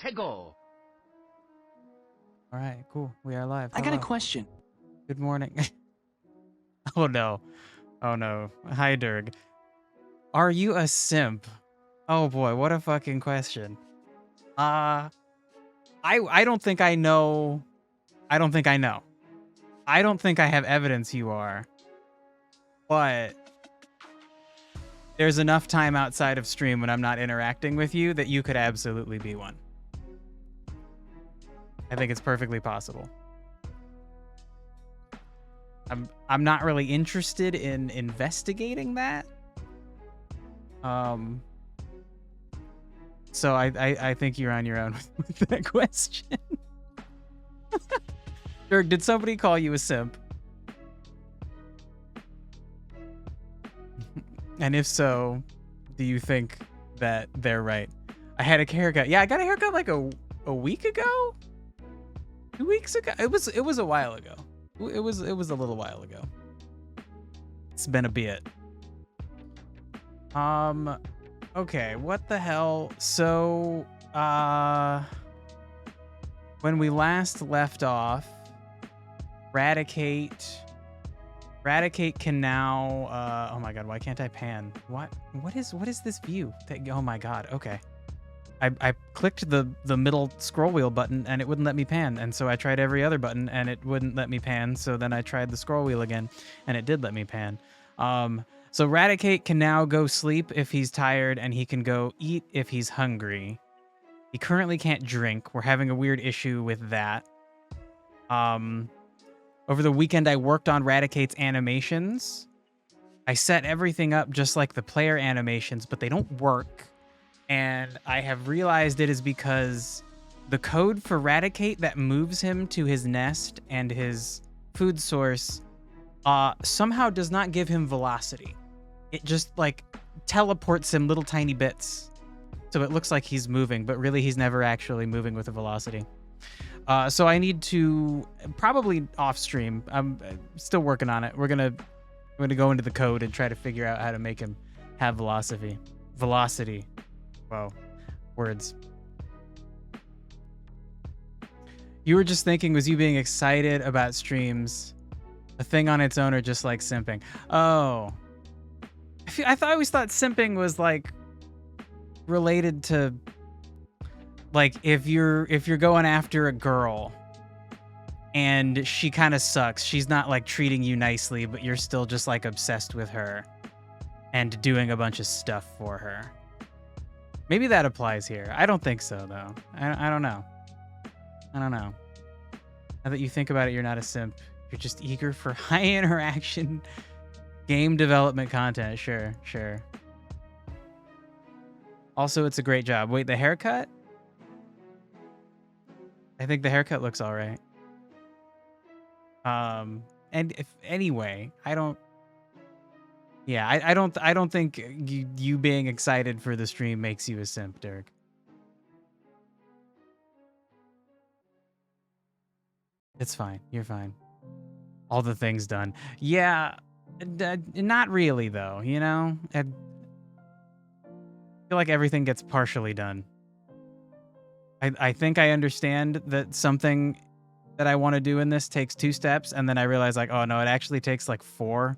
Let's go. All right, cool. We are live. I got a question. Good morning. Oh no. Oh no. Hi, Dirg. Are you a simp? Oh boy, what a fucking question. I don't think I know. I don't think I know. I don't think I have evidence you are. But there's enough time outside of stream when I'm not interacting with you that you could absolutely be one. I think it's perfectly possible. I'm not really interested in investigating that. So I think you're on your own with that question. Dirk, did somebody call you a simp? And if so, do you think that they're right? I had a haircut. Yeah, I got a haircut like a week ago? 2 weeks ago? It was a while ago. It was a little while ago. It's been a bit. Okay, what the hell? So, when we last left off, Radicate can now, oh my god, why can't I pan? What is this view? Oh my god, okay. I clicked the middle scroll wheel button and it wouldn't let me pan, and so I tried every other button and it wouldn't let me pan, so then I tried the scroll wheel again and it did let me pan. So Radicate can now go sleep if he's tired, and he can go eat if he's hungry. He currently can't drink. We're having a weird issue with that. Over the weekend, I worked on Radicate's animations. I set everything up just like the player animations, but they don't work. And I have realized it is because the code for Radicate that moves him to his nest and his food source somehow does not give him velocity. It just like teleports him little tiny bits. So it looks like he's moving, but really he's never actually moving with a velocity. So I need to, probably off stream, I'm still working on it. I'm gonna go into the code and try to figure out how to make him have velocity. Whoa, words. You were just thinking, was you being excited about streams a thing on its own, or just like simping? Oh, I always thought simping was like related to like if you're going after a girl and she kind of sucks. She's not like treating you nicely, but you're still just like obsessed with her and doing a bunch of stuff for her. Maybe that applies here. I don't think so though. I don't know. Now that you think about it, you're not a simp. You're just eager for high interaction game development content. Sure. Also, it's a great job. Wait, the haircut? I think the haircut looks all right. And if anyway, I don't think you being excited for the stream makes you a simp, Dirk. It's fine. You're fine. All the things done. Yeah, not really though, you know? I feel like everything gets partially done. I think I understand that something that I want to do in this takes 2 steps, and then I realize like, oh no, it actually takes like 4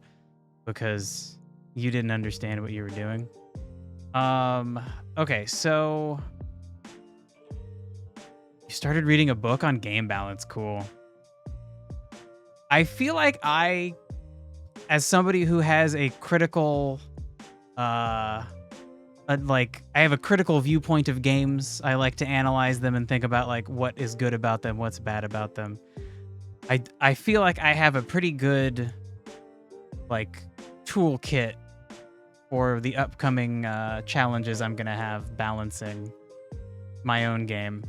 because you didn't understand what you were doing. Okay, so you started reading a book on game balance. Cool. I feel like as somebody who has a critical, I have a critical viewpoint of games. I like to analyze them and think about like what is good about them, what's bad about them. I feel like I have a pretty good like toolkit for the upcoming challenges I'm gonna have balancing my own game.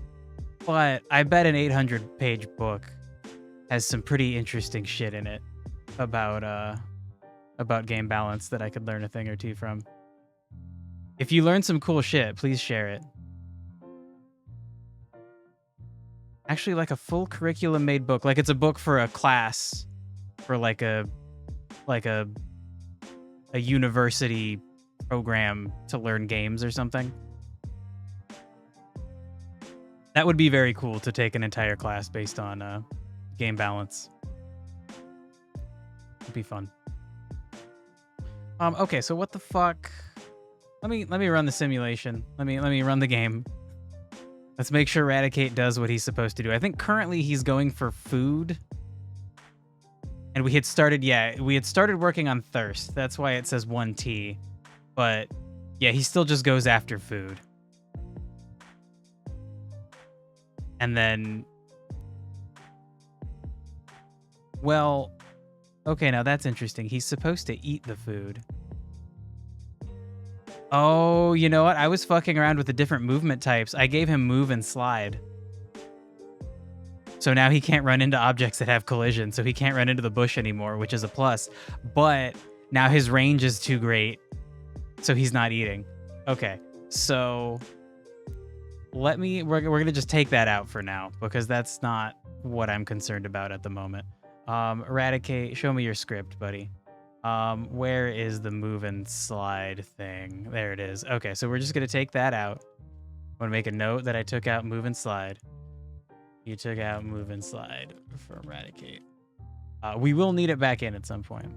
But I bet an 800-page book has some pretty interesting shit in it about game balance that I could learn a thing or two from. If you learn some cool shit, please share it. Actually, like a full curriculum made book, like it's a book for a class, for like a university program to learn games or something. That would be very cool to take an entire class based on game balance. It'd be fun. Okay, so what the fuck? Let me run the simulation. Let me run the game. Let's make sure Eradicate does what he's supposed to do. I think currently he's going for food. And we had started working on thirst. That's why it says 1T. But yeah, he still just goes after food. And then, well, okay, now that's interesting. He's supposed to eat the food. Oh, you know what? I was fucking around with the different movement types. I gave him move and slide. So now he can't run into objects that have collision, so he can't run into the bush anymore, which is a plus. But now his range is too great, so he's not eating. Okay, so we're gonna just take that out for now, because that's not what I'm concerned about at the moment. Eradicate, show me your script, buddy. Where is the move and slide thing? There it is. Okay, so we're just gonna take that out. I'm gonna make a note that I took out move and slide. You took out move and slide for Eradicate. We will need it back in at some point.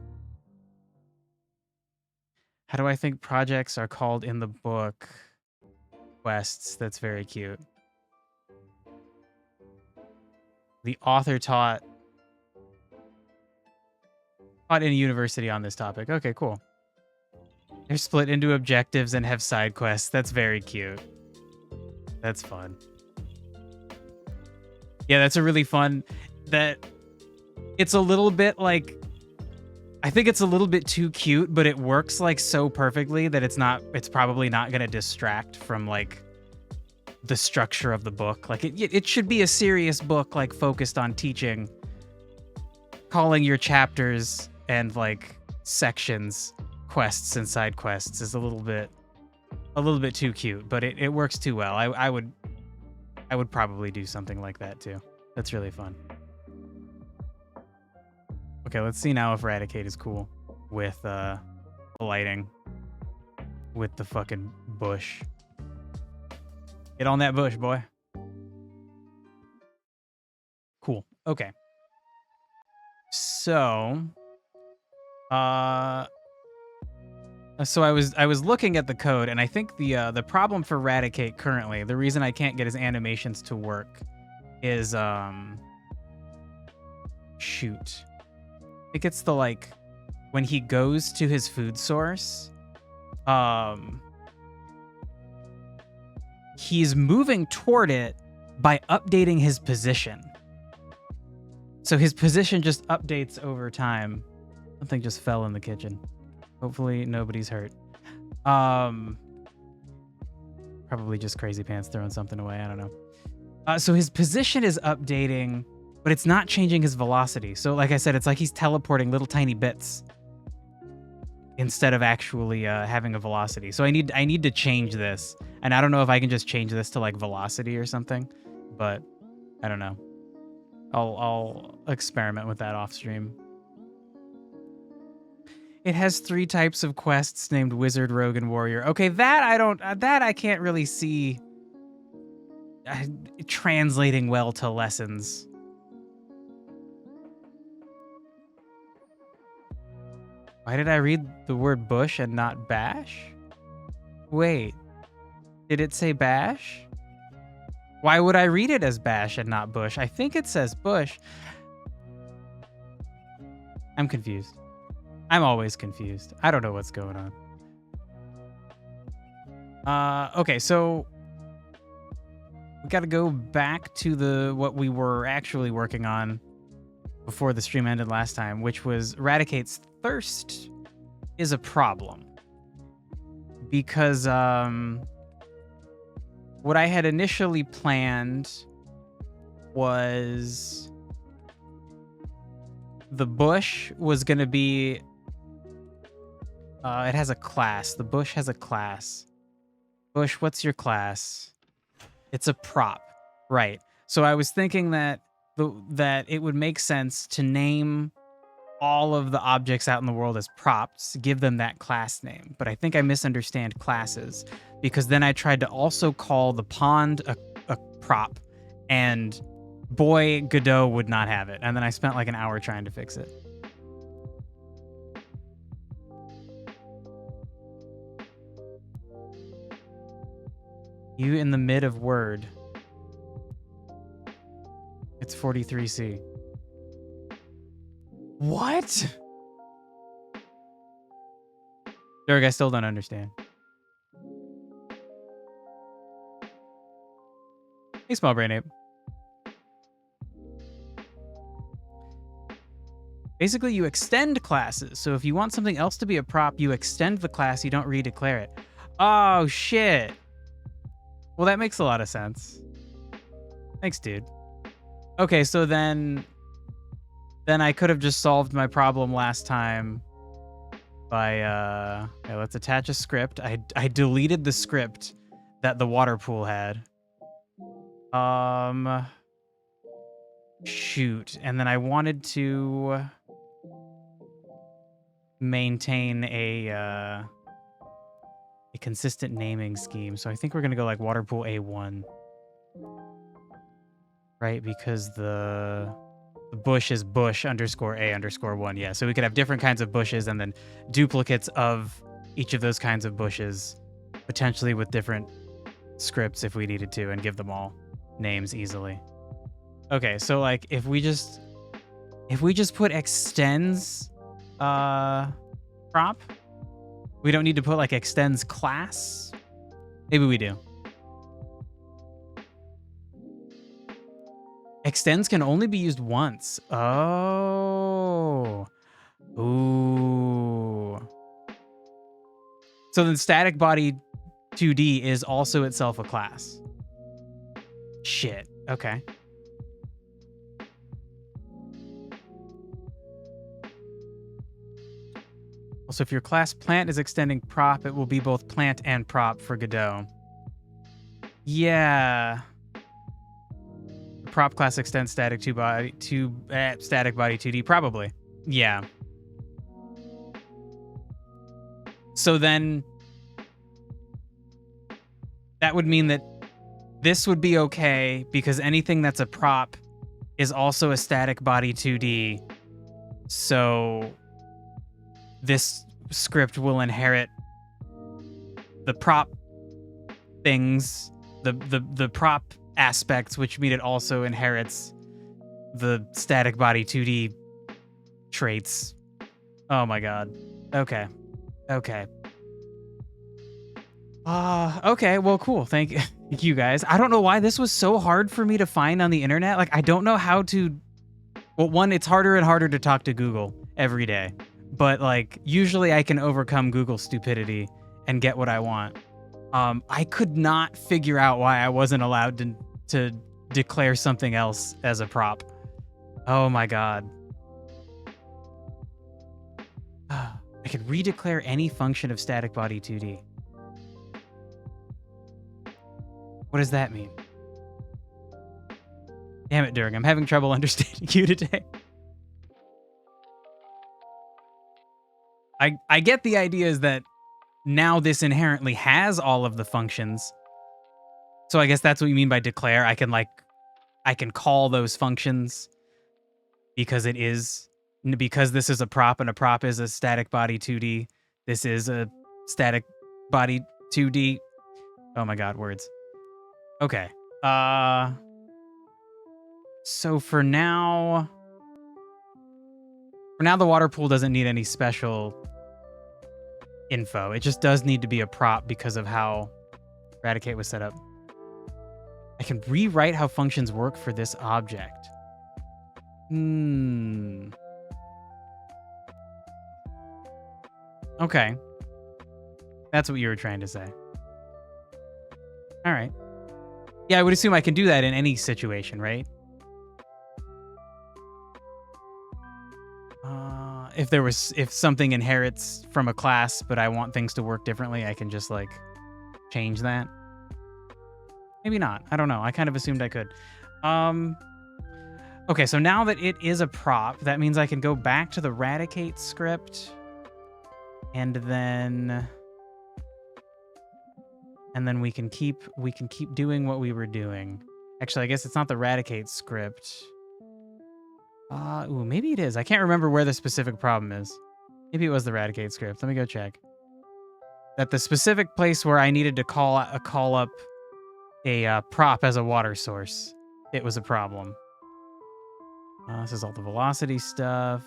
How do I think projects are called in the book? Quests. That's very cute. The author taught in a university on this topic. Okay, cool. They're split into objectives and have side quests. That's very cute. That's fun. Yeah, that's a really fun, it's a little bit like, I think it's a little bit too cute, but it works like so perfectly that it's probably not going to distract from like the structure of the book. Like it should be a serious book, like focused on teaching, calling your chapters and like sections, quests and side quests is a little bit too cute, but it works too well. I would probably do something like that too. That's really fun. Okay, let's see now if Eradicate is cool with lighting with the fucking bush. Get on that bush, boy. Cool. Okay. So I was looking at the code, and I think the problem for Eradicate currently, the reason I can't get his animations to work is shoot. I think it's the like when he goes to his food source, he's moving toward it by updating his position. So his position just updates over time. Something just fell in the kitchen. Hopefully nobody's hurt. Probably just Crazy Pants throwing something away. I don't know. So his position is updating, but it's not changing his velocity. So like I said, it's like he's teleporting little tiny bits instead of actually having a velocity. So I need to change this. And I don't know if I can just change this to like velocity or something, but I don't know. I'll experiment with that off stream. It has 3 types of quests named Wizard, Rogue, and Warrior. Okay, that I can't really see translating well to lessons. Why did I read the word bush and not bash? Wait, did it say bash? Why would I read it as bash and not bush? I think it says bush. I'm confused. I'm always confused. I don't know what's going on. Okay, so we got to go back to what we were actually working on before the stream ended last time, which was Eradicate's thirst is a problem. Because what I had initially planned was the bush was going to be... it has a class. The bush has a class. Bush, what's your class? It's a prop. Right. So I was thinking that it would make sense to name all of the objects out in the world as props, give them that class name. But I think I misunderstand classes, because then I tried to also call the pond a prop And boy, Godot would not have it. And then I spent like an hour trying to fix it. You in the mid of word. It's 43C. What? Derek, I still don't understand. Hey, small brain ape. Basically, you extend classes. So if you want something else to be a prop, you extend the class, you don't redeclare it. Oh, shit. Well, that makes a lot of sense. Thanks, dude. Okay, so then I could have just solved my problem last time by, yeah, let's attach a script. I deleted the script that the water pool had. Shoot. And then I wanted to maintain a consistent naming scheme. So I think we're going to go like water pool A1. Right? Because the bush is bush underscore A underscore 1. Yeah. So we could have different kinds of bushes and then duplicates of each of those kinds of bushes, potentially with different scripts if we needed to, and give them all names easily. Okay. So like if we just put extends prop, we don't need to put like extends class. Maybe we do. Extends can only be used once. Oh. Ooh. So then static body 2D is also itself a class. Shit. Okay. Also, if your class plant is extending prop, it will be both plant and prop for Godot. Yeah. Prop class extends static body 2D, probably. Yeah. So then that would mean that this would be okay because anything that's a prop is also a static body 2D. So this script will inherit the prop things, the prop aspects, which mean it also inherits the static body 2D traits. Oh my god. Okay. Okay. Okay, well, cool. Thank you guys. I don't know why this was so hard for me to find on the internet. Like, I don't know how to... Well, one, it's harder and harder to talk to Google every day. But, like, usually I can overcome Google's stupidity and get what I want. I could not figure out why I wasn't allowed to declare something else as a prop. Oh my god. I could redeclare any function of static body 2D. What does that mean? Damn it, Durg, I'm having trouble understanding you today. I get the idea is that now this inherently has all of the functions. So I guess that's what you mean by declare. I can call those functions because this is a prop and a prop is a static body 2D. This is a static body 2D. Oh my god, words. Okay. So for now the water pool doesn't need any special info. It just does need to be a prop because of how Eradicate was set up. I can rewrite how functions work for this object. Okay. That's what you were trying to say. All right. Yeah, I would assume I can do that in any situation, right? If something inherits from a class, but I want things to work differently, I can just like change that. Maybe not. I don't know. I kind of assumed I could. Okay, so now that it is a prop, that means I can go back to the Eradicate script, and then we can keep doing what we were doing. Actually, I guess it's not the Eradicate script. Ooh, maybe it is. I can't remember where the specific problem is. Maybe it was the Eradicate script. Let me go check. That the specific place where I needed to call up a prop as a water source, it was a problem. This is all the velocity stuff.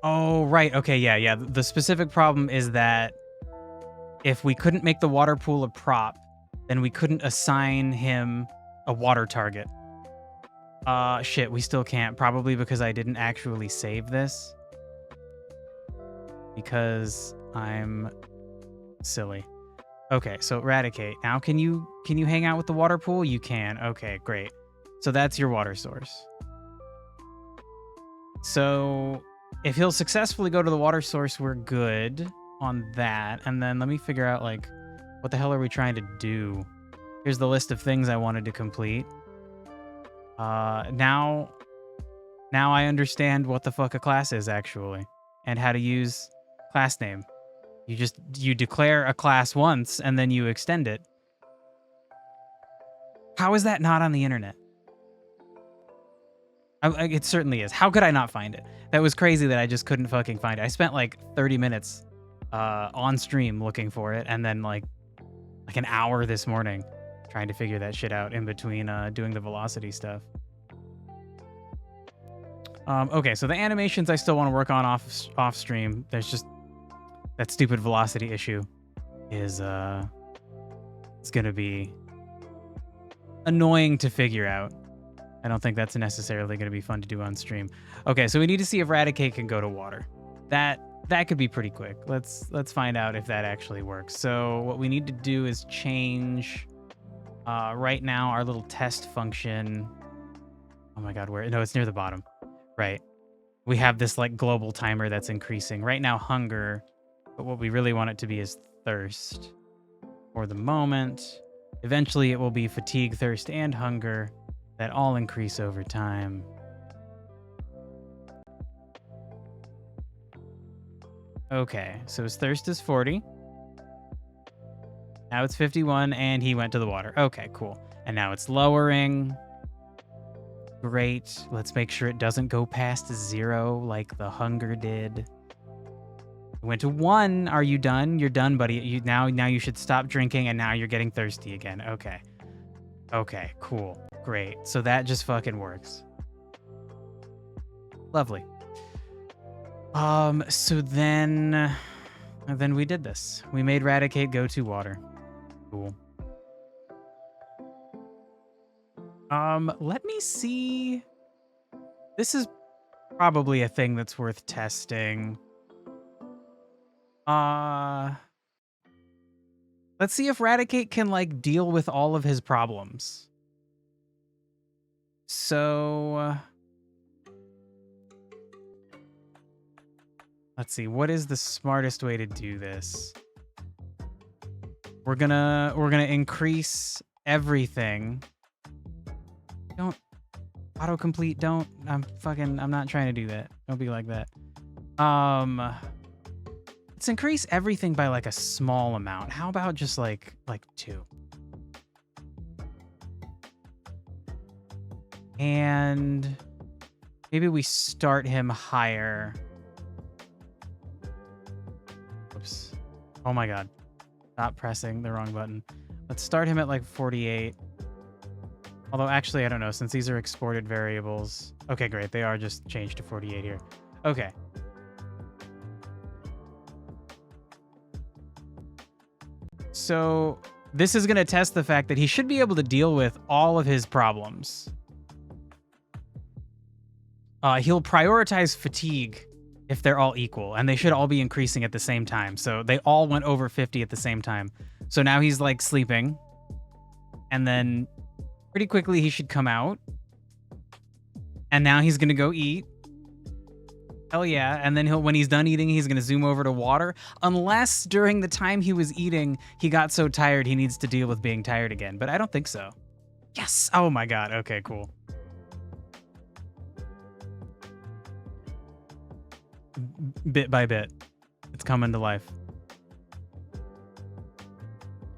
Oh, right. Okay, yeah. The specific problem is that if we couldn't make the water pool a prop, then we couldn't assign him a water target. Shit, we still can't. Probably because I didn't actually save this. Because I'm silly. Okay, so Eradicate. Now can you hang out with the water pool? You can. Okay, great. So that's your water source. So if he'll successfully go to the water source, we're good on that. And then let me figure out, like, what the hell are we trying to do? Here's the list of things I wanted to complete. Now I understand what the fuck a class is, actually, and how to use class name. You declare a class once, and then you extend it. How is that not on the internet? It certainly is. How could I not find it? That was crazy that I just couldn't fucking find it. I spent like 30 minutes on stream looking for it, and then like an hour this morning trying to figure that shit out in between doing the velocity stuff. Okay, so the animations I still want to work on off stream. There's just that stupid velocity issue is it's gonna be annoying to figure out. I don't think that's necessarily going to be fun to do on stream. Okay, so we need to see if Eradicate can go to water. That could be pretty quick. Let's find out if that actually works. So what we need to do is change right now our little test function. Oh my god, where? No, it's near the bottom. Right. We have this like global timer that's increasing. Right now hunger, but what we really want it to be is thirst. For the moment, eventually it will be fatigue, thirst, and hunger. That all increase over time. Okay, so his thirst is 40. Now it's 51, and he went to the water. Okay, cool. And now it's lowering. Great. Let's make sure it doesn't go past 0 like the hunger did. It went to 1. Are you done? You're done, buddy. Now you should stop drinking, and now you're getting thirsty again. Okay. Okay, cool. Great. So that just fucking works. Lovely. So then we did this. We made Eradicate go to water. Cool. Let me see. This is probably a thing that's worth testing. Let's see if Eradicate can like deal with all of his problems. So let's see, what is the smartest way to do this? We're gonna increase everything. Don't autocomplete, don't. I'm not trying to do that. Don't be like that. Let's increase everything by like a small amount. How about just like 2? And maybe we start him higher. Oops. Oh my god. Stop pressing the wrong button. Let's start him at like 48. Although actually, I don't know, since these are exported variables. Okay, great. They are just changed to 48 here. Okay. So this is going to test the fact that he should be able to deal with all of his problems. He'll prioritize fatigue if they're all equal, and they should all be increasing at the same time. So they all went over 50 at the same time. So now he's like sleeping, and then pretty quickly he should come out, and now he's gonna go eat. Hell yeah. And then when he's done eating, he's gonna zoom over to water, unless during the time he was eating he got so tired he needs to deal with being tired again, but I don't think so. Yes. Oh my god. Okay, cool. Bit by bit, it's coming to life.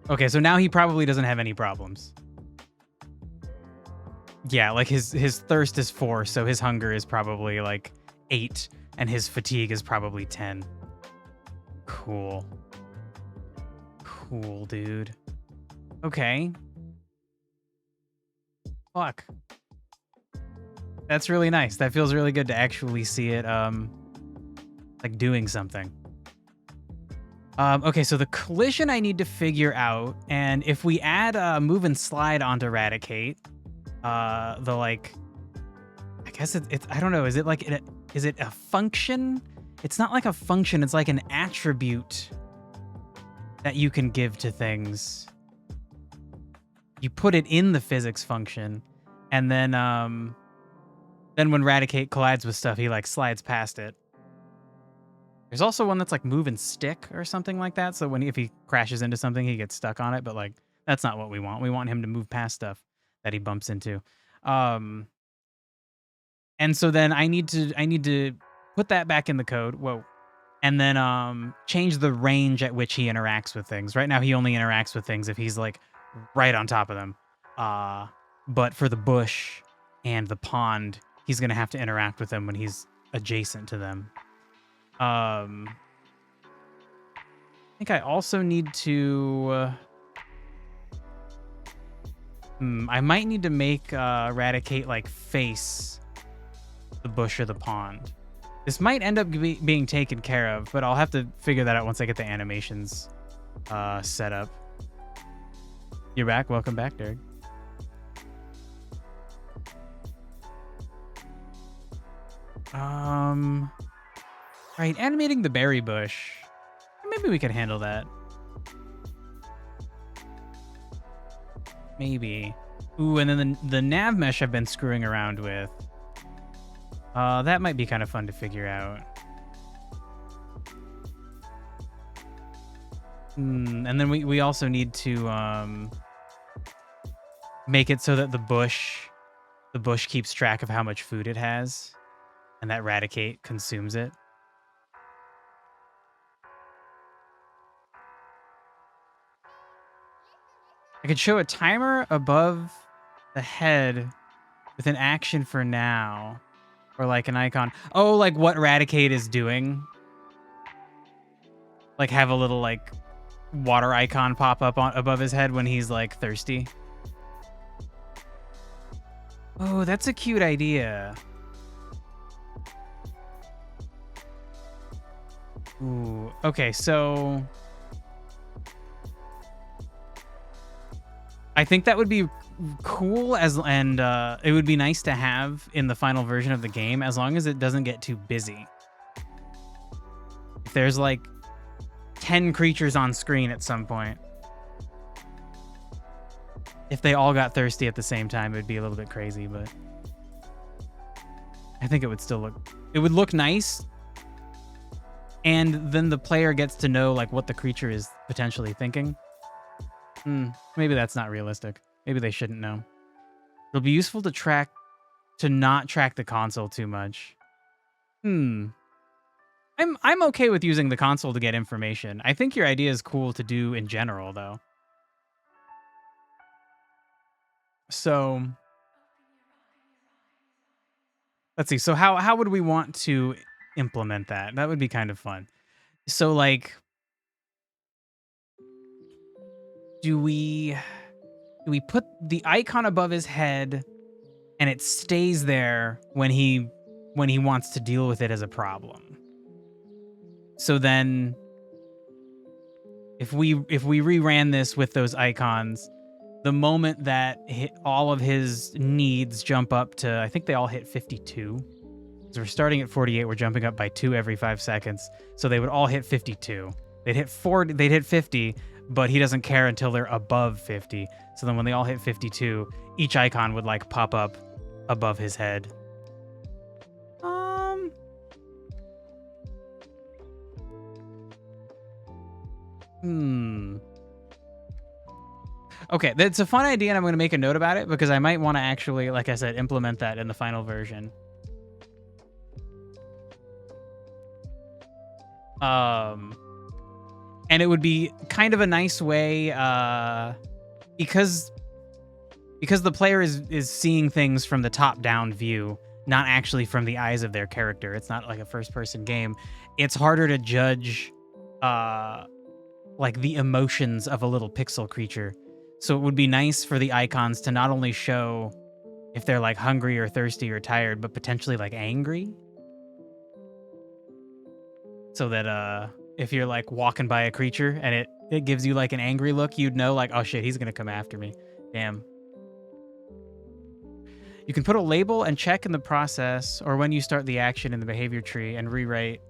Okay, so now he probably doesn't have any problems. Yeah, like his thirst is 4, so his hunger is probably like 8, and his fatigue is probably 10. Cool. Cool, dude. Okay. Fuck. That's really nice. That feels really good to actually see it, like doing something. Okay, so the collision I need to figure out, and if we add move and slide onto Eradicate, the like, I guess it's I don't know. Is it like is it a function? It's not like a function. It's like an attribute that you can give to things. You put it in the physics function, and then when Eradicate collides with stuff, he like slides past it. There's also one that's like move and stick or something like that. So if he crashes into something, he gets stuck on it. But like that's not what we want. We want him to move past stuff that he bumps into. And so then I need to put that back in the code. Whoa. And then change the range at which he interacts with things. Right now he only interacts with things if he's like right on top of them. But for the bush and the pond, he's gonna have to interact with them when he's adjacent to them. I think I also need to... I might need to make Eradicate like face the bush or the pond. This might end up being taken care of, but I'll have to figure that out once I get the animations set up. You're back. Welcome back, Derek. Right, animating the berry bush. Maybe we can handle that. Maybe. Ooh, and then the nav mesh I've been screwing around with. That might be kind of fun to figure out. And then we also need to make it so that the bush keeps track of how much food it has, and that Eradicate consumes it. I could show a timer above the head with an action for now. Or like an icon. Oh, like what Eradicate is doing. Like have a little like water icon pop up above his head when he's like thirsty. Oh, that's a cute idea. Ooh, okay, so... I think that would be cool and it would be nice to have in the final version of the game as long as it doesn't get too busy. If there's like 10 creatures on screen at some point, if they all got thirsty at the same time, it'd be a little bit crazy, but I think it would still look nice. And then the player gets to know like what the creature is potentially thinking. Maybe that's not realistic. Maybe they shouldn't know. It'll be useful to not track the console too much. I'm okay with using the console to get information. I think your idea is cool to do in general, though. So let's see. So how would we want to implement that? That would be kind of fun. So like, do we put the icon above his head and it stays there when he wants to deal with it as a problem? So then if we reran this with those icons, the moment that all of his needs jump up to, I think they all hit 52. So we're starting at 48, we're jumping up by 2 every 5 seconds. So they would all hit 52. They'd hit 50, but he doesn't care until they're above 50. So then when they all hit 52, each icon would like pop up above his head. Okay, that's a fun idea, and I'm going to make a note about it because I might want to actually, like I said, implement that in the final version. And it would be kind of a nice way, because the player is seeing things from the top-down view, not actually from the eyes of their character. It's not like a first-person game. It's harder to judge, like the emotions of a little pixel creature. So it would be nice for the icons to not only show if they're like hungry or thirsty or tired, but potentially like angry. So that if you're like walking by a creature and it gives you like an angry look, you'd know like, oh shit, he's gonna come after me. Damn. You can put a label and check in the process or when you start the action in the behavior tree and rewrite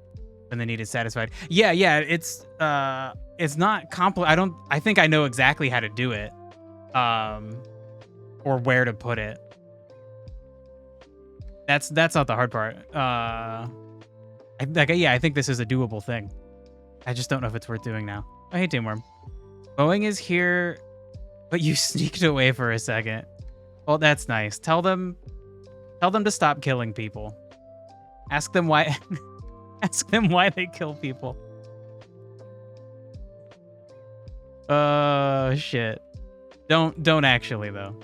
when the need is satisfied. Yeah, it's not complex. I think I know exactly how to do it. Or where to put it. That's not the hard part. I think this is a doable thing. I just don't know if it's worth doing now. I hate Teamworm. Boeing is here, but you sneaked away for a second. Well, that's nice. Tell them to stop killing people. Ask them why. Ask them why they kill people. Shit. Don't actually though.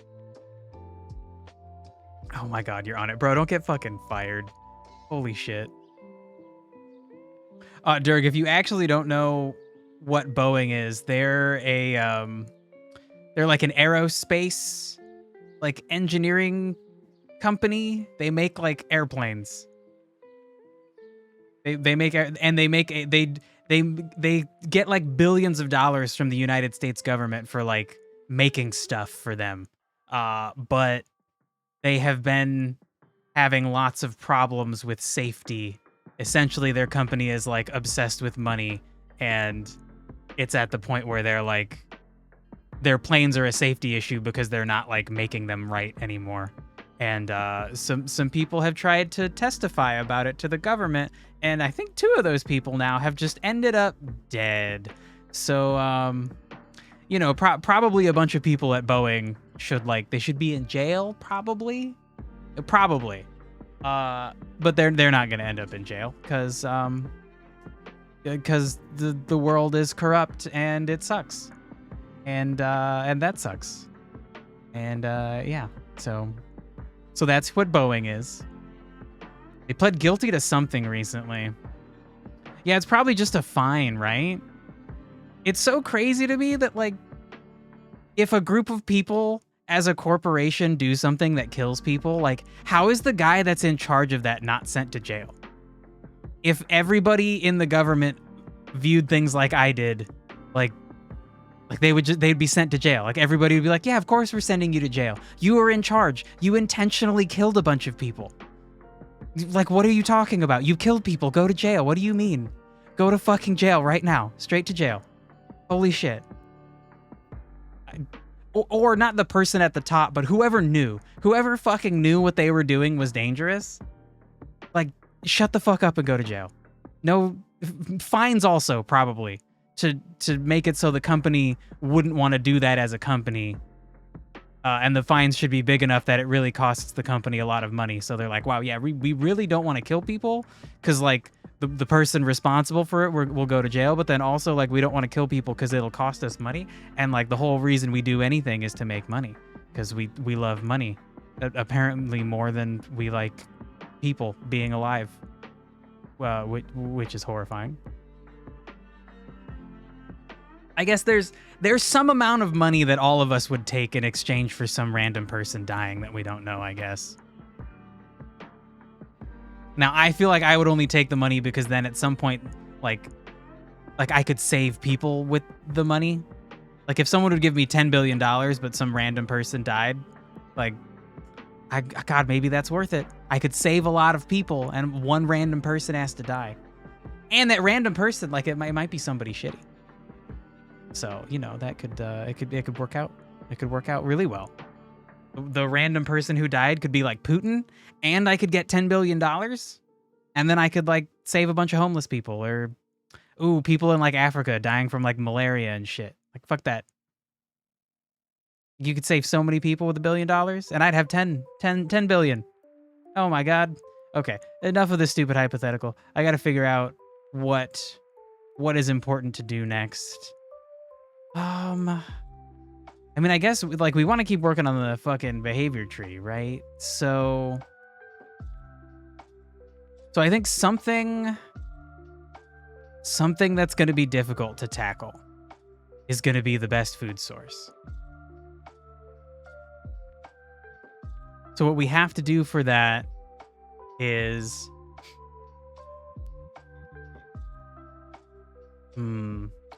Oh my god, you're on it, bro. Don't get fucking fired. Holy shit. Dirk, if you actually don't know what Boeing is, they're like an aerospace like engineering company. They make like airplanes. They get like billions of dollars from the United States government for like making stuff for them. But they have been having lots of problems with safety. Essentially, their company is like obsessed with money, and it's at the point where they're like, their planes are a safety issue because they're not like making them right anymore. And some people have tried to testify about it to the government, and I think 2 of those people now have just ended up dead. So, you know, probably a bunch of people at Boeing should be in jail, probably. But they're not going to end up in jail because the world is corrupt and it sucks, and that sucks, and yeah. So that's what Boeing is. They pled guilty to something recently. Yeah, it's probably just a fine, right? It's so crazy to me that like, if a group of people as a corporation do something that kills people, like how is the guy that's in charge of that not sent to jail? If everybody in the government viewed things like I did, like they'd be sent to jail. Like everybody would be like, yeah, of course we're sending you to jail. You were in charge. You intentionally killed a bunch of people. Like, what are you talking about? You killed people. Go to jail. What do you mean? Go to fucking jail right now. Straight to jail. Holy shit. Or not the person at the top, but whoever fucking knew what they were doing was dangerous. Like, shut the fuck up and go to jail. No, fines also probably to make it so the company wouldn't want to do that as a company. And the fines should be big enough that it really costs the company a lot of money. So they're like, wow, yeah, we really don't want to kill people because like the person responsible for it will go to jail. But then also like we don't want to kill people because it'll cost us money. And like the whole reason we do anything is to make money because we love money, apparently more than we like people being alive, which is horrifying. I guess there's some amount of money that all of us would take in exchange for some random person dying that we don't know, I guess. Now, I feel like I would only take the money because then at some point, like I could save people with the money. Like if someone would give me $10 billion, but some random person died, like, God, maybe that's worth it. I could save a lot of people and one random person has to die. And that random person, like it might be somebody shitty. So, you know, that could it could work out. It could work out really well. The random person who died could be like Putin, and I could get $10 billion, and then I could like save a bunch of homeless people or people in like Africa dying from like malaria and shit. Like fuck that. You could save so many people with $1 billion, and I'd have 10 billion. Oh my God. Okay, enough of this stupid hypothetical. I got to figure out what what is important to do next. I mean, I guess like we want to keep working on the fucking behavior tree, right? So I think something that's going to be difficult to tackle is going to be the best food source. So what we have to do for that is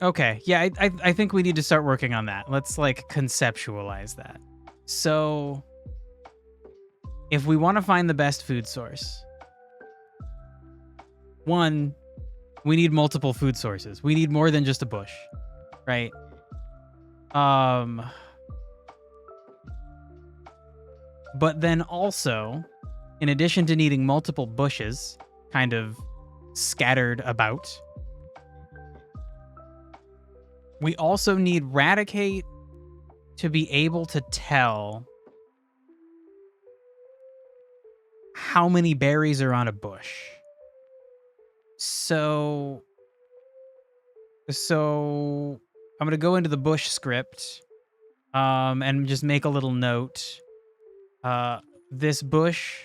okay. Yeah, I think we need to start working on that. Let's like conceptualize that. So if we want to find the best food source, one, we need multiple food sources. We need more than just a bush, right? But then also, in addition to needing multiple bushes kind of scattered about, we also need Radicate to be able to tell how many berries are on a bush. So I'm going to go into the bush script and just make a little note. This bush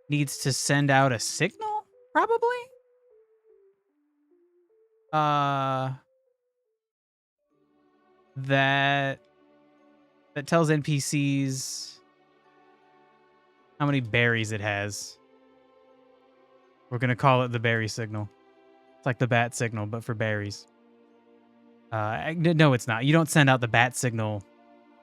needs to send out a signal, probably? That tells NPCs how many berries it has. We're going to call it the berry signal. It's like the bat signal, but for berries. No, it's not. You don't send out the bat signal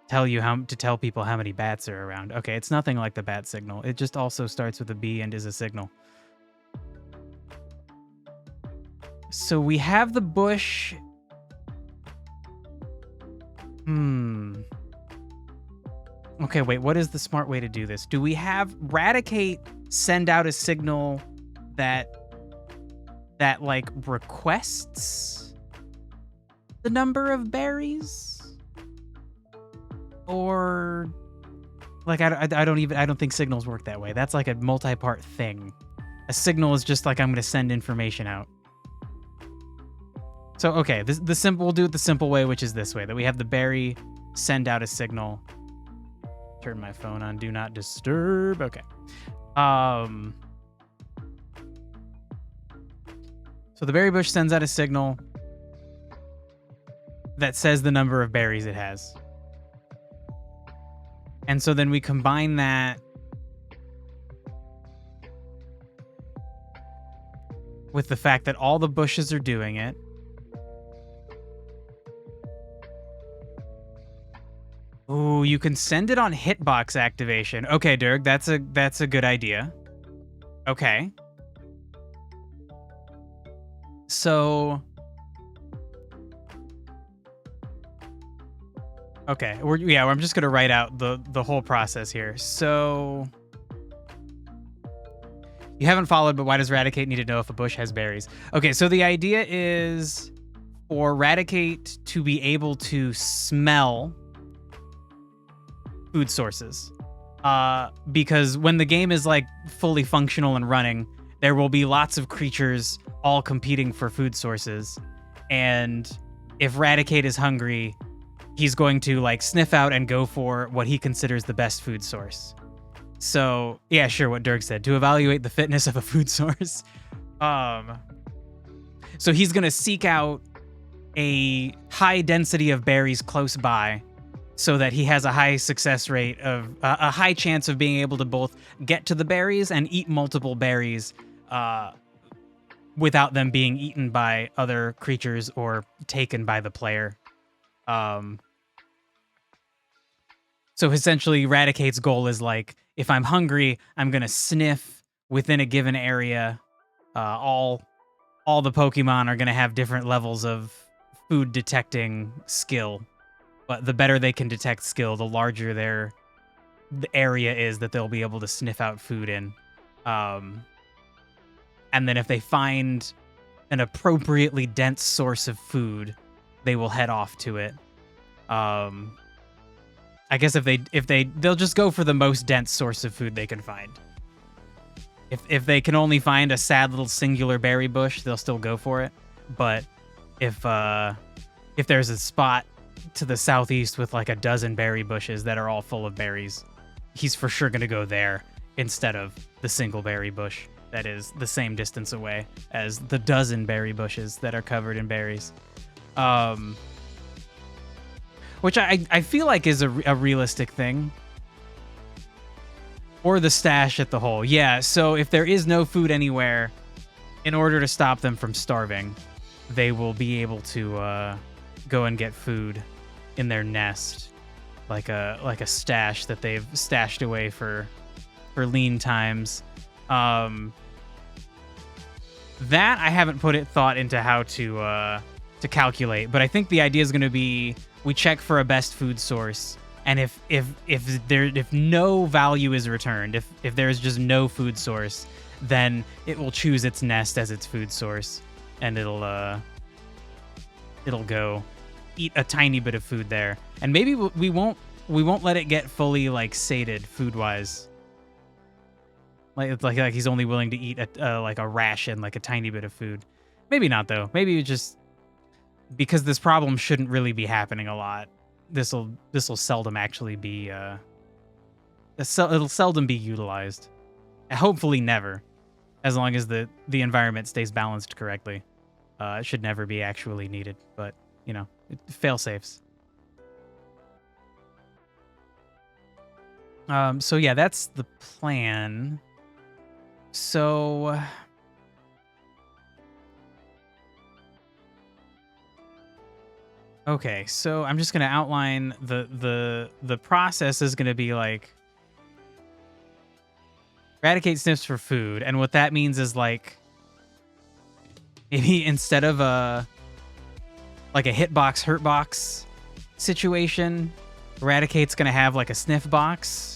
to tell people how many bats are around. Okay, it's nothing like the bat signal. It just also starts with a B and is a signal. So we have the bush. Okay, wait, what is the smart way to do this? Do we have Radicate send out a signal that like requests the number of berries? Or like I don't think signals work that way. That's like a multi-part thing. A signal is just like I'm going to send information out. So okay, we'll do it the simple way, which is this way: that we have the berry send out a signal. Turn my phone on do not disturb. Okay. So the berry bush sends out a signal that says the number of berries it has. And so then we combine that with the fact that all the bushes are doing it. Ooh, you can send it on hitbox activation. Okay, Dirk, that's a good idea. Okay. So okay, I'm just gonna write out the whole process here. So you haven't followed, but why does Radicate need to know if a bush has berries? Okay, so the idea is for Radicate to be able to smell food sources. Because when the game is like fully functional and running, there will be lots of creatures all competing for food sources. And if Radicate is hungry, he's going to like sniff out and go for what he considers the best food source. So yeah, sure, what Dirk said, to evaluate the fitness of a food source. So he's going to seek out a high density of berries close by so that he has a high success rate of a high chance of being able to both get to the berries and eat multiple berries without them being eaten by other creatures or taken by the player. So essentially, Radicate's goal is like, if I'm hungry, I'm gonna sniff within a given area. All the Pokemon are gonna have different levels of food detecting skill, but the better they can detect skill, the larger the area is that they'll be able to sniff out food in. And then if they find an appropriately dense source of food, they will head off to it. I guess they'll just go for the most dense source of food they can find. If they can only find a sad little singular berry bush, they'll still go for it. But if there's a spot to the southeast with like a dozen berry bushes that are all full of berries, he's for sure going to go there instead of the single berry bush that is the same distance away as the dozen berry bushes that are covered in berries. Which I feel like is a realistic thing. Or the stash at the hole. Yeah, so if there is no food anywhere, in order to stop them from starving, they will be able to go and get food in their nest, like a stash that they've stashed away for lean times. That I haven't thought into how to calculate, but I think the idea is going to be we check for a best food source, and if no value is returned, if there is just no food source, then it will choose its nest as its food source, and it'll go eat a tiny bit of food there, and maybe we won't let it get fully like sated food wise. Like he's only willing to eat like a ration, like a tiny bit of food. Maybe not though. Maybe just because this problem shouldn't really be happening a lot. This'll seldom actually be it'll seldom be utilized. Hopefully never, as long as the environment stays balanced correctly. It should never be actually needed, but you know, fail safes. So yeah, that's the plan. So okay, so I'm just gonna outline the process is gonna be like eradicate sniffs for food, and what that means is like maybe instead of like a hitbox hurt box situation, Eradicate's gonna have like a sniff box.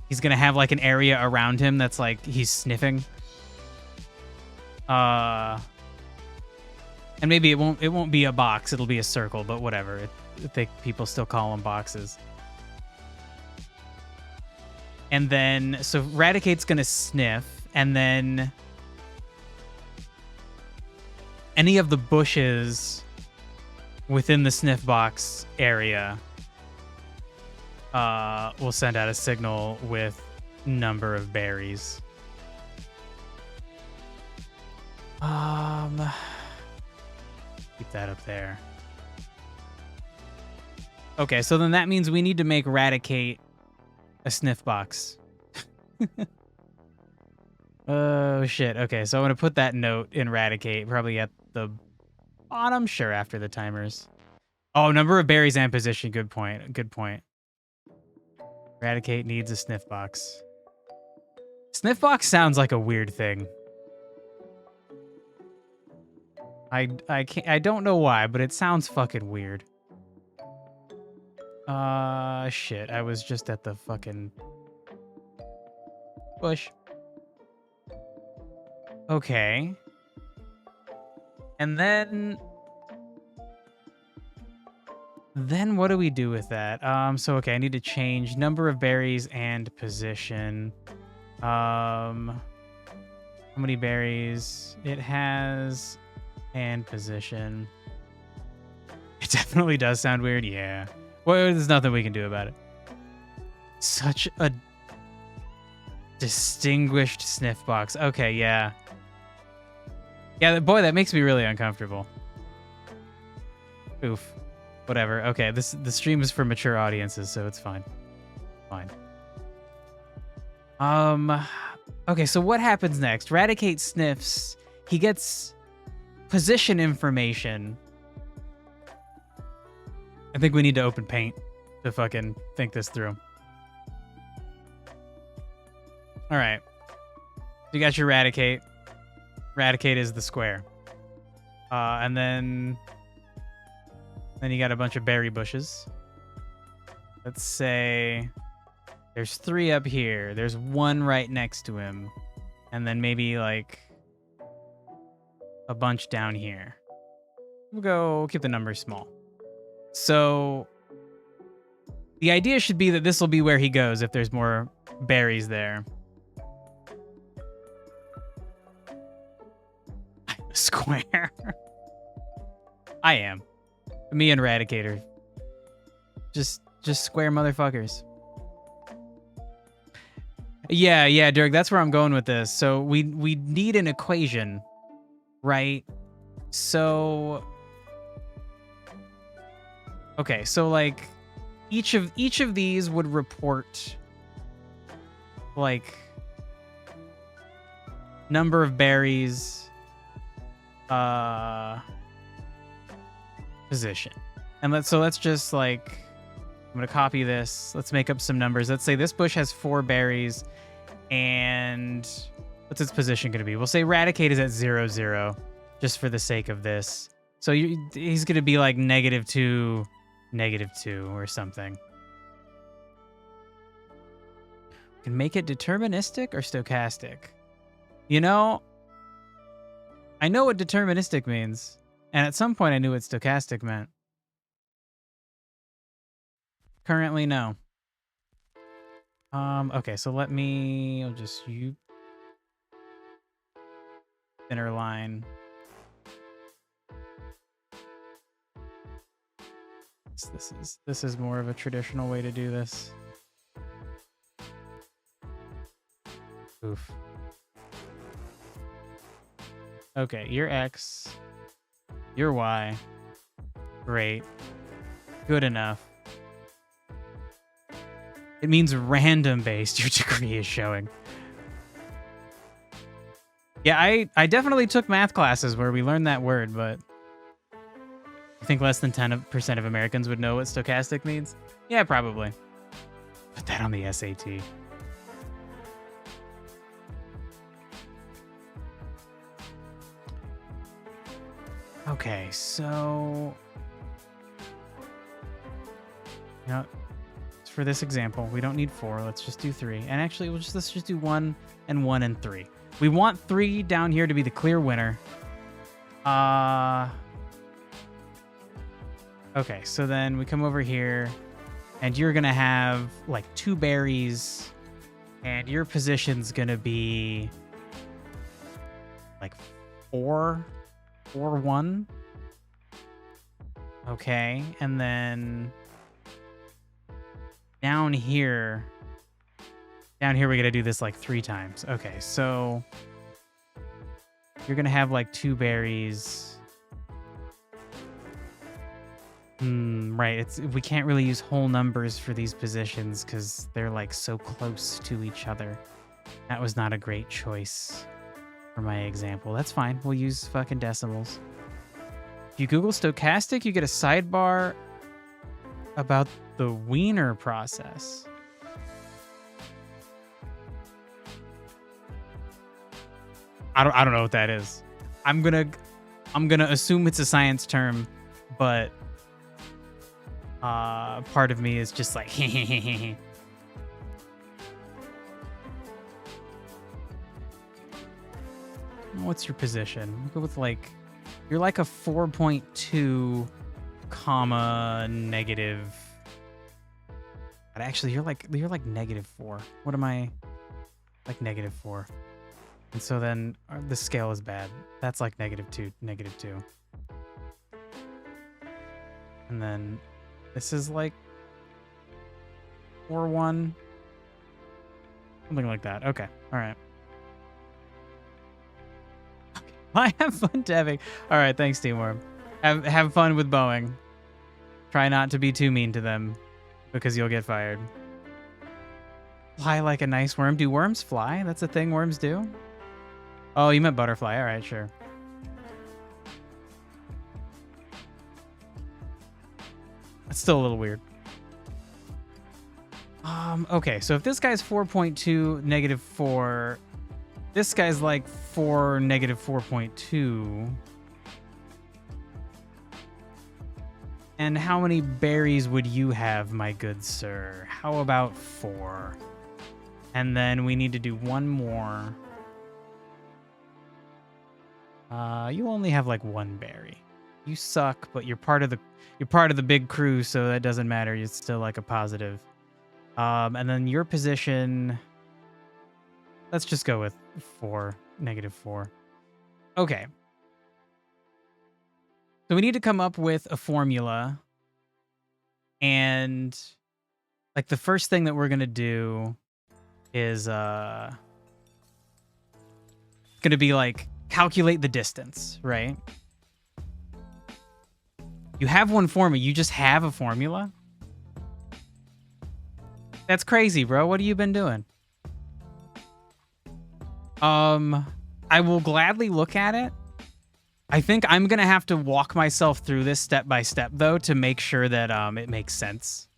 He's gonna have like an area around him that's like he's sniffing. And maybe it won't be a box, it'll be a circle, but whatever. I think people still call them boxes. And then, so Radicate's gonna sniff, and then any of the bushes within the sniff box area will send out a signal with number of berries. Keep that up there. Okay, so then that means we need to make Radicate a sniff box. Oh, shit. Okay, so I'm going to put that note in Radicate, probably at the bottom. Sure, after the timers. Oh, number of berries and position. Good point. Good point. Radicate needs a sniff box. Sniff box sounds like a weird thing. I don't know why, but it sounds fucking weird. Shit. I was just at the fucking bush. Okay. And then what do we do with that? So okay, I need to change number of berries and position. How many berries it has and position. It definitely does sound weird. Yeah. Well, there's nothing we can do about it. Such a distinguished sniff box. Okay, yeah. Yeah, boy, that makes me really uncomfortable. Oof. Whatever. Okay, the stream is for mature audiences, so it's fine. Fine. Okay, so what happens next? Radicate sniffs. He gets position information. I think we need to open paint to fucking think this through. All right. You got your Radicate. Radicate is the square. And then you got a bunch of berry bushes. Let's say there's 3 up here. There's 1 right next to him. And then maybe like a bunch down here. We'll keep the numbers small. So the idea should be that this will be where he goes if there's more berries there. Square. I am. Me and Eradicator. Just square motherfuckers. Yeah, Dirk, that's where I'm going with this. So we need an equation, right? So okay, so like each of these would report like number of berries, position. And let's just like, I'm gonna copy this. Let's make up some numbers. Let's say this bush has 4 berries, and what's its position gonna be? We'll say Eradicate is at 0, 0, just for the sake of this. So he's gonna be like -2, -2, or something. We can make it deterministic or stochastic. You know, I know what deterministic means, and at some point I knew what stochastic meant. Currently, no. Okay, so I'll just thinner line. This is more of a traditional way to do this. Oof. Okay, you're X. You're Y. Great. Good enough. It means random based, your degree is showing. Yeah, I definitely took math classes where we learned that word, but you think less than 10% of Americans would know what stochastic means? Yeah, probably. Put that on the SAT. Okay, so you know, for this example, we don't need 4. Let's just do 3. And actually, let's just do 1 and 1 and 3. We want 3 down here to be the clear winner. Okay, so then we come over here, and you're gonna have like 2 berries, and your position's gonna be like 4, 1. Okay, and then down here we gotta do this like 3 times. Okay, so you're gonna have like 2 berries. Right. We can't really use whole numbers for these positions because they're like so close to each other. That was not a great choice for my example. That's fine. We'll use fucking decimals. If you Google stochastic, you get a sidebar about the Wiener process. I don't know what that is. I'm gonna assume it's a science term, but part of me is just like what's your position? We'll go with like, you're like a 4.2 comma negative. But actually you're like -4. What am I? Like -4. And so then the scale is bad. That's like -2, -2. And then this is like 4, 1. Something like that. Okay. All right. Okay. I have fun dabbing. All right. Thanks, Teamworm. Have fun with Boeing. Try not to be too mean to them because you'll get fired. Fly like a nice worm. Do worms fly? That's a thing worms do? Oh, you meant butterfly. All right, sure. That's still a little weird. Okay, so if this guy's 4.2, -4, this guy's like 4, -4.2. And how many berries would you have, my good sir? How about 4? And then we need to do one more. You only have like 1 berry. You suck, but you're part of the big crew, so that doesn't matter. It's still like a positive. And then your position, let's just go with 4, -4. Okay. So we need to come up with a formula, and like the first thing that we're gonna do is gonna be like calculate the distance, right? You have one formula. You just have a formula? That's crazy, bro. What have you been doing? I will gladly look at it. I think I'm going to have to walk myself through this step by step, though, to make sure that it makes sense.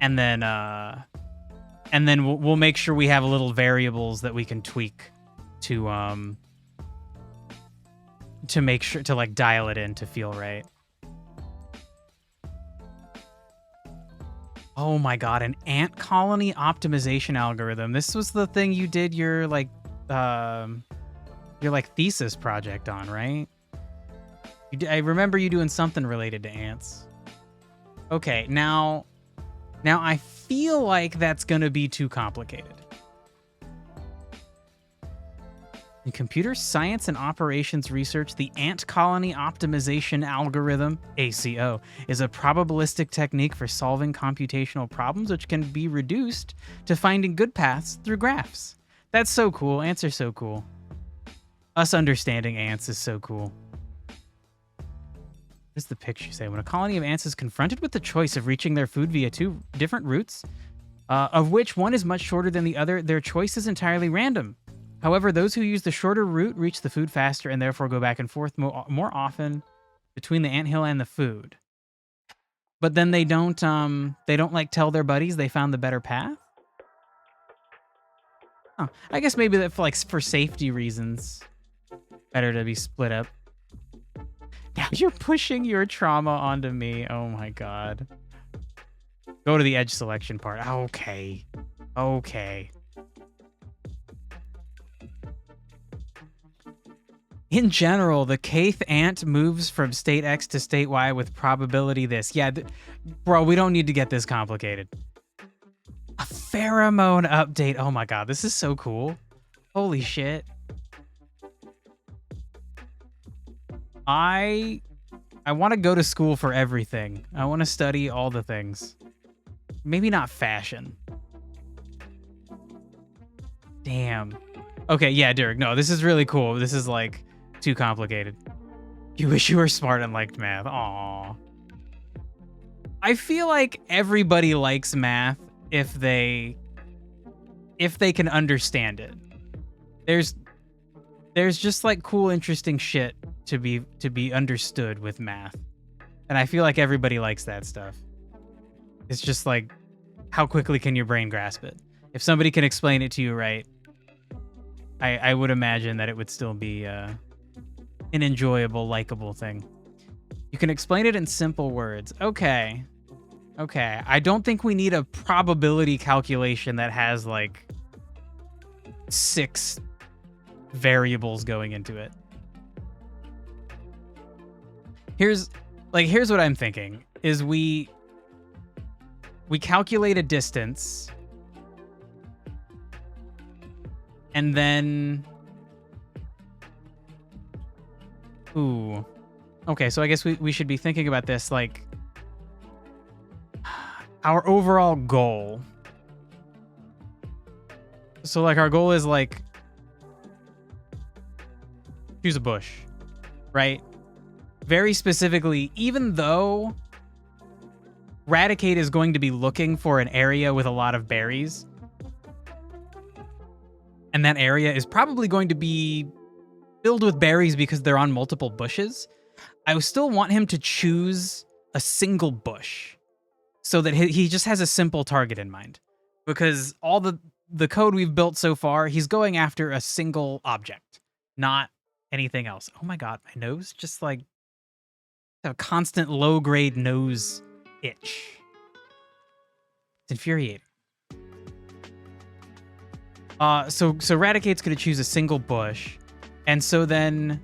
And then we'll make sure we have little variables that we can tweak to make sure to like dial it in to feel right. Oh my god, an ant colony optimization algorithm. This was the thing you did your thesis project on, right? I remember you doing something related to ants. Okay, now I feel like that's gonna be too complicated. In computer science and operations research, the ant colony optimization algorithm, ACO, is a probabilistic technique for solving computational problems which can be reduced to finding good paths through graphs. That's so cool. Ants are so cool. Us understanding ants is so cool. What does the picture say? When a colony of ants is confronted with the choice of reaching their food via two different routes, of which one is much shorter than the other, their choice is entirely random. However, those who use the shorter route reach the food faster and therefore go back and forth more often between the anthill and the food. But then they don't like tell their buddies they found the better path. Oh, I guess maybe that for safety reasons, better to be split up. Now you're pushing your trauma onto me. Oh my god. Go to the edge selection part. Okay. Okay. In general, the kth ant moves from state X to state Y with probability this. Yeah, bro, we don't need to get this complicated. A pheromone update. Oh my god, this is so cool. Holy shit. I want to go to school for everything. I want to study all the things. Maybe not fashion. Damn. Okay, yeah, Derek. No, this is really cool. This is like too complicated. You wish you were smart and liked math. Aww. I feel like everybody likes math if they can understand it. There's just like cool, interesting shit to be understood with math. And I feel like everybody likes that stuff. It's just like, how quickly can your brain grasp it? If somebody can explain it to you right, I would imagine that it would still be an enjoyable, likable thing. You can explain it in simple words. Okay. Okay. I don't think we need a probability calculation that has like 6 variables going into it. Here's what I'm thinking is we calculate a distance and then ooh. Okay, so I guess we should be thinking about this like our overall goal. So like our goal is like choose a bush, right? Very specifically, even though Raticate is going to be looking for an area with a lot of berries, and that area is probably going to be filled with berries because they're on multiple bushes, I still want him to choose a single bush so that he just has a simple target in mind. Because all the code we've built so far, he's going after a single object, not anything else. Oh my god, my nose just like a constant low-grade nose itch. It's infuriating. So Raticate's gonna choose a single bush. And so then,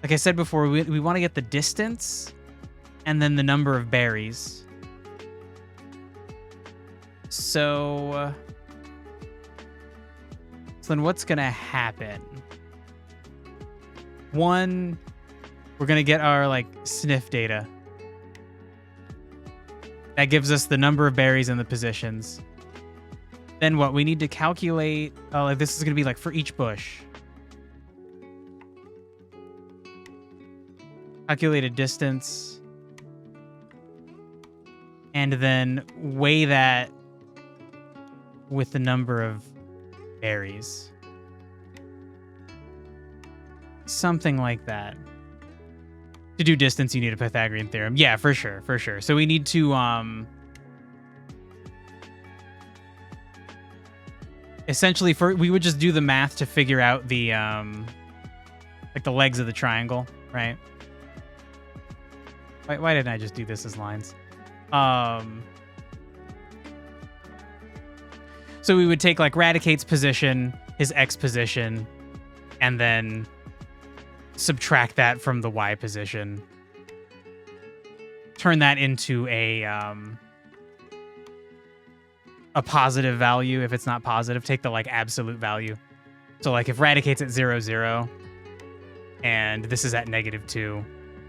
like I said before, we want to get the distance and then the number of berries. So then what's going to happen? One, We're going to get our, like, sniff data. That gives us the number of berries and the positions. Then what? We need to calculate... Oh, like this is going to be, like, for each bush. Calculate a distance. And then weigh that with the number of berries. Something like that. To do distance, you need a Pythagorean theorem. Yeah, for sure, for sure. So we need to essentially we would just do the math to figure out the like the legs of the triangle, right? Why didn't I just do this as lines? So we would take like Radicate's position, his X position, and then subtract that from the Y position. Turn that into a positive value. If it's not positive, take the like absolute value. So like if Radicate's at 0, 0, and this is at -2,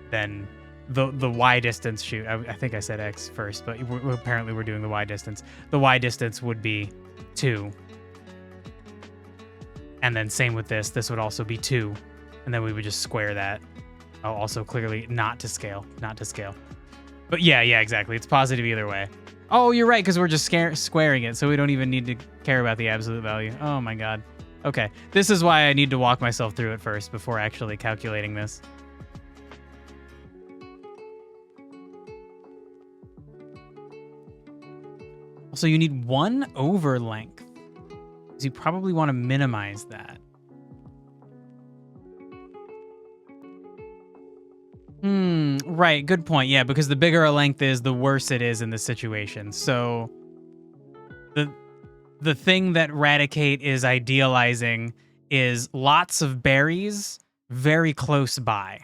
then the Y distance, shoot, I think I said X first, but apparently we're doing the Y distance. The Y distance would be 2. And then same with this would also be 2. And then we would just square that. Oh, also clearly not to scale, not to scale. But yeah, exactly. It's positive either way. Oh, you're right, because we're just squaring it, so we don't even need to care about the absolute value. Oh my god. Okay, this is why I need to walk myself through it first before actually calculating this. Also, you need 1 over length. So you probably want to minimize that. Right, good point. Yeah, because the bigger a length is, the worse it is in this situation. So the thing that Radicate is idealizing is lots of berries very close by.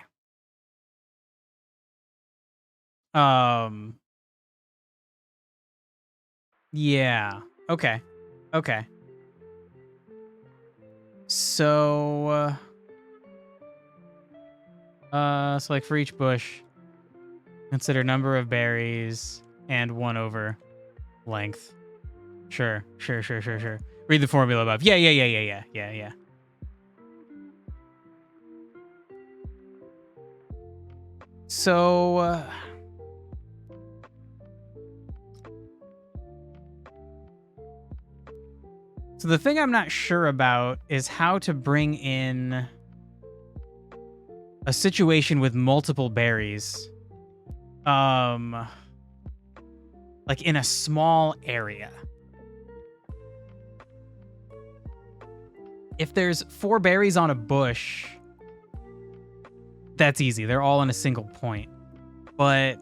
Yeah. Okay. So so like for each bush, consider number of berries and 1 over length. Sure. Read the formula above. Yeah. So so the thing I'm not sure about is how to bring in a situation with multiple berries. Like in a small area. If there's 4 berries on a bush, that's easy. They're all in a single point. But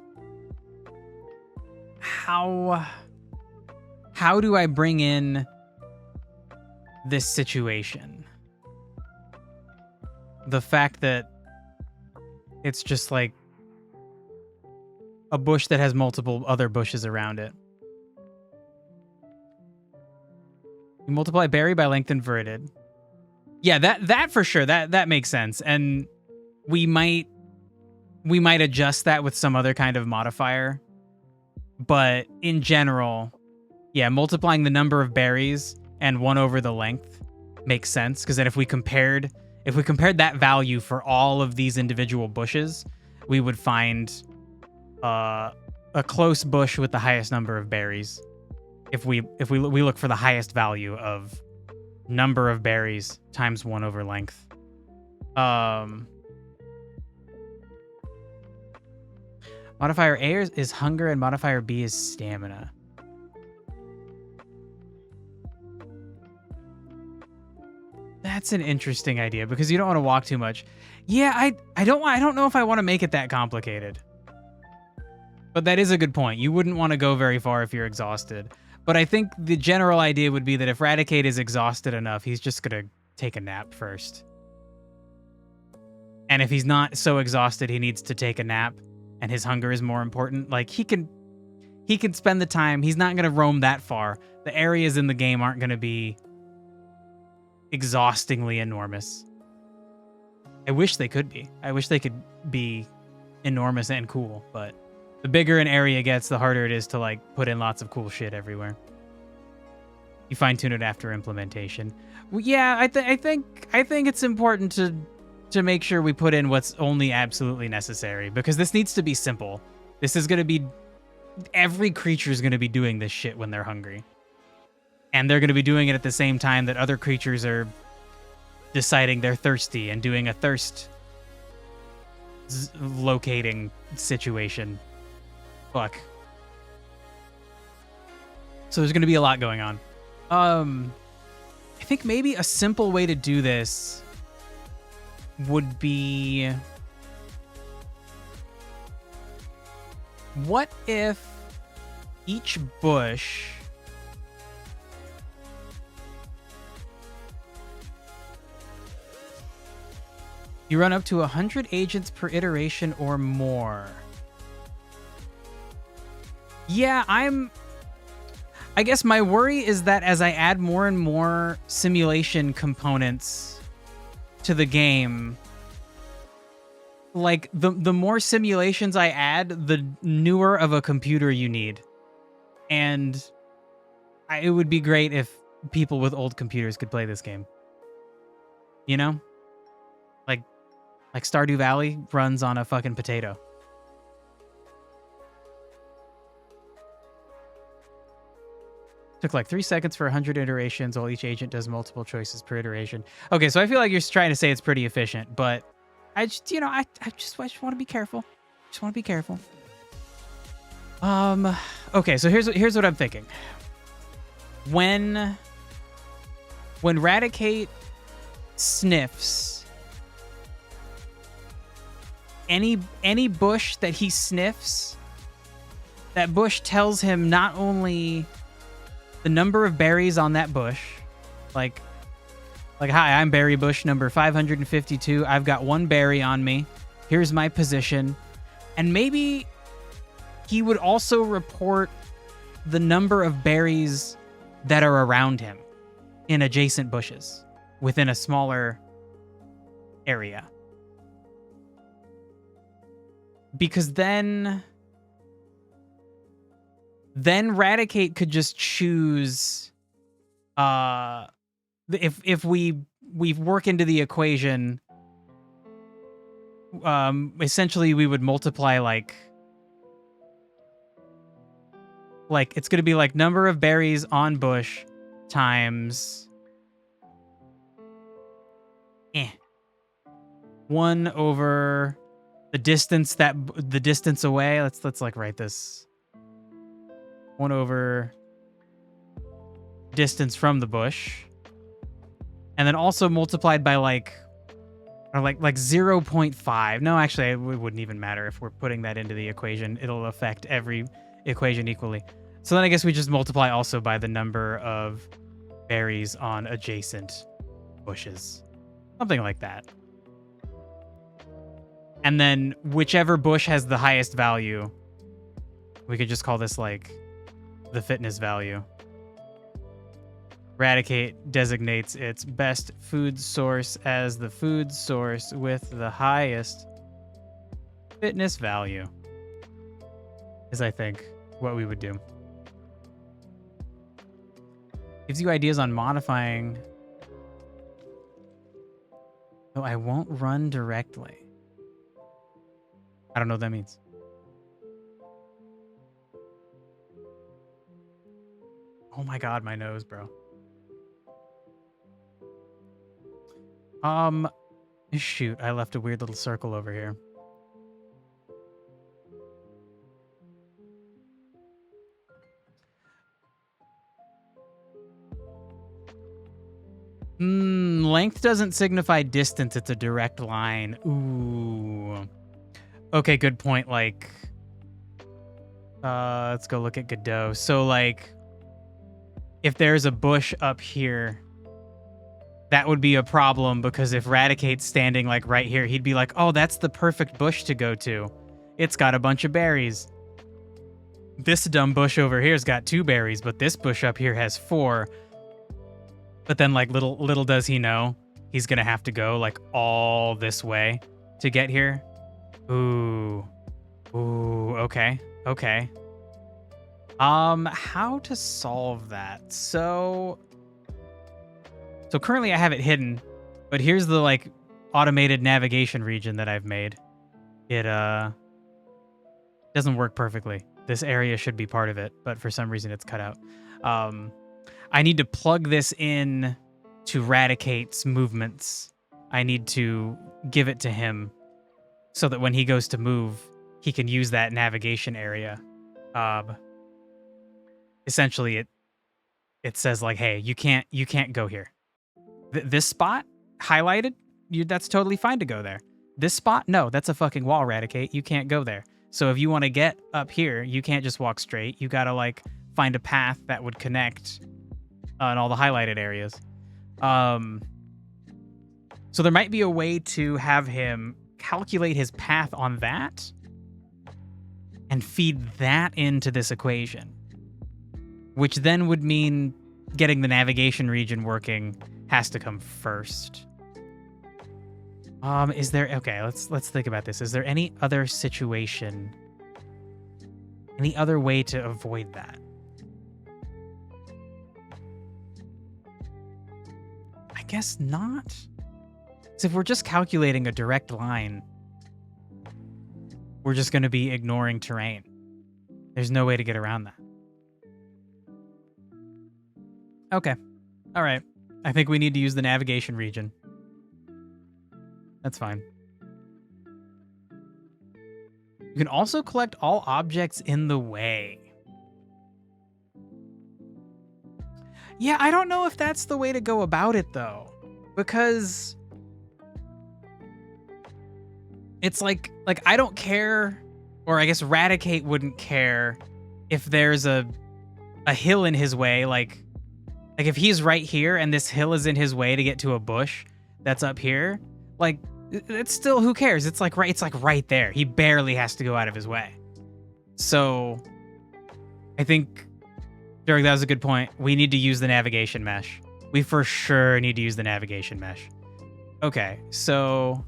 how do I bring in this situation? The fact that it's just like a bush that has multiple other bushes around it. You multiply berry by length inverted. Yeah, that for sure. That makes sense. And we might adjust that with some other kind of modifier. But in general, yeah, multiplying the number of berries and 1 over the length makes sense, because then if we compared that value for all of these individual bushes, we would find a close bush with the highest number of berries. If we look for the highest value of number of berries times 1 over length. Modifier A is hunger and modifier B is stamina. That's an interesting idea because you don't want to walk too much. Yeah, I don't know if I want to make it that complicated. But that is a good point. You wouldn't want to go very far if you're exhausted. But I think the general idea would be that if Radicate is exhausted enough, he's just going to take a nap first. And if he's not so exhausted he needs to take a nap and his hunger is more important, like he can spend the time. He's not going to roam that far. The areas in the game aren't going to be exhaustingly enormous. I wish they could be. I wish they could be enormous and cool, but the bigger an area gets, the harder it is to like put in lots of cool shit everywhere. You fine tune it after implementation. Well, yeah, I think it's important to make sure we put in what's only absolutely necessary, because this needs to be simple. This is going to be, every creature is going to be doing this shit when they're hungry. And they're going to be doing it at the same time that other creatures are deciding they're thirsty and doing a thirst locating situation. Fuck. So there's going to be a lot going on. I think maybe a simple way to do this would be, what if each bush you run up to 100 agents per iteration or more? Yeah, I guess my worry is that as I add more and more simulation components to the game, like the more simulations I add, the newer of a computer you need. And it would be great if people with old computers could play this game. You know? Like Stardew Valley runs on a fucking potato. Took like 3 seconds for 100 iterations, while each agent does multiple choices per iteration. Okay, so I feel like you're trying to say it's pretty efficient, but I just, you know, I just want to be careful. Just want to be careful. Okay, so here's what I'm thinking. When Radicate sniffs, any bush that he sniffs, that bush tells him not only the number of berries on that bush, like hi, I'm berry bush number 552. I've got 1 berry on me. Here's my position. And maybe he would also report the number of berries that are around him in adjacent bushes within a smaller area. Because then Radicate could just choose, if we work into the equation, essentially we would multiply like it's going to be like number of berries on bush times 1 over the distance away. Let's like write this. 1 over distance from the bush. And then also multiplied by like 0.5. No, actually, it wouldn't even matter if we're putting that into the equation. It'll affect every equation equally. So then I guess we just multiply also by the number of berries on adjacent bushes. Something like that. And then whichever bush has the highest value, we could just call this like the fitness value. Radicate designates its best food source as the food source with the highest fitness value, is I think what we would do. Gives you ideas on modifying. No, I won't run directly. I don't know what that means. Oh my god, my nose, bro. Shoot, I left a weird little circle over here. Length doesn't signify distance, it's a direct line. Ooh. Okay, good point. Like, let's go look at Godot. So, like, if there's a bush up here, that would be a problem, because if Radicate's standing, like, right here, he'd be like, oh, that's the perfect bush to go to. It's got a bunch of berries. This dumb bush over here's got 2 berries, but this bush up here has 4. But then, like, little does he know, he's gonna have to go like all this way to get here. Ooh. Ooh, okay. Okay. How to solve that? So currently I have it hidden, but here's the like automated navigation region that I've made. It doesn't work perfectly. This area should be part of it, but for some reason it's cut out. I need to plug this in to Radicate's movements. I need to give it to him so that when he goes to move, he can use that navigation area. Essentially, it says like, "Hey, you can't go here." This spot highlighted, that's totally fine to go there. This spot, no, that's a fucking wall, Radicate. You can't go there. So if you want to get up here, you can't just walk straight. You gotta like find a path that would connect in all the highlighted areas. So there might be a way to have him calculate his path on that and feed that into this equation, which then would mean getting the navigation region working has to come first. Is there, okay, let's think about this. Is there any other situation, any other way to avoid that? I guess not. So if we're just calculating a direct line, we're just going to be ignoring terrain. There's no way to get around that. Okay. All right. I think we need to use the navigation region. That's fine. You can also collect all objects in the way. Yeah, I don't know if that's the way to go about it, though. Because it's like I don't care, or I guess Radicate wouldn't care if there's a hill in his way, like if he's right here and this hill is in his way to get to a bush that's up here, like it's still, who cares? It's like right there. He barely has to go out of his way. So I think Derek, that was a good point. We need to use the navigation mesh. We for sure need to use the navigation mesh. Okay, so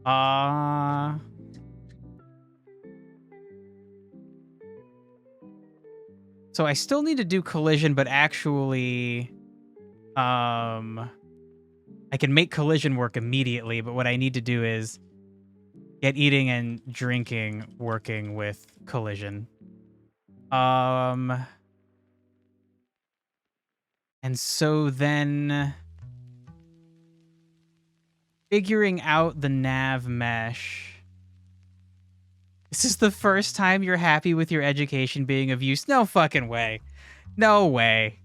so I still need to do collision, but actually I can make collision work immediately, but what I need to do is get eating and drinking working with collision. And so then figuring out the nav mesh. This is the first time you're happy with your education being of use? No fucking way. No way.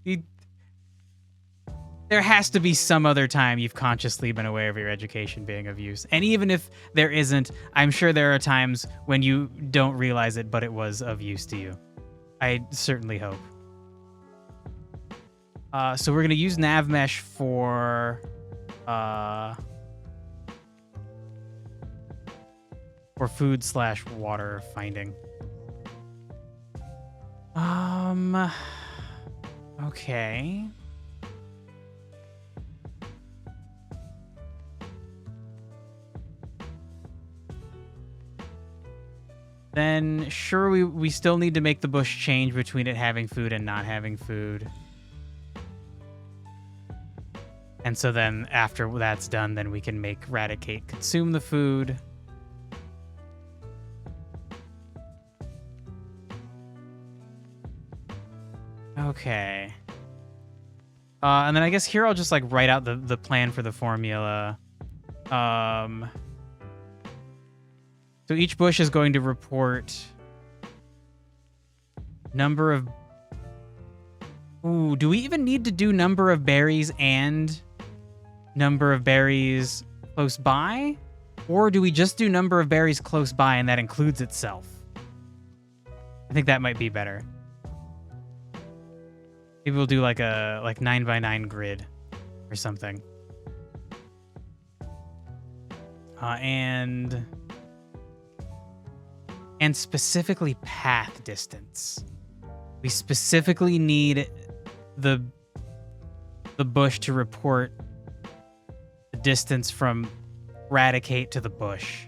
There has to be some other time you've consciously been aware of your education being of use. And even if there isn't, I'm sure there are times when you don't realize it, but it was of use to you. I certainly hope. So we're going to use nav mesh for food/water finding. Okay. Then sure, we still need to make the bush change between it having food and not having food. And so then after that's done, then we can make Radicate consume the food. Okay. And then I guess here I'll just like write out the plan for the formula. So each bush is going to report number of... Ooh, do we even need to do number of berries and number of berries close by? Or do we just do number of berries close by and that includes itself? I think that might be better. Maybe we'll do like a 9x9 grid or something. And specifically path distance. We specifically need the the bush to report the distance from Raticate to the bush.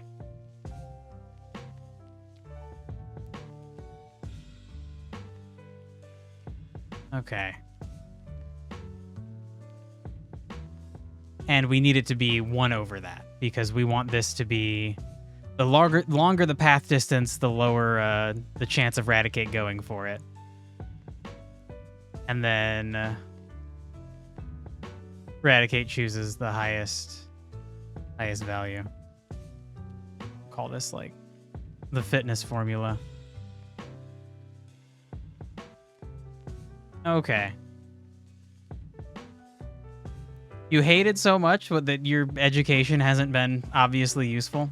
Okay. And we need it to be 1 over that, because we want this to be the longer the path distance, the lower the chance of Raticate going for it. And then Raticate chooses the highest value. Call this like the fitness formula. Okay. You hate it so much that your education hasn't been obviously useful?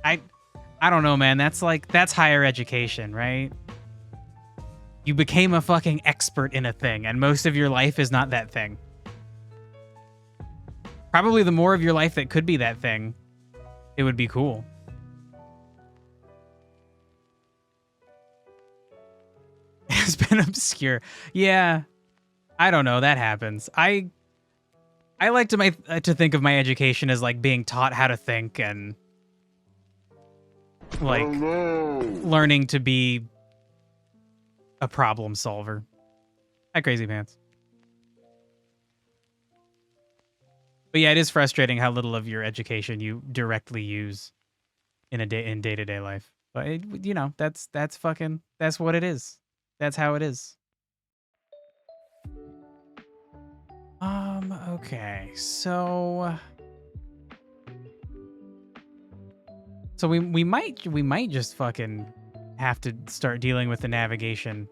I don't know, man. That's higher education, right? You became a fucking expert in a thing, and most of your life is not that thing. Probably the more of your life that could be that thing, it would be cool. It's been obscure. Yeah. I don't know. That happens. I like to think of my education as like being taught how to think and like learning to be a problem solver. Hi, Crazy Pants. But yeah, it is frustrating how little of your education you directly use in day-to-day life. But you know, that's what it is. That's how it is. Okay, so we might just fucking have to start dealing with the navigation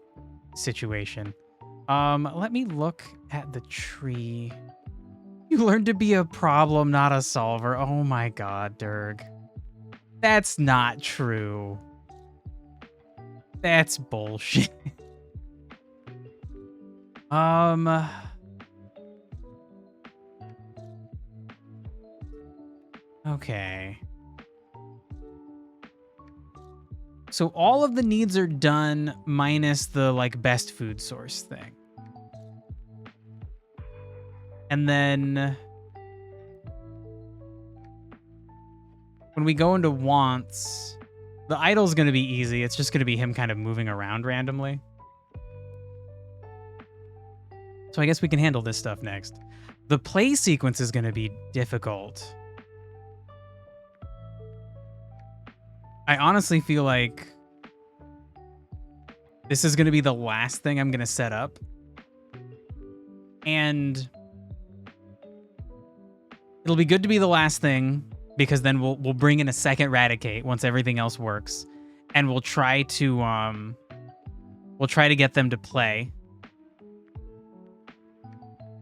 situation. Let me look at the tree. You learned to be a problem, not a solver. Oh my god, Durg. That's not true. That's bullshit. Okay. So all of the needs are done minus the like best food source thing. And then when we go into wants, the idle's going to be easy. It's just going to be him kind of moving around randomly. So I guess we can handle this stuff next. The play sequence is going to be difficult. I honestly feel like this is going to be the last thing I'm going to set up. And it'll be good to be the last thing, because then we'll bring in a second Raticate once everything else works, and we'll try to get them to play.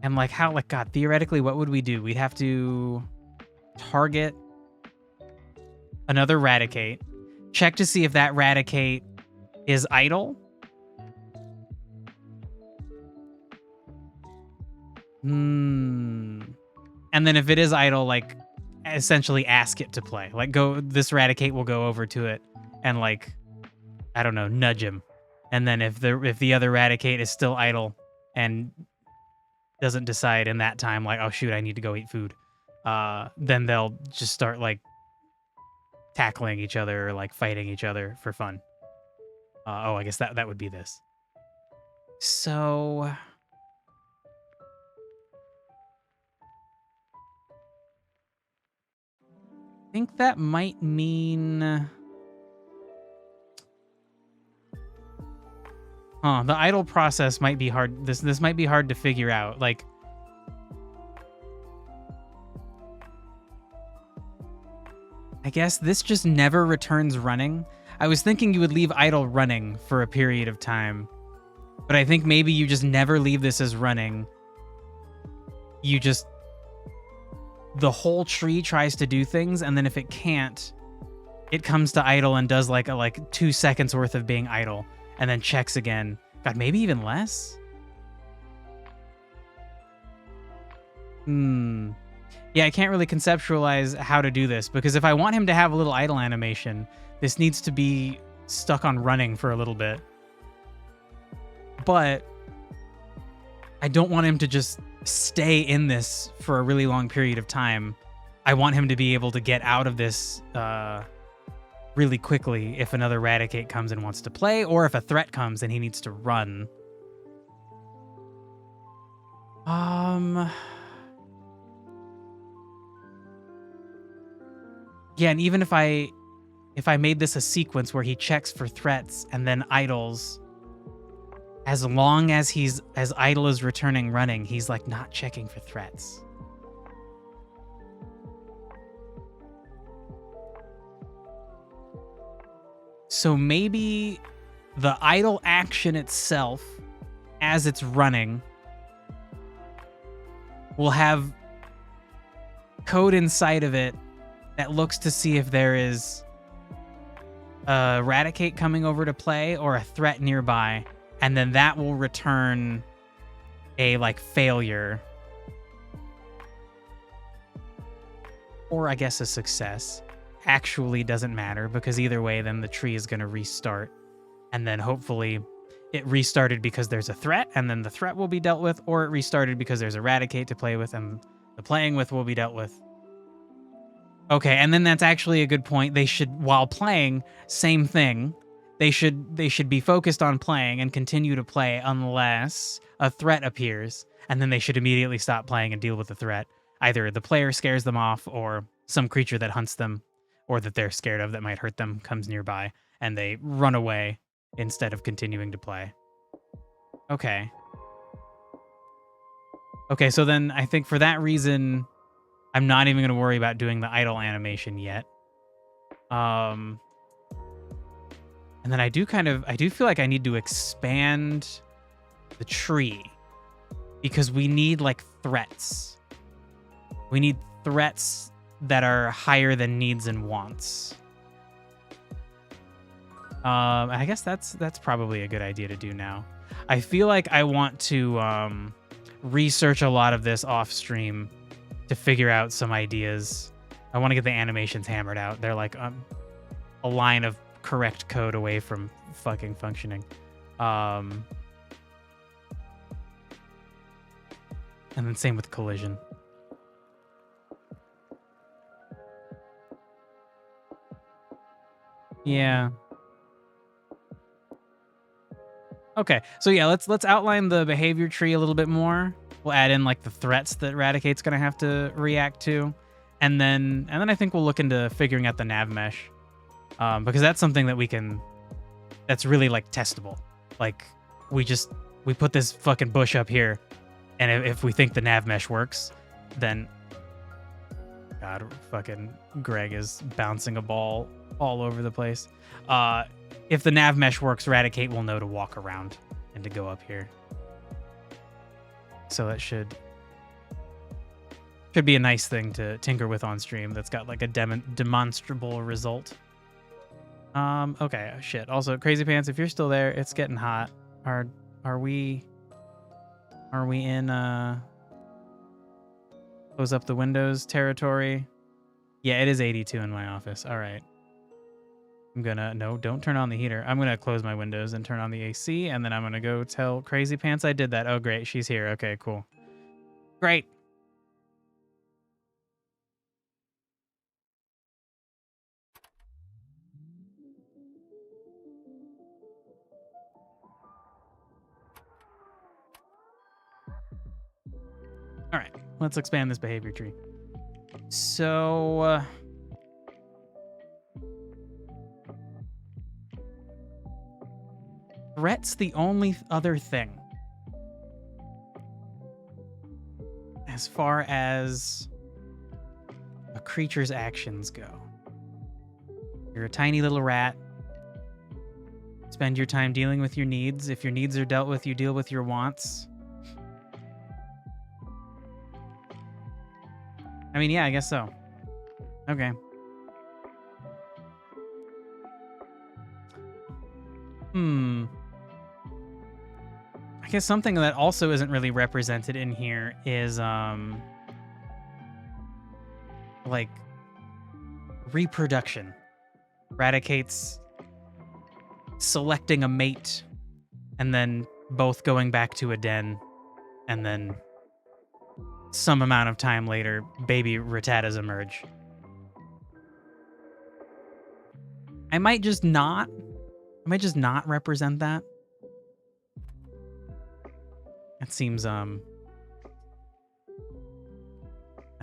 And like God, theoretically, what would we do? We'd have to target another Raticate, check to see if that Raticate is idle. And then if it is idle, like essentially ask it to play. Like this Raticate will go over to it and like, I don't know, nudge him. And then if the other Raticate is still idle and doesn't decide in that time, like, oh shoot, I need to go eat food, then they'll just start like tackling each other or like fighting each other for fun. I guess that would be this. So I think that might mean the idle process might be hard. This might be hard to figure out. Like, I guess this just never returns running. I was thinking you would leave idle running for a period of time, but I think maybe you just never leave this as running. You just, the whole tree tries to do things, and then if it can't, it comes to idle and does like 2 seconds worth of being idle, and then checks again. God, maybe even less? Yeah, I can't really conceptualize how to do this, because if I want him to have a little idle animation, this needs to be stuck on running for a little bit. But I don't want him to just stay in this for a really long period of time. I want him to be able to get out of this really quickly if another Raticate comes and wants to play, or if a threat comes and he needs to run. Yeah, and even if I made this a sequence where he checks for threats and then idles, as long as idle is returning running, he's like not checking for threats. So maybe the idle action itself, as it's running, will have code inside of it that looks to see if there is a Raticate coming over to play or a threat nearby, and then that will return a like failure, or I guess a success. Actually doesn't matter, because either way then the tree is going to restart, and then hopefully it restarted because there's a threat and then the threat will be dealt with, or it restarted because there's a Raticate to play with and the playing with will be dealt with. Okay, and then that's actually a good point. They should, while playing, same thing. They should be focused on playing and continue to play unless a threat appears, and then they should immediately stop playing and deal with the threat. Either the player scares them off, or some creature that hunts them or that they're scared of that might hurt them comes nearby and they run away instead of continuing to play. Okay. Okay, so then I think for that reason, I'm not even going to worry about doing the idle animation yet. And then I do feel like I need to expand the tree, because we need like threats. We need threats that are higher than needs and wants. I guess that's probably a good idea to do now. I feel like I want to research a lot of this off stream to figure out some ideas. I want to get the animations hammered out. They're like a line of correct code away from fucking functioning. And then same with collision. Yeah. Okay, so yeah, let's outline the behavior tree a little bit more. We'll add in like the threats that Raticate's gonna have to react to, and then I think we'll look into figuring out the nav mesh, because that's something that that's really like testable. Like we put this fucking bush up here, and if we think the nav mesh works, then God, fucking Greg is bouncing a ball all over the place. If the nav mesh works, Raticate will know to walk around and to go up here. So that should be a nice thing to tinker with on stream. That's got like a demonstrable result. Okay, shit. Also, Crazy Pants, if you're still there, it's getting hot. Are we in close up the windows territory? Yeah, it is 82 in my office. All right. No, don't turn on the heater. I'm gonna close my windows and turn on the AC, and then I'm gonna go tell Crazy Pants I did that. Oh, great, she's here. Okay, cool. Great. All right, let's expand this behavior tree. So, threat's the only other thing. As far as a creature's actions go. You're a tiny little rat. Spend your time dealing with your needs. If your needs are dealt with, you deal with your wants. I mean, yeah, I guess so. Okay. I guess something that also isn't really represented in here is like reproduction. Raticates selecting a mate and then both going back to a den and then some amount of time later, baby Rattatas emerge. I might just not represent that. It seems, I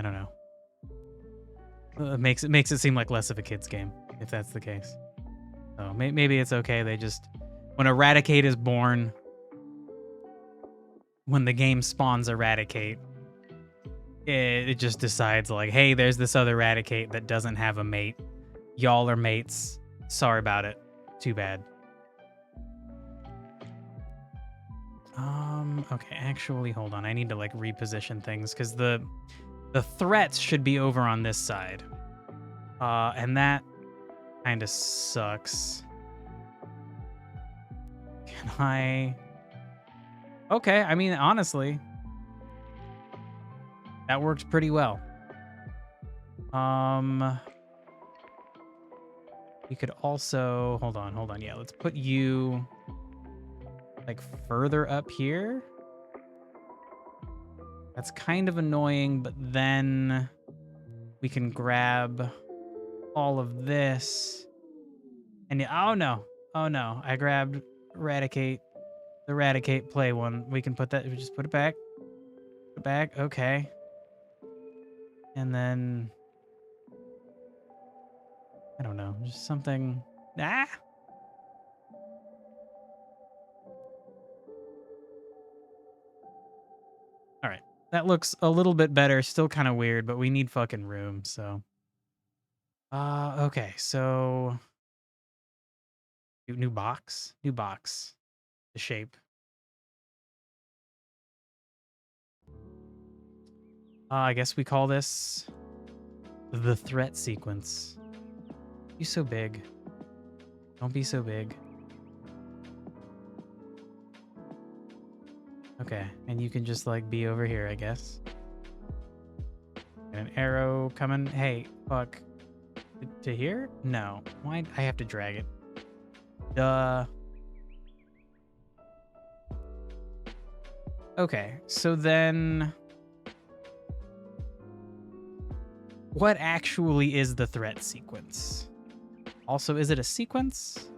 don't know. It makes it seem like less of a kid's game, if that's the case. So maybe it's okay. They just, when Eradicate is born, when the game spawns Eradicate, it just decides like, hey, there's this other Eradicate that doesn't have a mate. Y'all are mates. Sorry about it. Too bad. Okay, actually, hold on. I need to like reposition things because the threats should be over on this side. And that kind of sucks. Can I? Okay, I mean, honestly, that works pretty well. You could also, hold on. Yeah, let's put you like further up here. That's kind of annoying, but then we can grab all of this. And oh no, I grabbed Eradicate, the Eradicate play one. We can put that, we just put it back. Put it back, okay. And then, I don't know, just something, All right, that looks a little bit better. Still kind of weird, but we need fucking room, so. Okay, so new box, the shape. I guess we call this the threat sequence. You so big. Don't be so big. Okay, and you can just like be over here, I guess. And an arrow coming. Hey, fuck. To here? No. Why? I have to drag it. Duh. Okay, so then what actually is the threat sequence? Also, is it a sequence?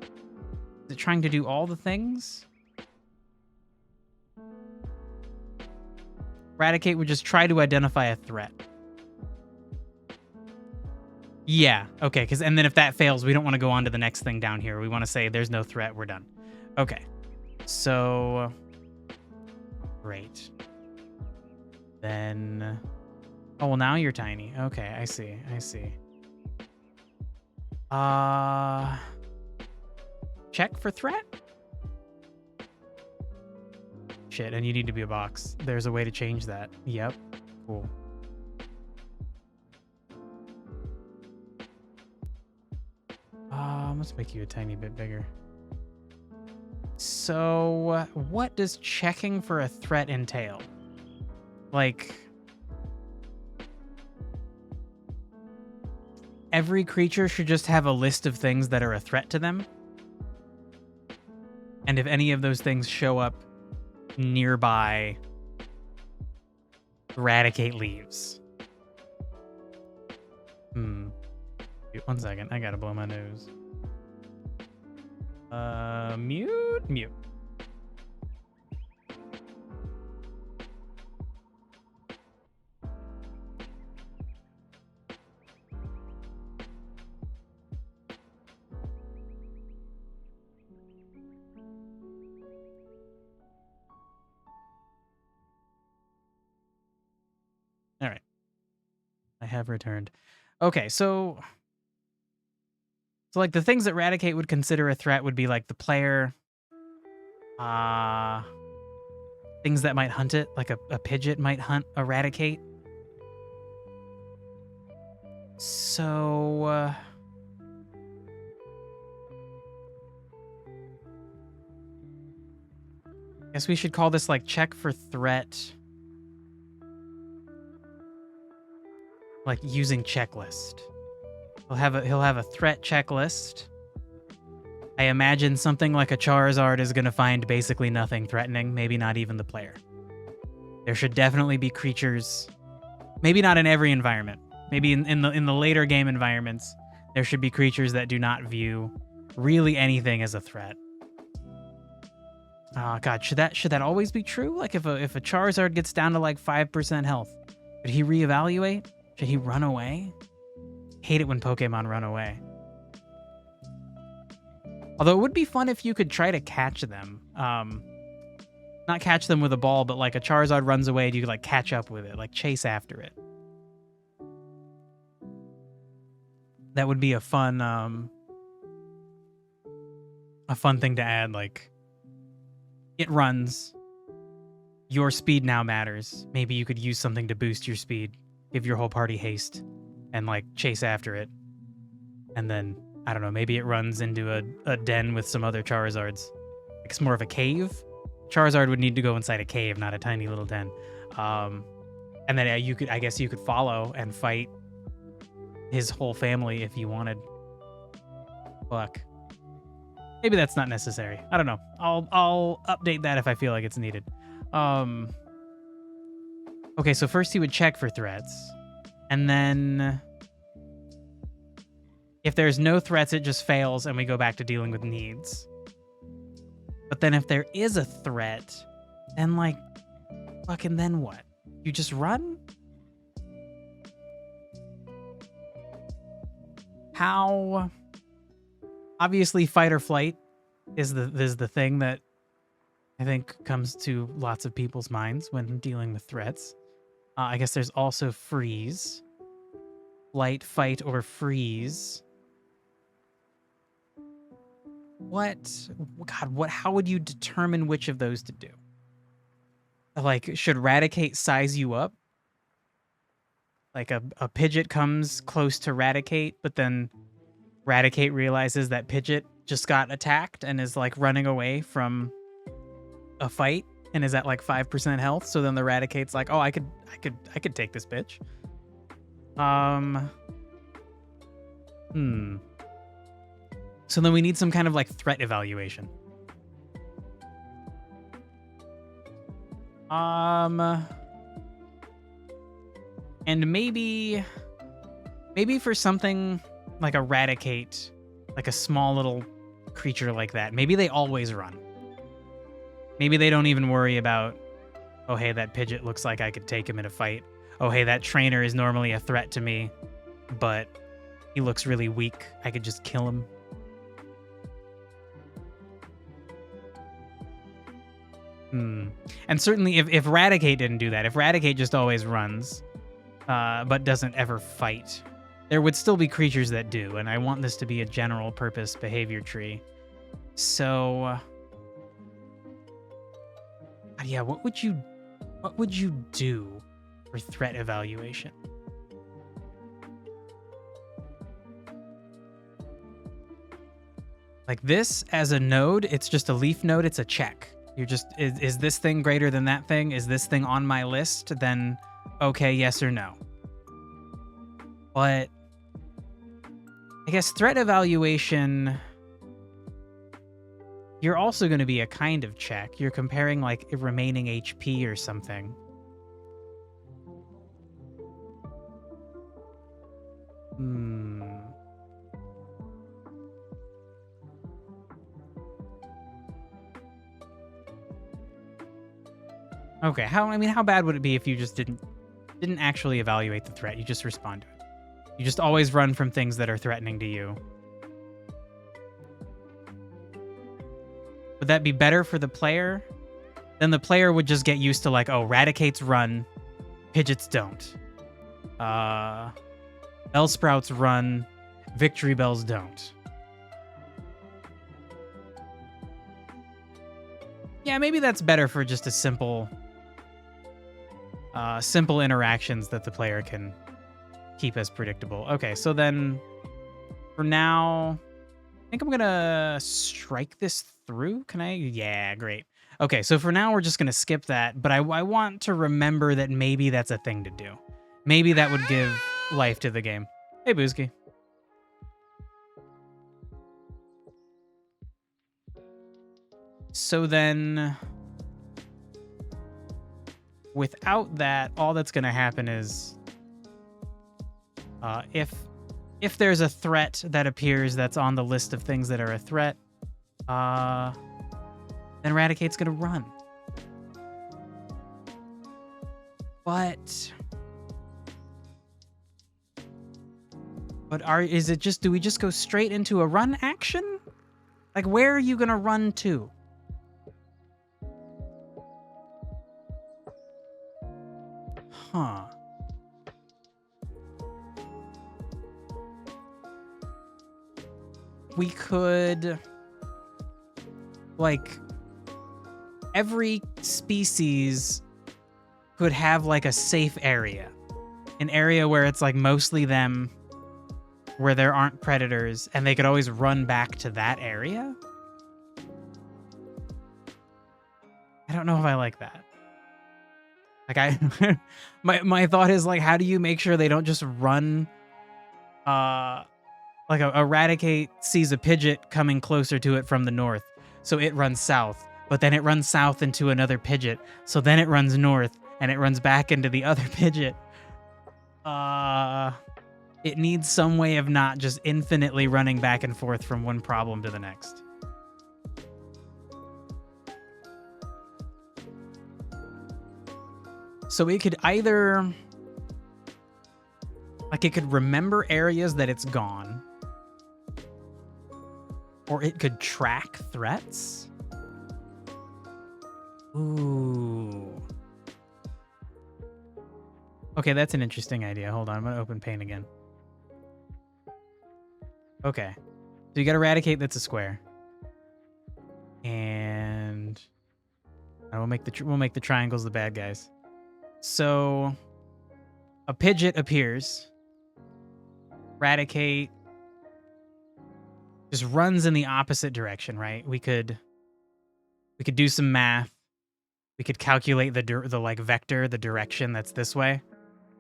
Is it trying to do all the things? Eradicate would just try to identify a threat. Yeah, okay, and then if that fails, we don't want to go on to the next thing down here. We want to say there's no threat, we're done. Okay, so great. Then, oh, well, now you're tiny. Okay, I see. Check for threat? Shit, and you need to be a box. There's a way to change that. Yep, cool. Let's make you a tiny bit bigger. So, what does checking for a threat entail? Like, every creature should just have a list of things that are a threat to them. And if any of those things show up nearby, Eradicate leaves. Wait, 1 second, I gotta blow my nose. Mute. All right. I have returned. Okay, so like the things that Eradicate would consider a threat would be like the player, things that might hunt it, like a Pidgeot might hunt Eradicate. So, I guess we should call this like check for threat. Like using checklist. He'll have a threat checklist. I imagine something like a Charizard is going to find basically nothing threatening, maybe not even the player. There should definitely be creatures, maybe not in every environment. Maybe in the later game environments, there should be creatures that do not view really anything as a threat. Oh god, should that always be true? Like if a Charizard gets down to like 5% health, should he reevaluate? Should he run away? Hate it when Pokemon run away. Although it would be fun if you could try to catch them. Not catch them with a ball, but like a Charizard runs away and you could like catch up with it, like chase after it. That would be a fun thing to add. Like, it runs. Your speed now matters. Maybe you could use something to boost your speed, give your whole party haste, and like chase after it. And then, I don't know, maybe it runs into a den with some other Charizards. It's more of a cave. Charizard would need to go inside a cave, not a tiny little den. And then I guess you could follow and fight his whole family if you wanted. Fuck. Maybe that's not necessary. I don't know. I'll update that if I feel like it's needed. Okay, so first he would check for threats. And then if there's no threats, it just fails and we go back to dealing with needs. But then if there is a threat, then like, fucking then what? You just run? How? Obviously, fight or flight is the thing that I think comes to lots of people's minds when dealing with threats. I guess there's also freeze. Flight, fight, or freeze. How would you determine which of those to do? Like, should Raticate size you up? Like a Pidgeot comes close to Raticate, but then Raticate realizes that Pidgeot just got attacked and is like running away from a fight and is at like 5% health. So then the Raticate's like, oh, I could take this bitch. So then we need some kind of like threat evaluation. And maybe for something like a Raticate, like a small little creature like that, maybe they always run. Maybe they don't even worry about, oh, hey, that Pidgeot looks like I could take him in a fight. Oh, hey, that trainer is normally a threat to me, but he looks really weak. I could just kill him. And certainly if Raticate didn't do that, if Raticate just always runs, but doesn't ever fight, there would still be creatures that do, and I want this to be a general purpose behavior tree. So, yeah, what would you do for threat evaluation? Like this as a node, it's just a leaf node, it's a check. You're just, is this thing greater than that thing? Is this thing on my list? Then, okay, yes or no. But I guess threat evaluation, you're also going to be a kind of check. You're comparing like remaining HP or something. Okay, how bad would it be if you just didn't actually evaluate the threat? You just respond to it. You just always run from things that are threatening to you. Would that be better for the player? Then the player would just get used to like, oh, Raticates run, Pidgeots don't. Bellsprouts run, Victory Bells don't. Yeah, maybe that's better for just a simple interactions that the player can keep as predictable. Okay, so then for now, I think I'm gonna strike this through. Can I? Yeah, great. Okay, so for now we're just gonna skip that, but I want to remember that maybe that's a thing to do. Maybe that would give life to the game. Hey, Boozky. So then, without that, all that's going to happen is if there's a threat that appears that's on the list of things that are a threat, then Eradicate's going to run. But is it just, do we just go straight into a run action? Like, where are you going to run to? Huh. We could, like, every species could have like a safe area. An area where it's like mostly them, where there aren't predators, and they could always run back to that area. I don't know if I like that. Like my thought is like, how do you make sure they don't just run, like Eradicate sees a Pidgeot coming closer to it from the north, so it runs south, but then it runs south into another Pidgeot, so then it runs north, and it runs back into the other Pidgeot. It needs some way of not just infinitely running back and forth from one problem to the next. So it could either, like, it could remember areas that it's gone, or it could track threats. Ooh. Okay, that's an interesting idea. Hold on, I'm gonna open Paint again. Okay, so you got Eradicate, that's a square, and we'll make the triangles the bad guys. So a Pidgeot appears. Eradicate just runs in the opposite direction, right? We could do some math. We could calculate the like vector, the direction that's this way.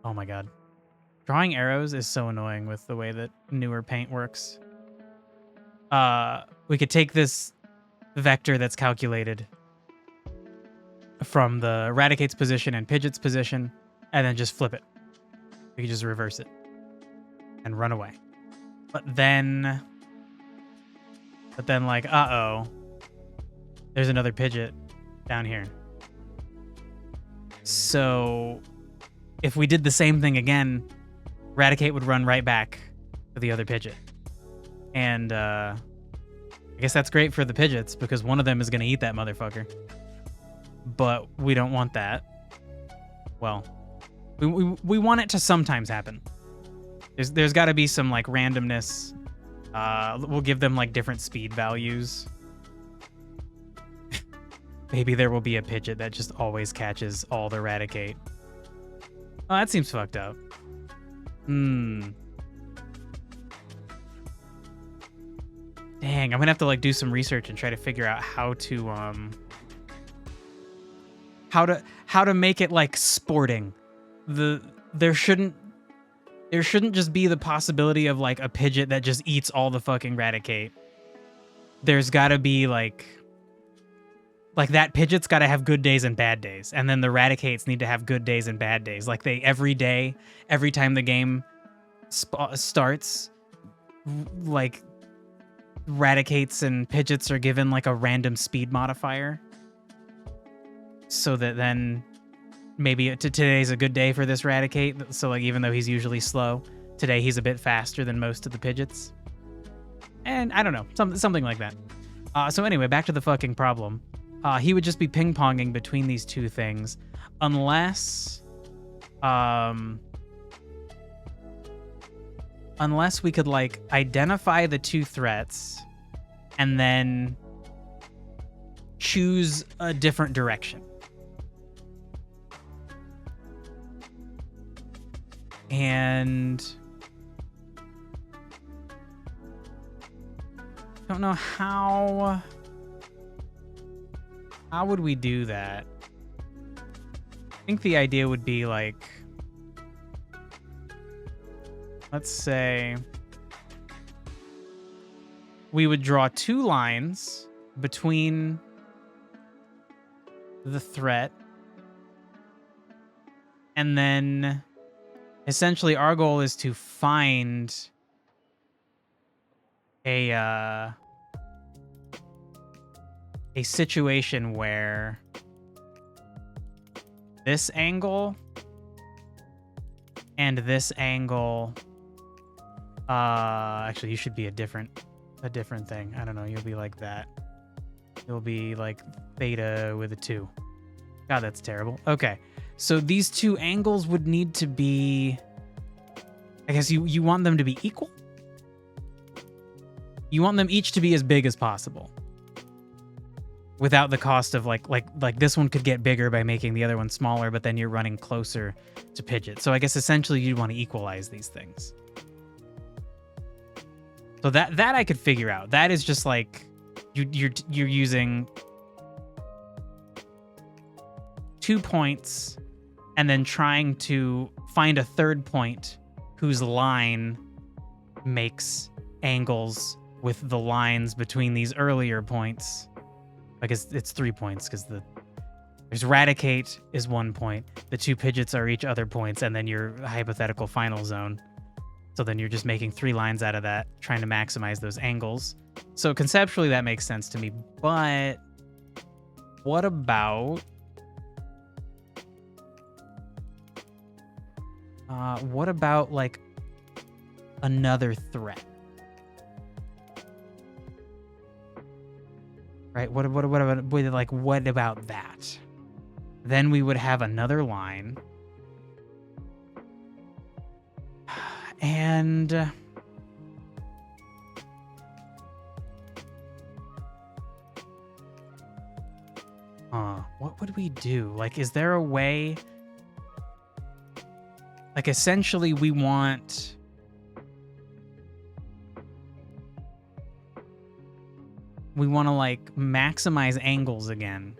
Oh my god. Drawing arrows is so annoying with the way that newer Paint works. We could take this vector that's calculated from the Eradicate's position and Pidgeot's position, and then just flip it. We could just reverse it and run away. But then like, uh-oh, there's another Pidgeot down here. So if we did the same thing again, Eradicate would run right back to the other Pidgeot. And I guess that's great for the Pidgeots, because one of them is going to eat that motherfucker. But we don't want that. Well, we want it to sometimes happen. There's got to be some like randomness. We'll give them like different speed values. Maybe there will be a Pidgeot that just always catches all the Eradicate. Oh, that seems fucked up. Dang, I'm gonna have to like do some research and try to figure out how to make it like sporting. There shouldn't just be the possibility of like a Pidgeot that just eats all the fucking Eradicate. There's gotta be like that Pidgeot's gotta have good days and bad days, and then the Eradicates need to have good days and bad days. Like they every time the game starts, like Eradicates and Pidgeots are given like a random speed modifier, so that then maybe today's a good day for this Eradicate. So like even though he's usually slow, today he's a bit faster than most of the Pidgeots. And I don't know, something like that. So anyway, back to the fucking problem. He would just be ping-ponging between these two things, unless we could like identify the two threats and then choose a different direction. And I don't know how would we do that? I think the idea would be like, let's say we would draw two lines between the threat And then essentially our goal is to find a situation where this angle and this angle, actually you should be a different thing. I don't know, you'll be like that. You'll be like theta with a 2. God, that's terrible. Okay, so these two angles would need to be, I guess you want them to be equal? You want them each to be as big as possible, without the cost of like this one could get bigger by making the other one smaller, but then you're running closer to Pidgeot. So I guess essentially you'd want to equalize these things. So that I could figure out. That is just like you're using 2 points and then trying to find a third point whose line makes angles with the lines between these earlier points. I guess it's 3 points because there's Raticate is 1 point. The 2 Pidgeots are each other points, and then your hypothetical final zone. So then you're just making 3 lines out of that, trying to maximize those angles. So conceptually that makes sense to me, but what about like another threat? Right? What about that? Then we would have another line. And what would we do? Like, is there a way? Like, essentially we want to like maximize angles again.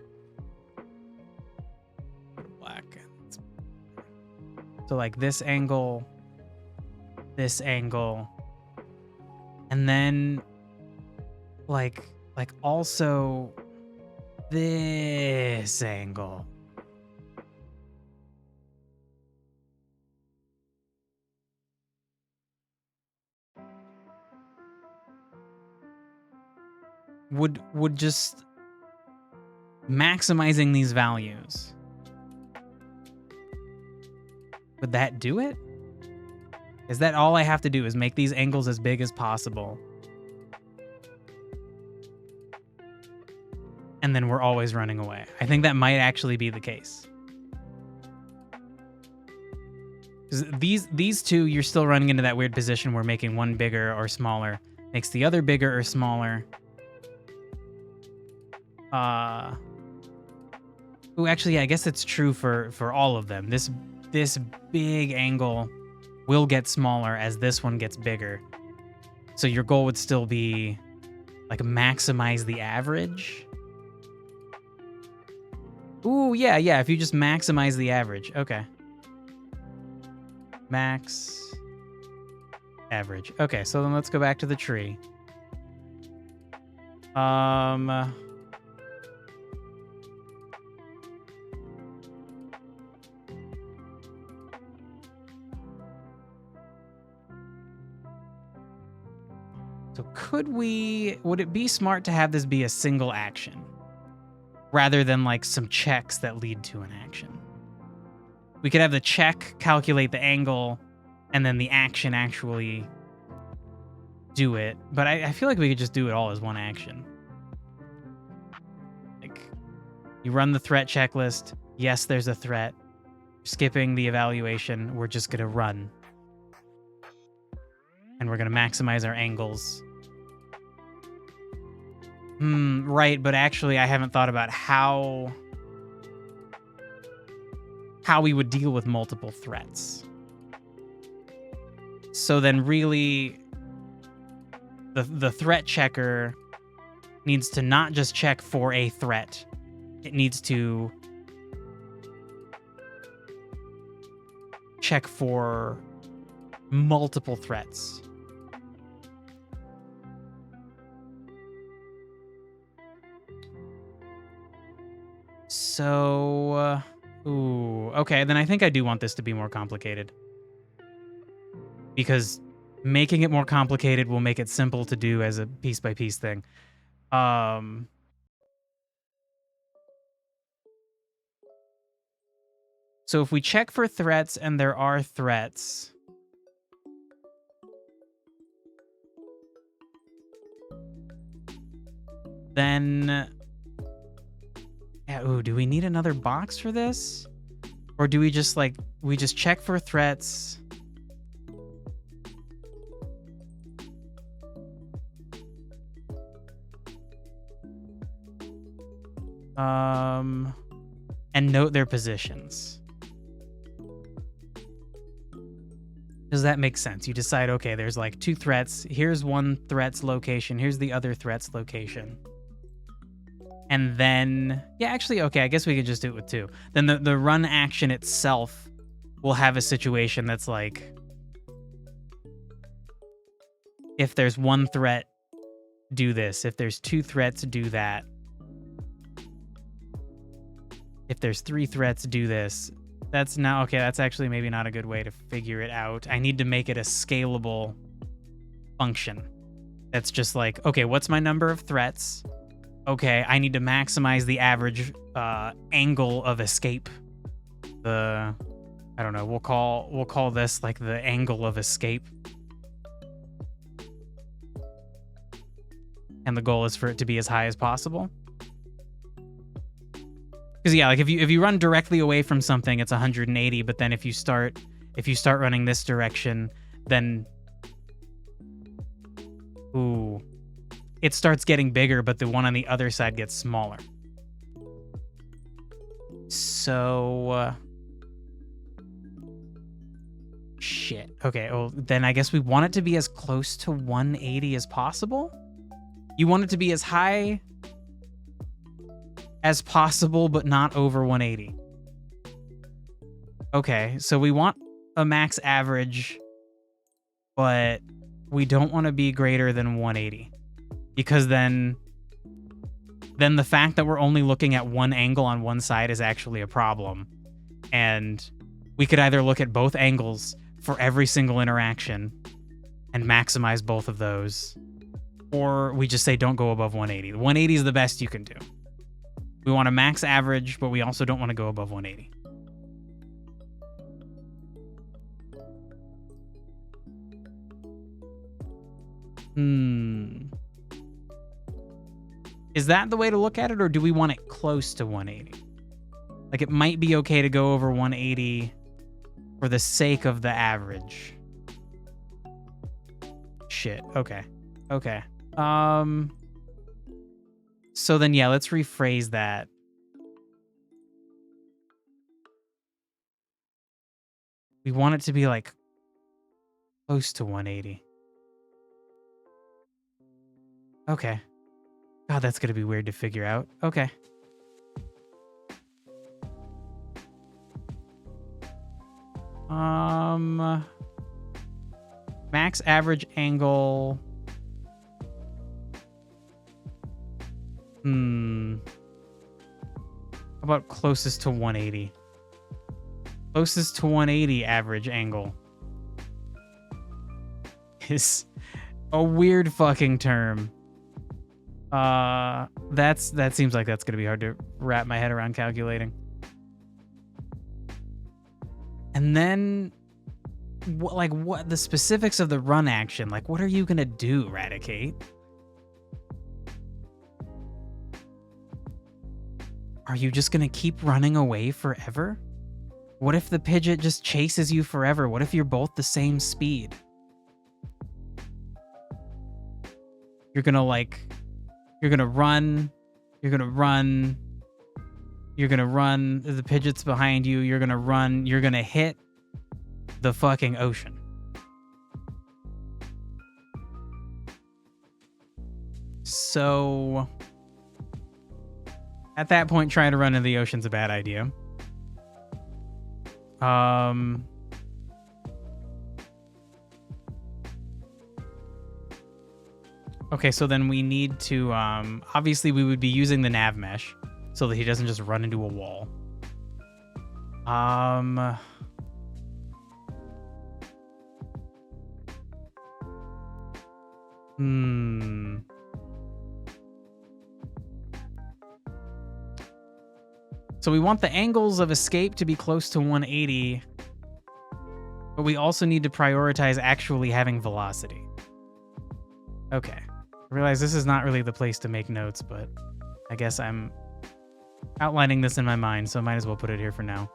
Black. So like this angle, and then like also this angle. Would just maximizing these values, would that do it? Is that all I have to do, is make these angles as big as possible? And then we're always running away. I think that might actually be the case. Because these two, you're still running into that weird position where making one bigger or smaller makes the other bigger or smaller. Oh, actually, yeah, I guess it's true for all of them. This big angle will get smaller as this one gets bigger. So your goal would still be like maximize the average. Ooh, yeah, if you just maximize the average. Okay. Max average. Okay, so then let's go back to the tree. So would it be smart to have this be a single action rather than like some checks that lead to an action? We could have the check calculate the angle and then the action actually do it. But I feel like we could just do it all as one action. Like, you run the threat checklist. Yes, there's a threat. Skipping the evaluation. We're just going to run. And we're going to maximize our angles. Right, but actually I haven't thought about how we would deal with multiple threats. So then really the threat checker needs to not just check for a threat. It needs to check for multiple threats. So Ooh, okay, then I think I do want this to be more complicated. Because making it more complicated will make it simple to do as a piece-by-piece thing. So if we check for threats and there are threats... then... yeah, ooh, do we need another box for this? Or do we just, like, we just check for threats... and note their positions. Does that make sense? You decide, okay, there's like 2 threats. Here's one threat's location. Here's the other threat's location. And then, yeah, actually, okay, I guess we could just do it with 2. Then the run action itself will have a situation that's like, if there's 1 threat, do this. If there's 2 threats, do that. If there's 3 threats, do this. That's now, okay, that's actually maybe not a good way to figure it out. I need to make it a scalable function. That's just like, okay, what's my number of threats? Okay, I need to maximize the average angle of escape. I don't know, we'll call this like the angle of escape. And the goal is for it to be as high as possible. Because yeah, like if you run directly away from something, it's 180. But then if you start running this direction, then ooh, it starts getting bigger, but the one on the other side gets smaller. So shit. Okay. Well, then I guess we want it to be as close to 180 as possible. You want it to be as high as possible, but not over 180. Okay, so we want a max average, but we don't want to be greater than 180. Because then the fact that we're only looking at one angle on one side is actually a problem. And we could either look at both angles for every single interaction and maximize both of those, or we just say don't go above 180. 180 is the best you can do. We want a max average, but we also don't want to go above 180. Is that the way to look at it, or do we want it close to 180? Like, it might be okay to go over 180 for the sake of the average. Shit. Okay. Okay. So then, yeah, let's rephrase that. We want it to be like close to 180. Okay. God, that's going to be weird to figure out. Okay. Max average angle. How about closest to 180? Closest to 180 average angle is a weird fucking term. That seems like that's gonna be hard to wrap my head around calculating. And then, what the specifics of the run action? Like, what are you gonna do, Radicate? Are you just gonna keep running away forever? What if the Pidgeot just chases you forever? What if you're both the same speed? You're gonna run, the Pidgeot's behind you, you're gonna run, you're gonna hit the fucking ocean. So at that point, trying to run in the ocean's a bad idea. Okay, so then we need to, obviously we would be using the nav mesh so that he doesn't just run into a wall. Um... Hmm. So we want the angles of escape to be close to 180, but we also need to prioritize actually having velocity. Okay. I realize this is not really the place to make notes, but I guess I'm outlining this in my mind, so I might as well put it here for now.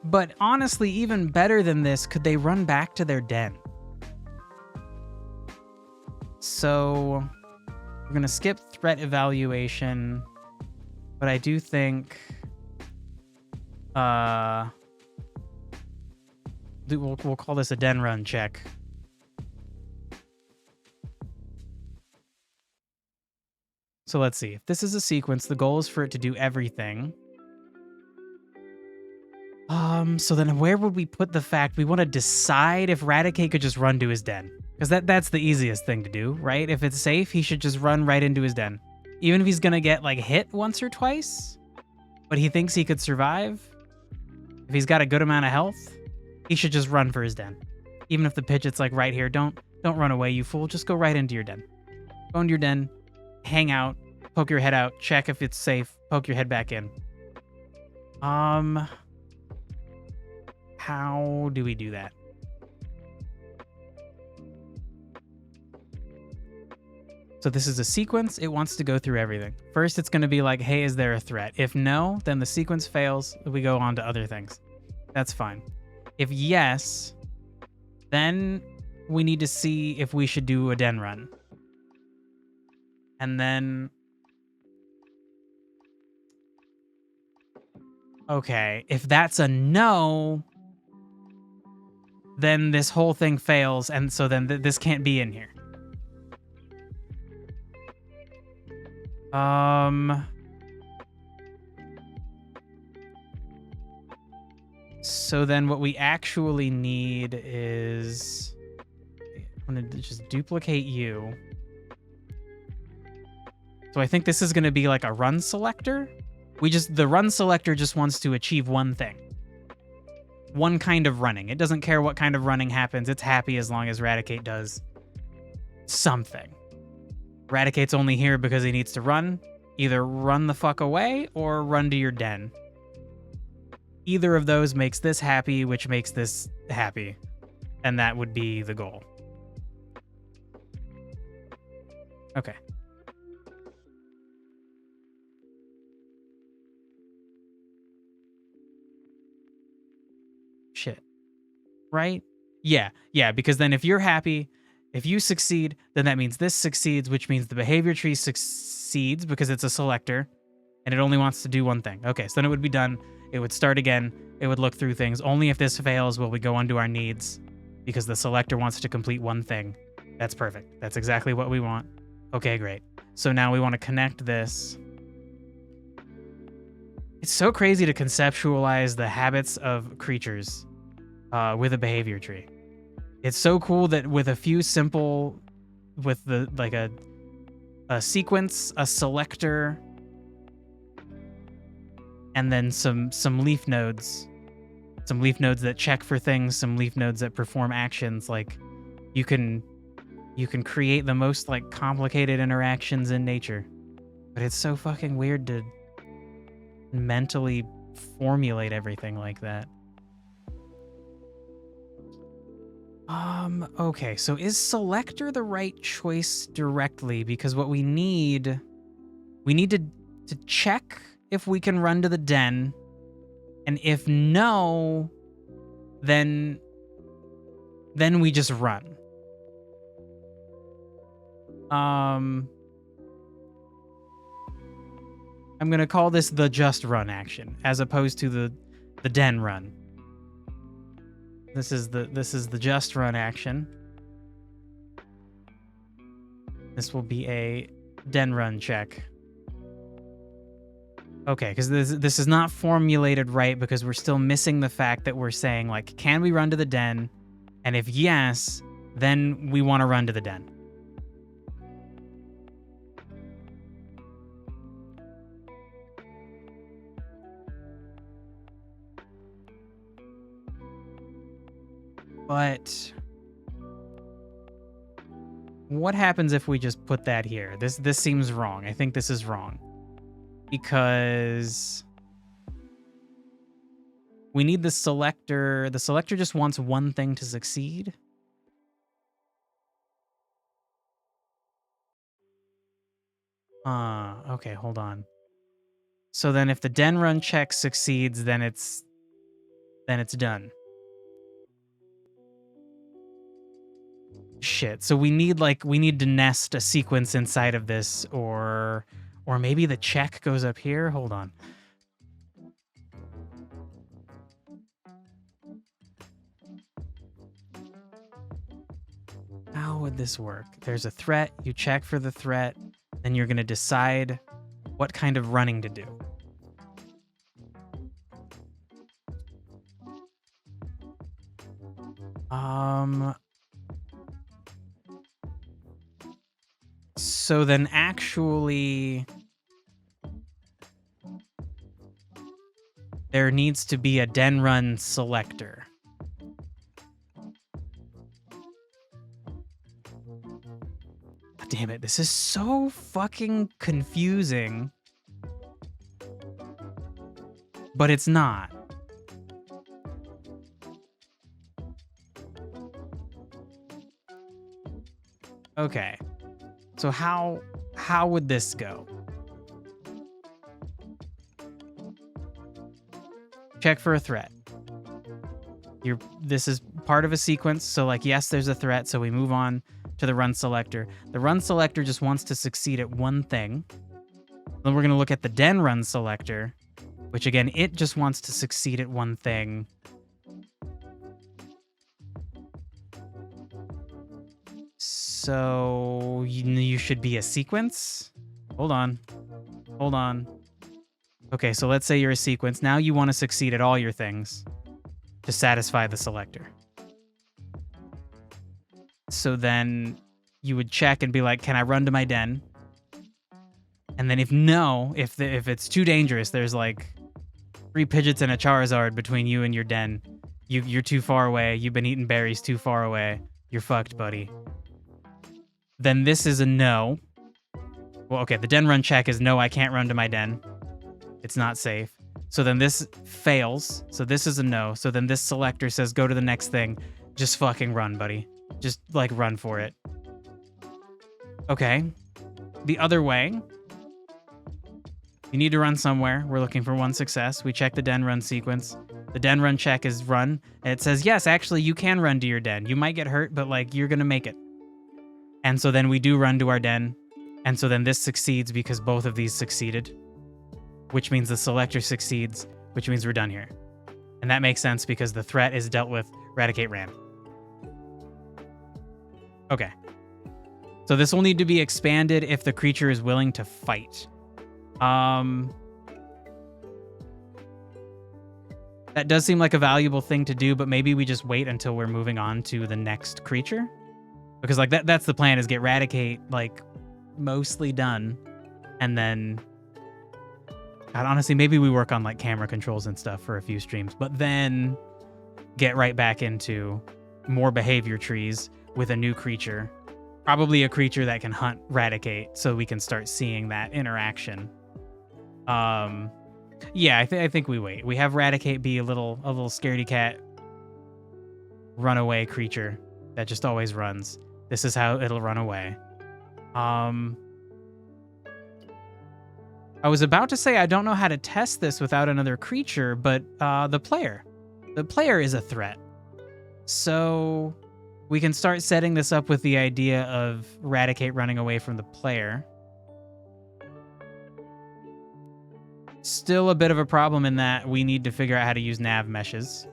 But honestly, even better than this, could they run back to their den? So we're going to skip threat evaluation, but I do think we'll call this a den run check. So let's see. If this is a sequence, the goal is for it to do everything. So then where would we put the fact we want to decide if Raticate could just run to his den? Because that's the easiest thing to do, right? If it's safe, he should just run right into his den. Even if he's gonna get, like, hit once or twice, but he thinks he could survive, if he's got a good amount of health, he should just run for his den. Even if the Pidgeot's, like, right here, don't run away, you fool. Just go right into your den. Go into your den, hang out, poke your head out, check if it's safe, poke your head back in. How do we do that? So this is a sequence. It wants to go through everything. First, it's going to be like, hey, is there a threat? If no, then the sequence fails. We go on to other things. That's fine. If yes, then we need to see if we should do a den run. And then... okay, if that's a no, then this whole thing fails, and so then this can't be in here. So then what we actually need is... I'm going to just duplicate you. So I think this is going to be like a run selector. The run selector just wants to achieve one thing. One kind of running. It doesn't care what kind of running happens. It's happy as long as Raticate does something. Raticate's only here because he needs to run. Either run the fuck away or run to your den. Either of those makes this happy, which makes this happy. And that would be the goal. Okay. Shit. Right? Yeah, because then if you're happy, if you succeed, then that means this succeeds, which means the behavior tree succeeds because it's a selector, and it only wants to do one thing. Okay, so then it would be done. It would start again. It would look through things. Only if this fails will we go on to our needs, because the selector wants to complete one thing. That's perfect. That's exactly what we want. Okay, great. So now we want to connect this. It's so crazy to conceptualize the habits of creatures with a behavior tree. It's so cool that with a few simple, with the like a sequence, a selector, and then some leaf nodes, that check for things, some leaf nodes that perform actions. Like you can create the most like complicated interactions in nature, but it's so fucking weird to mentally formulate everything like that. Okay, so is selector the right choice directly? Because what we need to check if we can run to the den, and if no, then we just run. I'm gonna call this the just run action, as opposed to the den run. This is the just run action. This will be a den run check. Okay, because this is not formulated right, because we're still missing the fact that we're saying, like, can we run to the den? And if yes, then we want to run to the den. But what happens if we just put that here? This seems wrong. I think this is wrong. Because we need the selector. The selector just wants one thing to succeed. Okay, hold on. So then if the den run check succeeds, then it's done. Shit. So we need to nest a sequence inside of this, or maybe the check goes up here. Hold on. How would this work? There's a threat, you check for the threat, then you're going to decide what kind of running to do. So then actually there needs to be a den run selector. Damn it, this is so fucking confusing. But it's not. Okay. So how would this go? Check for a threat. This is part of a sequence, so like yes, there's a threat, so we move on to the run selector. The run selector just wants to succeed at one thing. Then we're going to look at the den run selector, which again, it just wants to succeed at one thing. So you should be a sequence. Hold on. Okay, so let's say you're a sequence. Now you want to succeed at all your things to satisfy the selector. So then you would check and be like, can I run to my den? And then if it's too dangerous, there's like 3 Pidgeots and a Charizard between you and your den. You're too far away. You've been eating berries too far away. You're fucked, buddy. Then this is a no. Well, okay, the den run check is no, I can't run to my den. It's not safe. So then this fails. So this is a no. So then this selector says go to the next thing. Just fucking run, buddy. Just like run for it. Okay. The other way. You need to run somewhere. We're looking for one success. We check the den run sequence. The den run check is run. And it says, yes, actually, you can run to your den. You might get hurt, but like you're going to make it. And so then we do run to our den. And so then this succeeds because both of these succeeded. Which means the selector succeeds, which means we're done here. And that makes sense because the threat is dealt with. Eradicate ran. Okay. So this will need to be expanded if the creature is willing to fight. That does seem like a valuable thing to do, but maybe we just wait until we're moving on to the next creature. Because like that's the plan, is get Eradicate like mostly done. And then God, honestly, maybe we work on like camera controls and stuff for a few streams, but then get right back into more behavior trees with a new creature. Probably a creature that can hunt Eradicate, so we can start seeing that interaction. Yeah, I think we wait. We have Eradicate be a little scaredy cat runaway creature that just always runs. This is how it'll run away. I was about to say I don't know how to test this without another creature, but the player is a threat. So we can start setting this up with the idea of Eradicate running away from the player. Still a bit of a problem in that we need to figure out how to use nav meshes.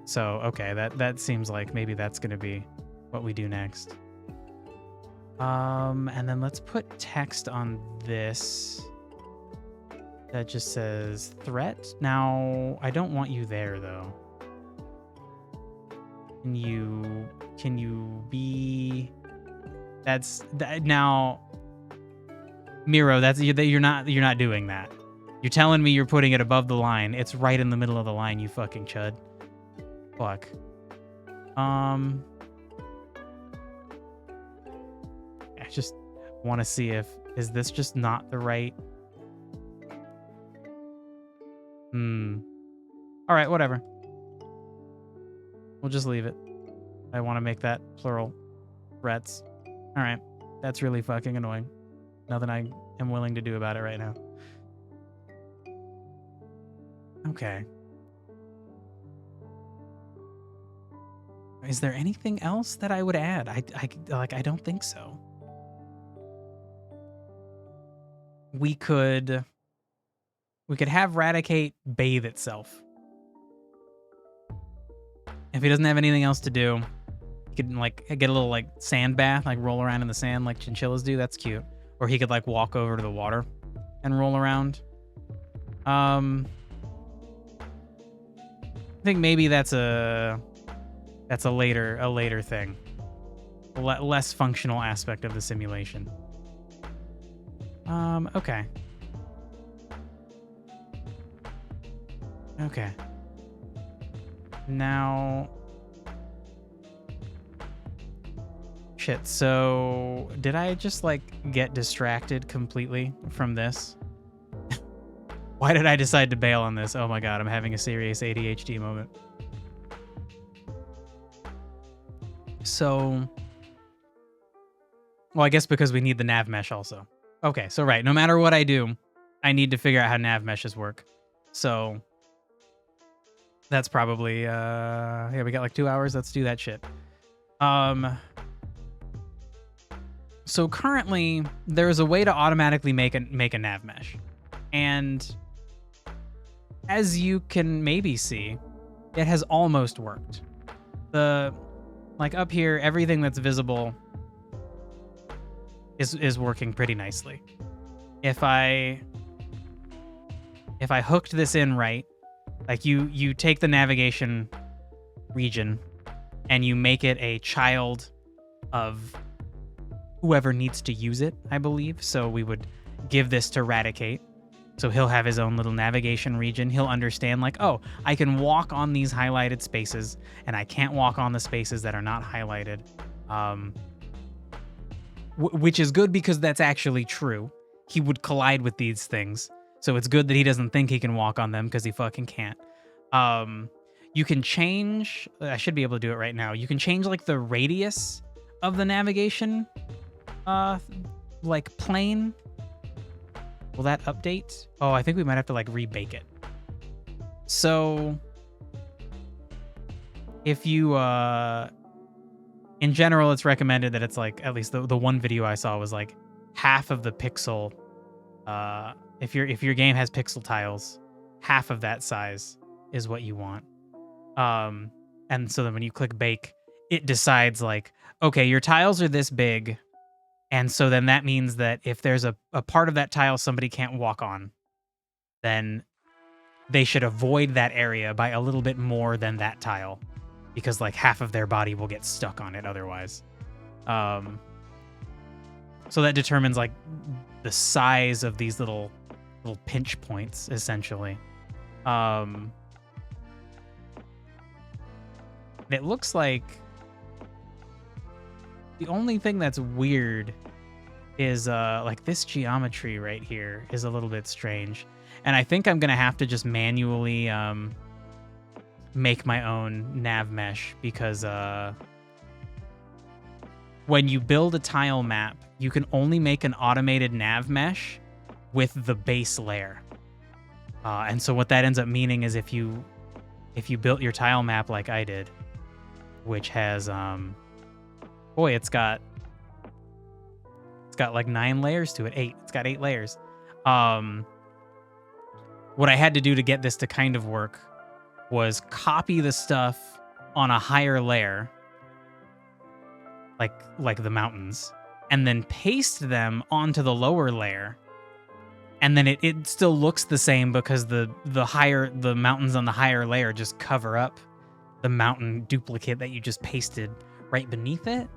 So, okay, that seems like maybe that's going to be what we do next. And then let's put text on this that just says threat. Now, I don't want you there though. Can you be? That's that now. Miro, you're not doing that. You're telling me you're putting it above the line. It's right in the middle of the line, you fucking chud. Fuck. I just want to see is this just not the right... All right, whatever. We'll just leave it. I want to make that plural. Rets. All right. That's really fucking annoying. Nothing I am willing to do about it right now. Okay. Is there anything else that I would add? I don't think so. We could have Radicate bathe itself. If he doesn't have anything else to do, he could like get a little like sand bath, like roll around in the sand like chinchillas do. That's cute. Or he could like walk over to the water and roll around. I think maybe that's a later thing. Less functional aspect of the simulation. Okay. Okay. Now... Shit, so... Did I just, like, get distracted completely from this? Why did I decide to bail on this? Oh my god, I'm having a serious ADHD moment. So... Well, I guess because we need the nav mesh also. Okay, so right, no matter what I do, I need to figure out how nav meshes work. So... That's probably, yeah, we got like 2 hours. Let's do that shit. So currently, there's a way to automatically make a nav mesh. And as you can maybe see, it has almost worked. Like up here, everything that's visible is working pretty nicely. If I hooked this in right, like you take the navigation region and you make it a child of whoever needs to use it, I believe. So we would give this to Radicate. So he'll have his own little navigation region. He'll understand like, oh, I can walk on these highlighted spaces and I can't walk on the spaces that are not highlighted. Which is good because that's actually true. He would collide with these things. So it's good that he doesn't think he can walk on them because he fucking can't. You can change... I should be able to do it right now. You can change, like, the radius of the navigation, like, plane. Will that update? Oh, I think we might have to, like, rebake it. So... If you, in general, it's recommended that it's, like, at least the one video I saw was, like, half of the pixel... If your game has pixel tiles, half of that size is what you want. And so then when you click bake, it decides like, okay, your tiles are this big. And so then that means that if there's a part of that tile somebody can't walk on, then they should avoid that area by a little bit more than that tile. Because like half of their body will get stuck on it otherwise. So that determines like the size of these little pinch points, essentially. It looks like the only thing that's weird is like this geometry right here is a little bit strange. And I think I'm gonna have to just manually make my own nav mesh because when you build a tile map, you can only make an automated nav mesh with the base layer. And so what that ends up meaning is if you built your tile map like I did, which has boy, it's got like 9 layers to it. 8. It's got 8 layers. What I had to do to get this to kind of work was copy the stuff on a higher layer, like the mountains, and then paste them onto the lower layer. And then it still looks the same because the mountains on the higher layer just cover up the mountain duplicate that you just pasted right beneath it.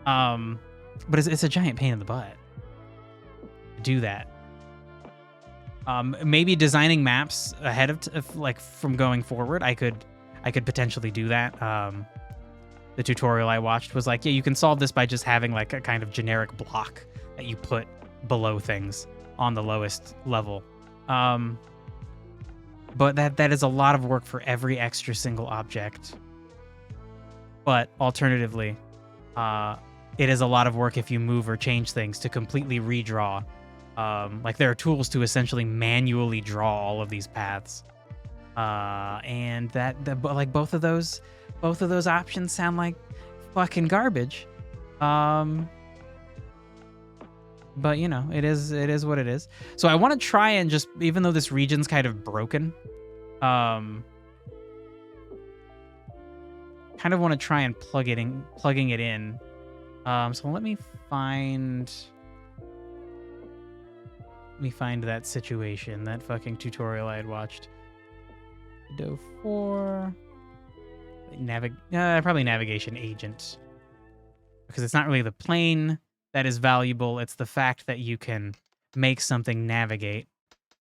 But it's a giant pain in the butt to do that. Maybe designing maps ahead of like from going forward, I could potentially do that. But it's a giant pain in the butt to do that. Maybe designing maps ahead of like from going forward, I could potentially do that. Maybe designing maps ahead of like from going forward, I could potentially do that. Maybe designing maps ahead of like from going forward, I could potentially do that. the tutorial I watched was like, yeah, you can solve this by just having like a kind of generic block that you put below things on the lowest level. But that is a lot of work for every extra single object. But alternatively, it is a lot of work if you move or change things to completely redraw. Like there are tools to essentially manually draw all of these paths. And like both of those options sound like fucking garbage. But you know, it is what it is. So I want to try and just, even though this region's kind of broken, kind of want to try and plugging it in. So let me find that situation, that fucking tutorial I had watched. Godot 4 probably navigation agent, because it's not really the plane that is valuable, it's the fact that you can make something navigate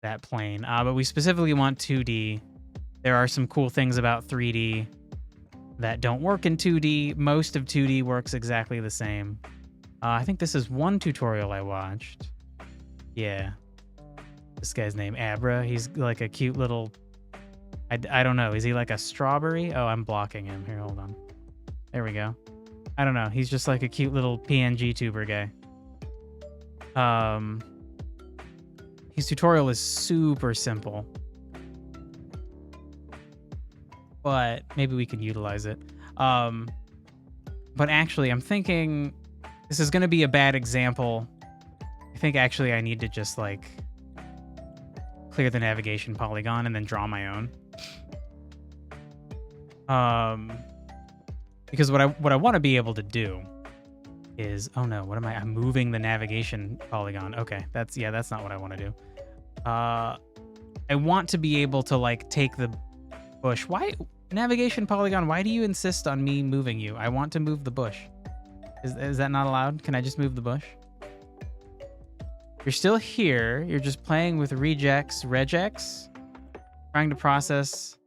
that plane. But we specifically want 2D. There are some cool things about 3D that don't work in 2D. Most of 2D works exactly the same. I think this is one tutorial I watched. Yeah. This guy's name, Abra. He's like a cute little... I don't know. Is he like a strawberry? Oh, I'm blocking him. Here, hold on. There we go. I don't know. He's just like a cute little PNG tuber guy. His tutorial is super simple. But maybe we can utilize it. But actually, I'm thinking this is going to be a bad example. I think actually I need to just like clear the navigation polygon and then draw my own. Because what I want to be able to do is, oh no, what am I? I'm moving the navigation polygon. Okay, that's not what I want to do. I want to be able to like take the bush. Why navigation polygon? Why do you insist on me moving you? I want to move the bush. Is that not allowed? Can I just move the bush? You're still here. You're just playing with regex, trying to process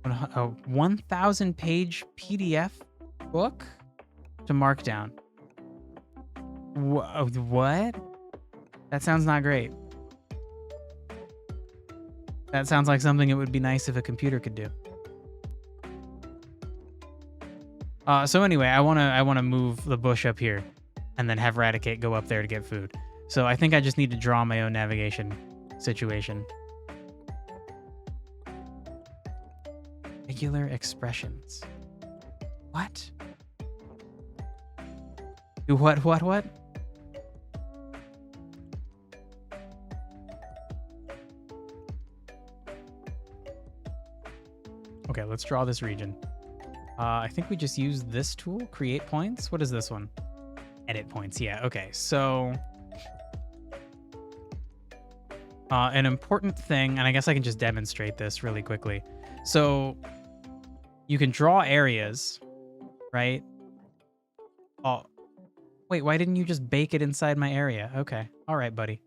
a 1,000-page PDF book to Markdown. What? That sounds not great. That sounds like something it would be nice if a computer could do. So anyway, I wanna move the bush up here, and then have Radicate go up there to get food. So I think I just need to draw my own navigation situation. Regular expressions. What? Do what? Okay, let's draw this region. I think we just use this tool, create points. What is this one? Edit points, yeah, okay. So, an important thing, and I guess I can just demonstrate this really quickly. So, you can draw areas, right? Oh, wait, why didn't you just bake it inside my area? Okay, all right, buddy.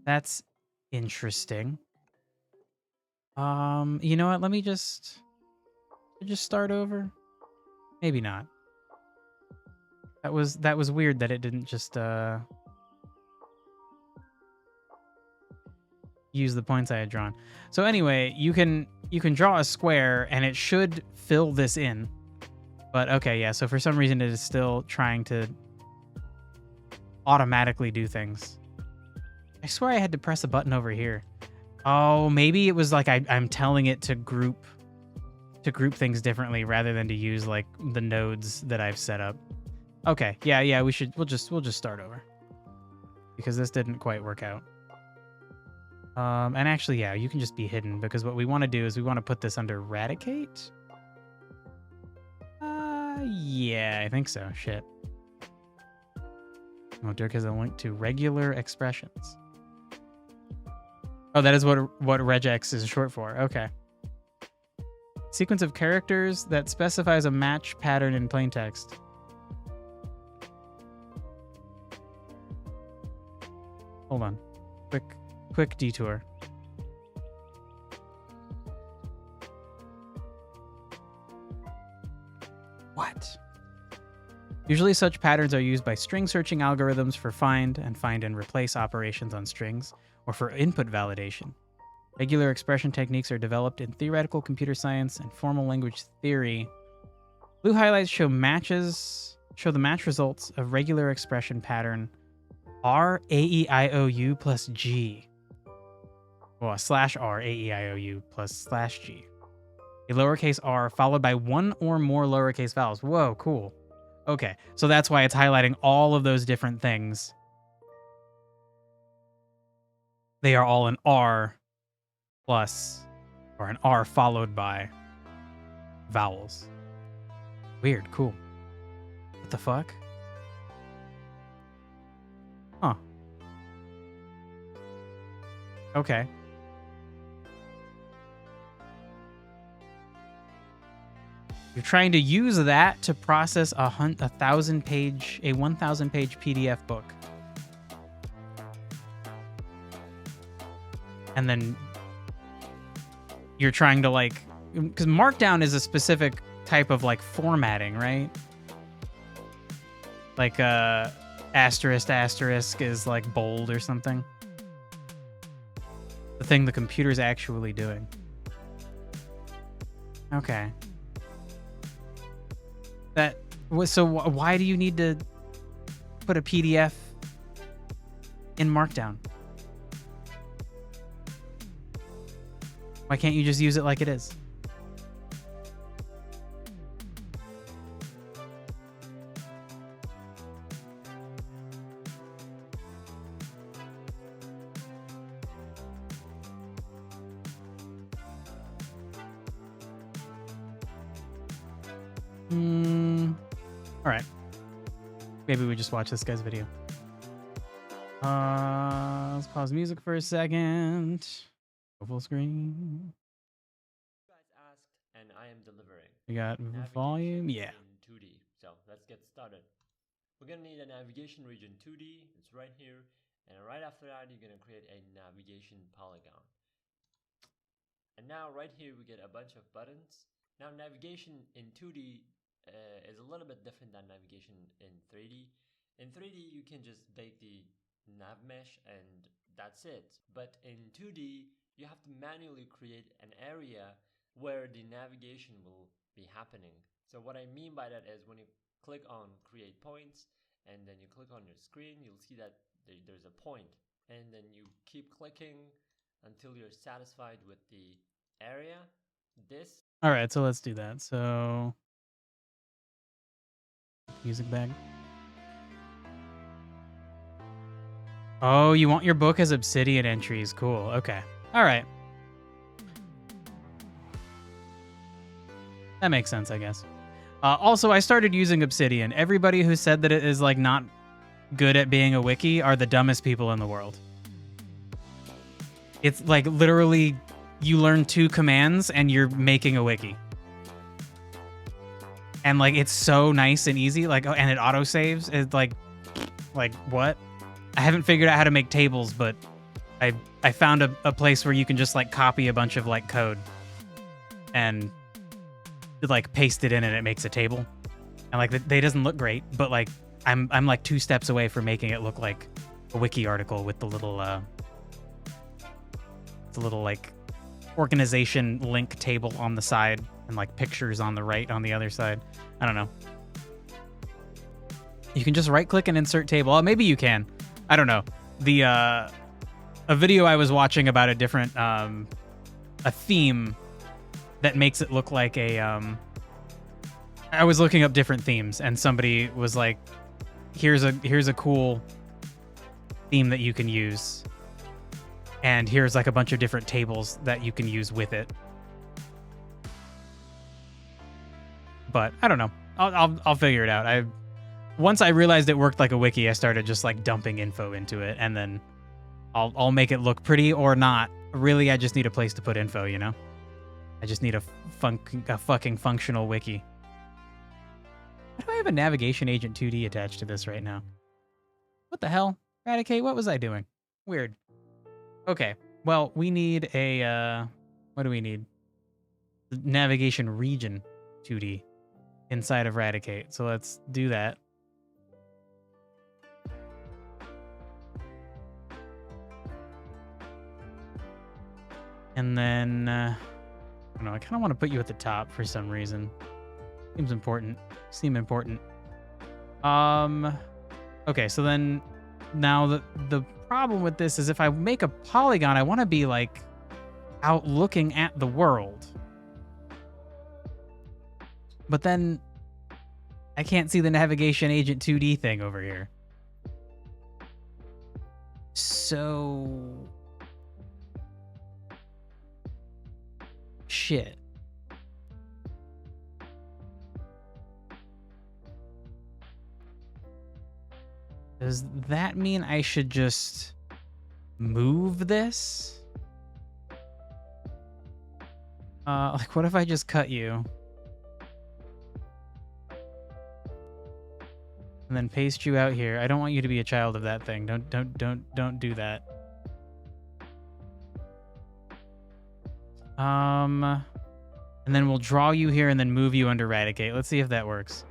That's interesting. You know what? Let me just start over. Maybe not. That was weird that it didn't just use the points I had drawn. So anyway, you can draw a square and it should fill this in. But okay, yeah, so for some reason it is still trying to automatically do things. I swear I had to press a button over here. Oh, maybe it was like I'm telling it to group things differently rather than to use like the nodes that I've set up. Okay, yeah, we'll just start over. Because this didn't quite work out. And actually, yeah, you can just be hidden, because what we want to do is we want to put this under Radicate. Yeah, I think so. Shit. Oh, Dirk has a link to regular expressions. Oh, that is what regex is short for. Okay. Sequence of characters that specifies a match pattern in plain text. Hold on. Quick detour. What? Usually such patterns are used by string searching algorithms for find and replace operations on strings, or for input validation. Regular expression techniques are developed in theoretical computer science and formal language theory. Blue highlights show the match results of regular expression pattern R A E I O U plus G. Well, slash R A E I O U plus slash G. A lowercase r followed by one or more lowercase vowels. Whoa, cool. Okay, so that's why it's highlighting all of those different things. They are all an R plus, or an R followed by vowels. Weird, cool. What the fuck? Huh. Okay. You're trying to use that to process a 1,000-page PDF book. And then you're trying to like, because Markdown is a specific type of like formatting, right? Like asterisk is like bold or something. The thing the computer's actually doing. Okay. So why do you need to put a PDF in Markdown? Why can't you just use it like it is? All right. Maybe we just watch this guy's video. Let's pause music for a second. Go full screen. You guys asked, and I am delivering. We got Navigation volume, yeah. In 2D. So let's get started. We're gonna need a navigation region 2D. It's right here, and right after that, you're gonna create a navigation polygon. And now, right here, we get a bunch of buttons. Now, navigation in 2D is a little bit different than navigation in 3D. In 3D, you can just bake the nav mesh and that's it. But in 2D, you have to manually create an area where the navigation will be happening. So what I mean by that is when you click on create points and then you click on your screen, you'll see that there's a point. And then you keep clicking until you're satisfied with the area. All right, so let's do that. So music bag. Oh, you want your book as Obsidian entries. Cool. Okay. All right. That makes sense, I guess. Also, I started using Obsidian. Everybody who said that it is like not good at being a wiki are the dumbest people in the world. It's like literally you learn 2 commands and you're making a wiki. And like it's so nice and easy, like, oh, and it auto saves. It's like what? I haven't figured out how to make tables, but I found a place where you can just like copy a bunch of like code and like paste it in and it makes a table. And like they doesn't look great, but like I'm like 2 steps away from making it look like a wiki article with the little like organization link table on the side and like pictures on the right on the other side. I don't know. You can just right click and insert table. Oh, maybe you can. I don't know. The a video I was watching about a different a theme that makes it look like a I was looking up different themes and somebody was like, here's a cool theme that you can use. And here's like a bunch of different tables that you can use with it. But I don't know. I'll figure it out. Once I realized it worked like a wiki, I started just like dumping info into it, and then I'll make it look pretty or not. Really, I just need a place to put info, you know? I just need a fucking functional wiki. Why do I have a navigation agent 2D attached to this right now? What the hell? Radicate, what was I doing? Weird. Okay, well, we need a, what do we need? Navigation region 2D inside of Radicate. So let's do that. And then, I don't know, I kind of want to put you at the top for some reason. Seems important. Seem important. Okay, so then now the problem with this is if I make a polygon, I want to be like out looking at the world. But then I can't see the navigation agent 2D thing over here. So shit. Does that mean I should just move this? Like what if I just cut you? And then paste you out here. I don't want you to be a child of that thing. Don't do that. And then we'll draw you here and then move you under Radicate. Let's see if that works.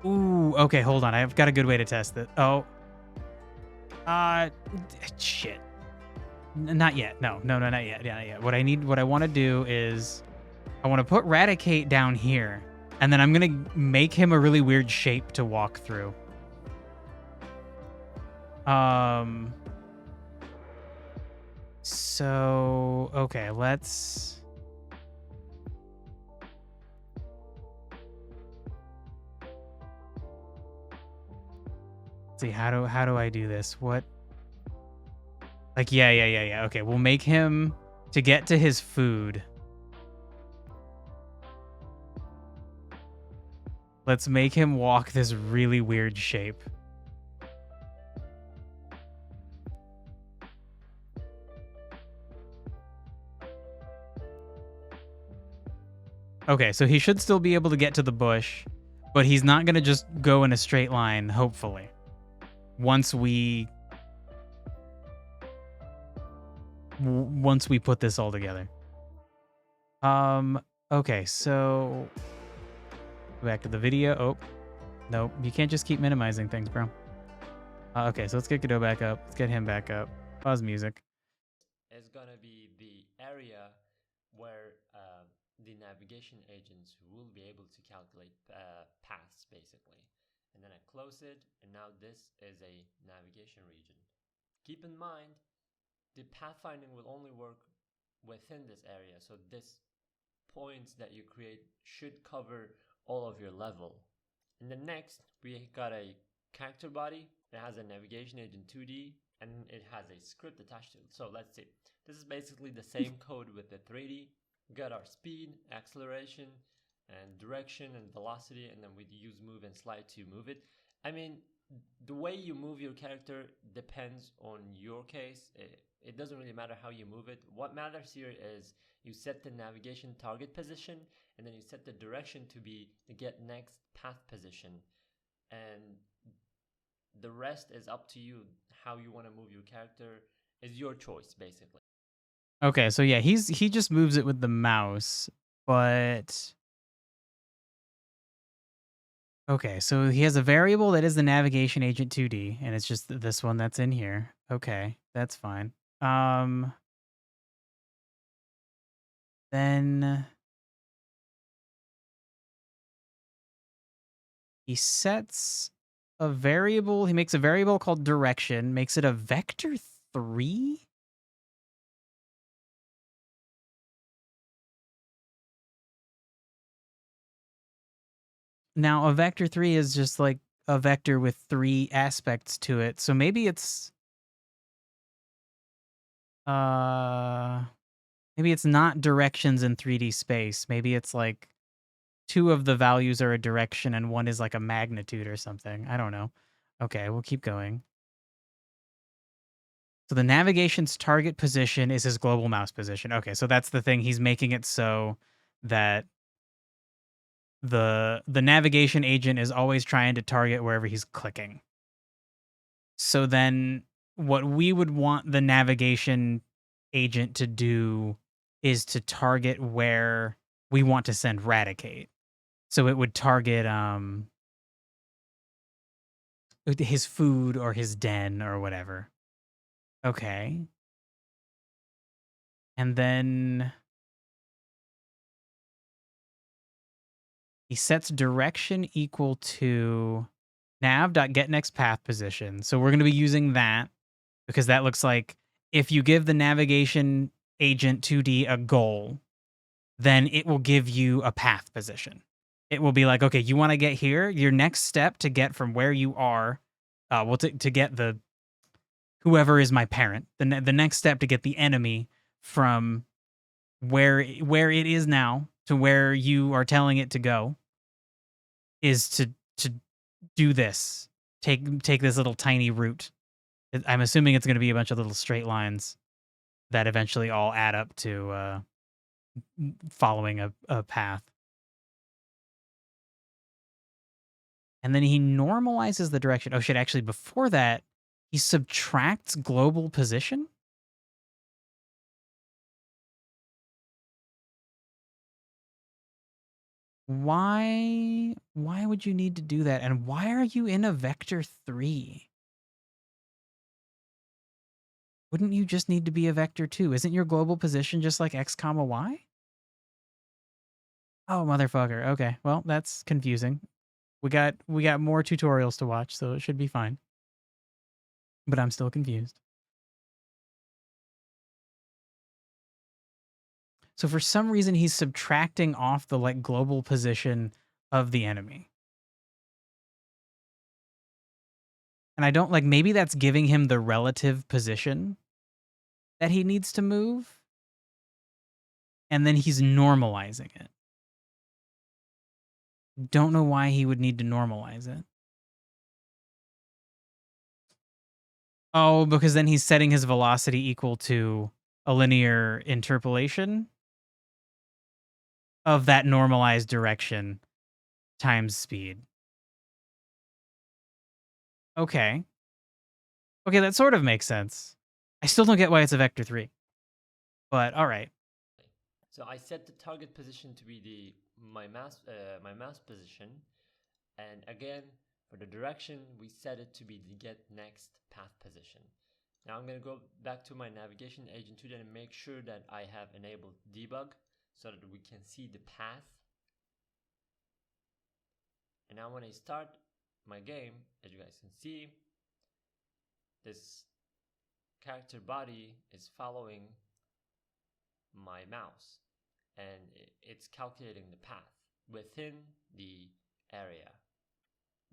Ooh, okay, hold on. I've got a good way to test it. Oh. Shit. Not yet. No, not yet. Yeah, not yet. What I want to do is I want to put Radicate down here. And then I'm going to make him a really weird shape to walk through. So, okay, let's... see, how do I do this? What? Like, yeah. Okay, we'll make him to get to his food. Let's make him walk this really weird shape. Okay, so he should still be able to get to the bush, but he's not going to just go in a straight line, hopefully. Once we put this all together. Okay, so back to the video. Oh, no, you can't just keep minimizing things, bro. Okay, so let's get Godot back up. Let's get him back up. Pause music. Is gonna be the area where the navigation agents will be able to calculate paths, basically. And then I close it, and now this is a navigation region. Keep in mind, the pathfinding will only work within this area, so this points that you create should cover all of your level. And then next, we got a character body. It has a navigation agent 2D, and it has a script attached to it. So let's see. This is basically the same code with the 3D. We got our speed, acceleration, and direction and velocity, and then we use move and slide to move it. I mean, the way you move your character depends on your case. It doesn't really matter how you move it. What matters here is you set the navigation target position, and then you set the direction to be the get next path position. And the rest is up to you. How you want to move your character is your choice, basically. Okay, so yeah, he just moves it with the mouse, but... Okay, so he has a variable that is the navigation agent 2D, and it's just this one that's in here. Okay, that's fine. Then he sets a variable. He makes a variable called direction, makes it a vector 3. Now, a vector 3 is just like a vector with 3 aspects to it. So maybe it's maybe it's not directions in 3D space. Maybe it's like 2 of the values are a direction and 1 is like a magnitude or something. I don't know. Okay, we'll keep going. So the navigation's target position is his global mouse position. Okay, so that's the thing. He's making it so that the navigation agent is always trying to target wherever he's clicking. So then what we would want the navigation agent to do is to target where we want to send Radicate. So it would target his food or his den or whatever. Okay. And then he sets direction equal to nav.getNextPath position. So we're going to be using that because that looks like if you give the navigation agent 2D a goal, then it will give you a path position. It will be like, okay, you want to get here? Your next step to get from where you are, to get the whoever is my parent, the next step to get the enemy from where it is now to where you are telling it to go is to do this. Take this little tiny route. I'm assuming it's going to be a bunch of little straight lines that eventually all add up to following a path. And then he normalizes the direction. Oh shit, actually before that, he subtracts global position? Why would you need to do that? And why are you in a vector 3? Wouldn't you just need to be a vector 2? Isn't your global position just like x comma y? Oh, motherfucker. Okay, well, that's confusing. We got more tutorials to watch, so it should be fine. But I'm still confused. So for some reason, he's subtracting off the like global position of the enemy. And I don't like, maybe that's giving him the relative position that he needs to move. And then he's normalizing it. Don't know why he would need to normalize it. Oh, because then he's setting his velocity equal to a linear interpolation of that normalized direction times speed. Okay. Okay, that sort of makes sense. I still don't get why it's a vector 3. But all right. So I set the target position to be my mouse position, and again for the direction we set it to be the get next path position. Now I'm going to go back to my navigation agent 2 and make sure that I have enabled debug so that we can see the path. And now when I start my game, as you guys can see, this character body is following my mouse and it's calculating the path within the area.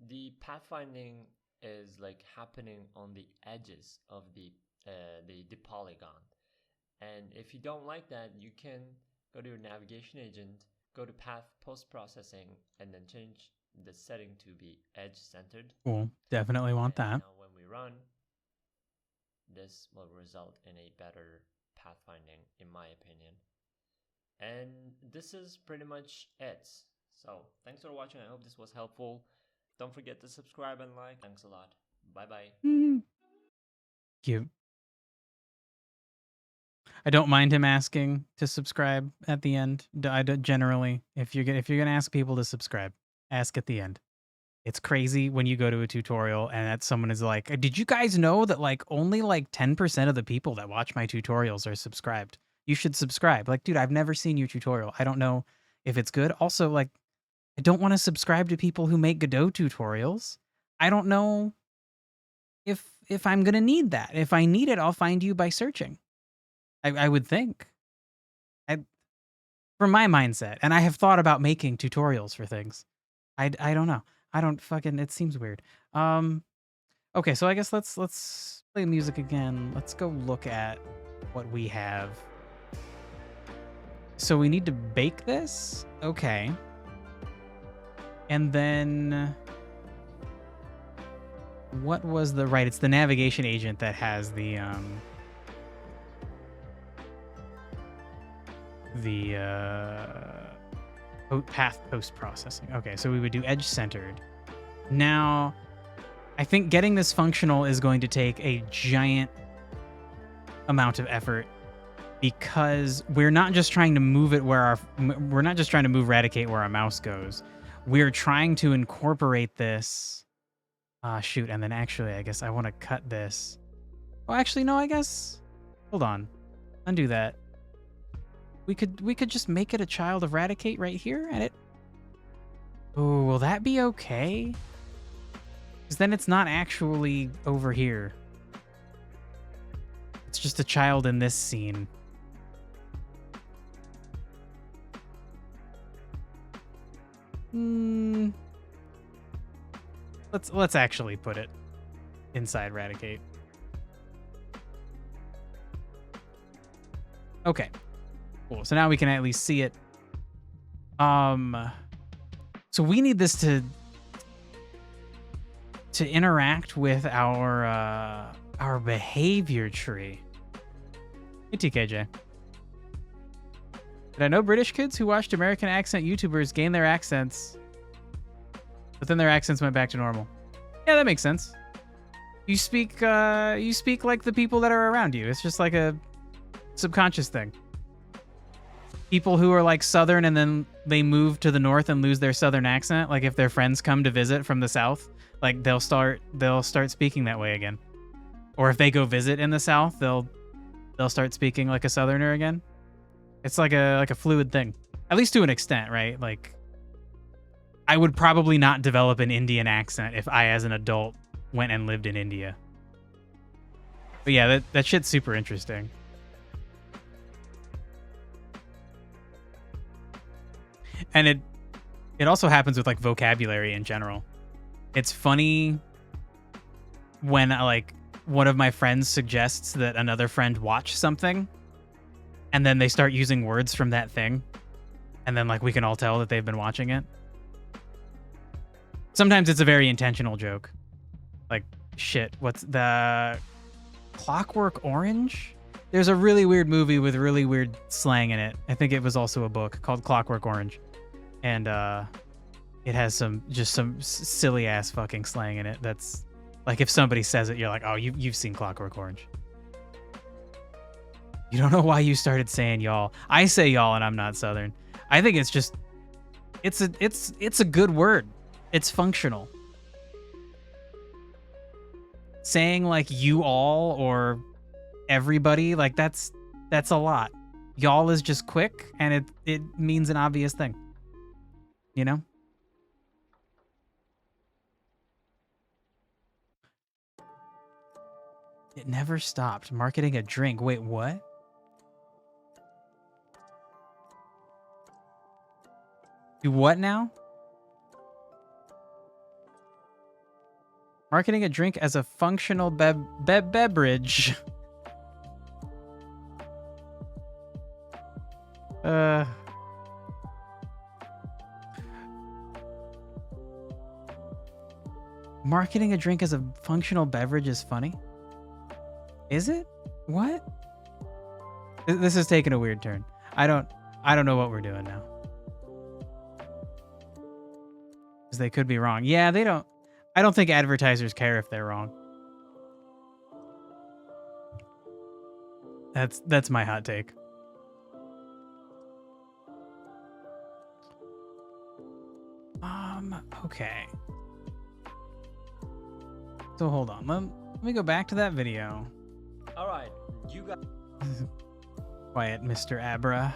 The pathfinding is like happening on the edges of the polygon, and if you don't like that, you can go to your navigation agent, go to path post-processing, and then change the setting to be edge centered. Cool. Definitely want that. Now when we run, this will result in a better pathfinding, in my opinion. And this is pretty much it. So thanks for watching. I hope this was helpful. Don't forget to subscribe and like. Thanks a lot. Bye-bye. Cute. I don't mind him asking to subscribe at the end. I don't, generally, if you're gonna ask people to subscribe, ask at the end. It's crazy when you go to a tutorial and that someone is like, "Did you guys know that like only like 10% of the people that watch my tutorials are subscribed? You should subscribe." Like, dude, I've never seen your tutorial. I don't know if it's good. Also, like, I don't want to subscribe to people who make Godot tutorials. I don't know if I'm gonna need that. If I need it, I'll find you by searching. I would think. From my mindset, and I have thought about making tutorials for things. I don't know. I don't fucking. It seems weird. Okay, so I guess let's play music again. Let's go look at what we have. So we need to bake this. Okay. And then what was the right? It's the navigation agent that has the path post-processing. Okay, so we would do edge-centered. Now, I think getting this functional is going to take a giant amount of effort because we're not just trying to move it where we're not just trying to move Eradicate where our mouse goes. We're trying to incorporate this. Shoot, and then actually, I guess I want to cut this. Oh, actually, no, I guess. Hold on. Undo that. We could just make it a child of Eradicate right here, and it. Oh, will that be okay? Because then it's not actually over here. It's just a child in this scene. Let's actually put it inside Eradicate. Okay. Cool. So now we can at least see it. So we need this to interact with our behavior tree. Hey, TKJ. Did I know British kids who watched American accent YouTubers gain their accents, but then their accents went back to normal? Yeah, that makes sense. You speak like the people that are around you. It's just like a subconscious thing. People who are like Southern and then they move to the North and lose their Southern accent. Like if their friends come to visit from the South, like they'll start speaking that way again. Or if they go visit in the South, they'll start speaking like a Southerner again. It's like a fluid thing, at least to an extent, right? Like, I would probably not develop an Indian accent if I, as an adult, went and lived in India. But yeah, that shit's super interesting. And it also happens with like vocabulary in general. It's funny when like one of my friends suggests that another friend watch something, and then they start using words from that thing, and then like we can all tell that they've been watching it. Sometimes it's a very intentional joke. Like, shit, what's the Clockwork Orange? There's a really weird movie with really weird slang in it. I think it was also a book called Clockwork Orange. And it has some silly ass fucking slang in it. That's like if somebody says it, you're like, oh, you've seen Clockwork Orange. You don't know why you started saying y'all. I say y'all and I'm not Southern. I think it's just it's a good word. It's functional. Saying like you all or everybody, like that's a lot. Y'all is just quick and it means an obvious thing. You know? It never stopped. Marketing a drink. Wait, what? Do what now? Marketing a drink as a functional beverage. Marketing a drink as a functional beverage is funny. Is it? What? This is taking a weird turn. I don't know what we're doing now. Because they could be wrong. Yeah, they don't. I don't think advertisers care if they're wrong. That's my hot take. Okay. So hold on. Let me go back to that video. All right, you got. Quiet, Mr. Abra.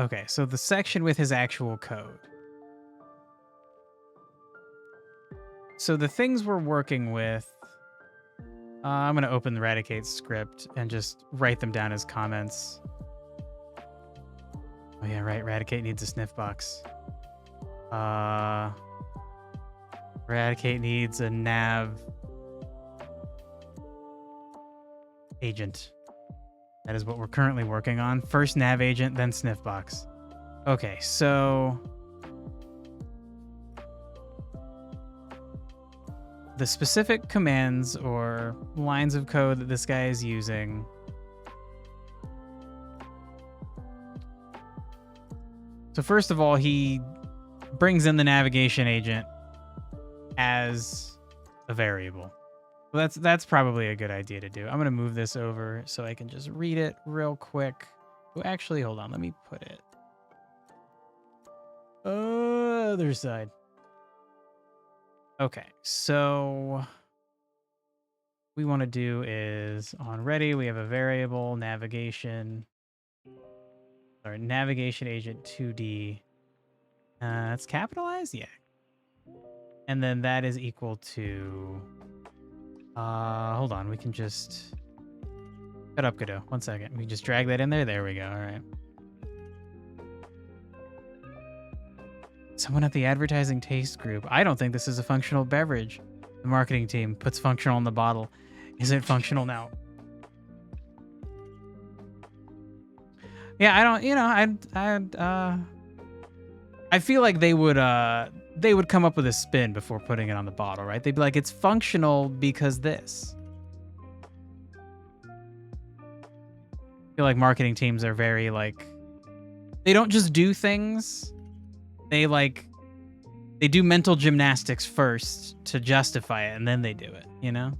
Okay, so the section with his actual code. So the things we're working with, I'm going to open the Eradicate script and just write them down as comments. Oh yeah, right, Eradicate needs a sniff box. Eradicate needs a nav agent. That is what we're currently working on. First nav agent, then sniff box. Okay, so the specific commands or lines of code that this guy is using. So first of all, he brings in the navigation agent as a variable. Well, that's probably a good idea to do. I'm gonna move this over so I can just read it real quick. Oh, actually, hold on. Let me put it other side. Okay, so we want to do is on ready. We have a variable navigation. Or navigation agent 2D. It's capitalized, yeah. And then that is equal to. Hold on. We can just. Shut up, Godot. 1 second. We can just drag that in there. There we go. All right. Someone at the advertising taste group. I don't think this is a functional beverage. The marketing team puts functional in the bottle. Is it functional now? Yeah, I don't. You know, I feel like they would come up with a spin before putting it on the bottle, right? They'd be like, it's functional because this. I feel like marketing teams are very like, they don't just do things. They do mental gymnastics first to justify it, and then they do it, you know?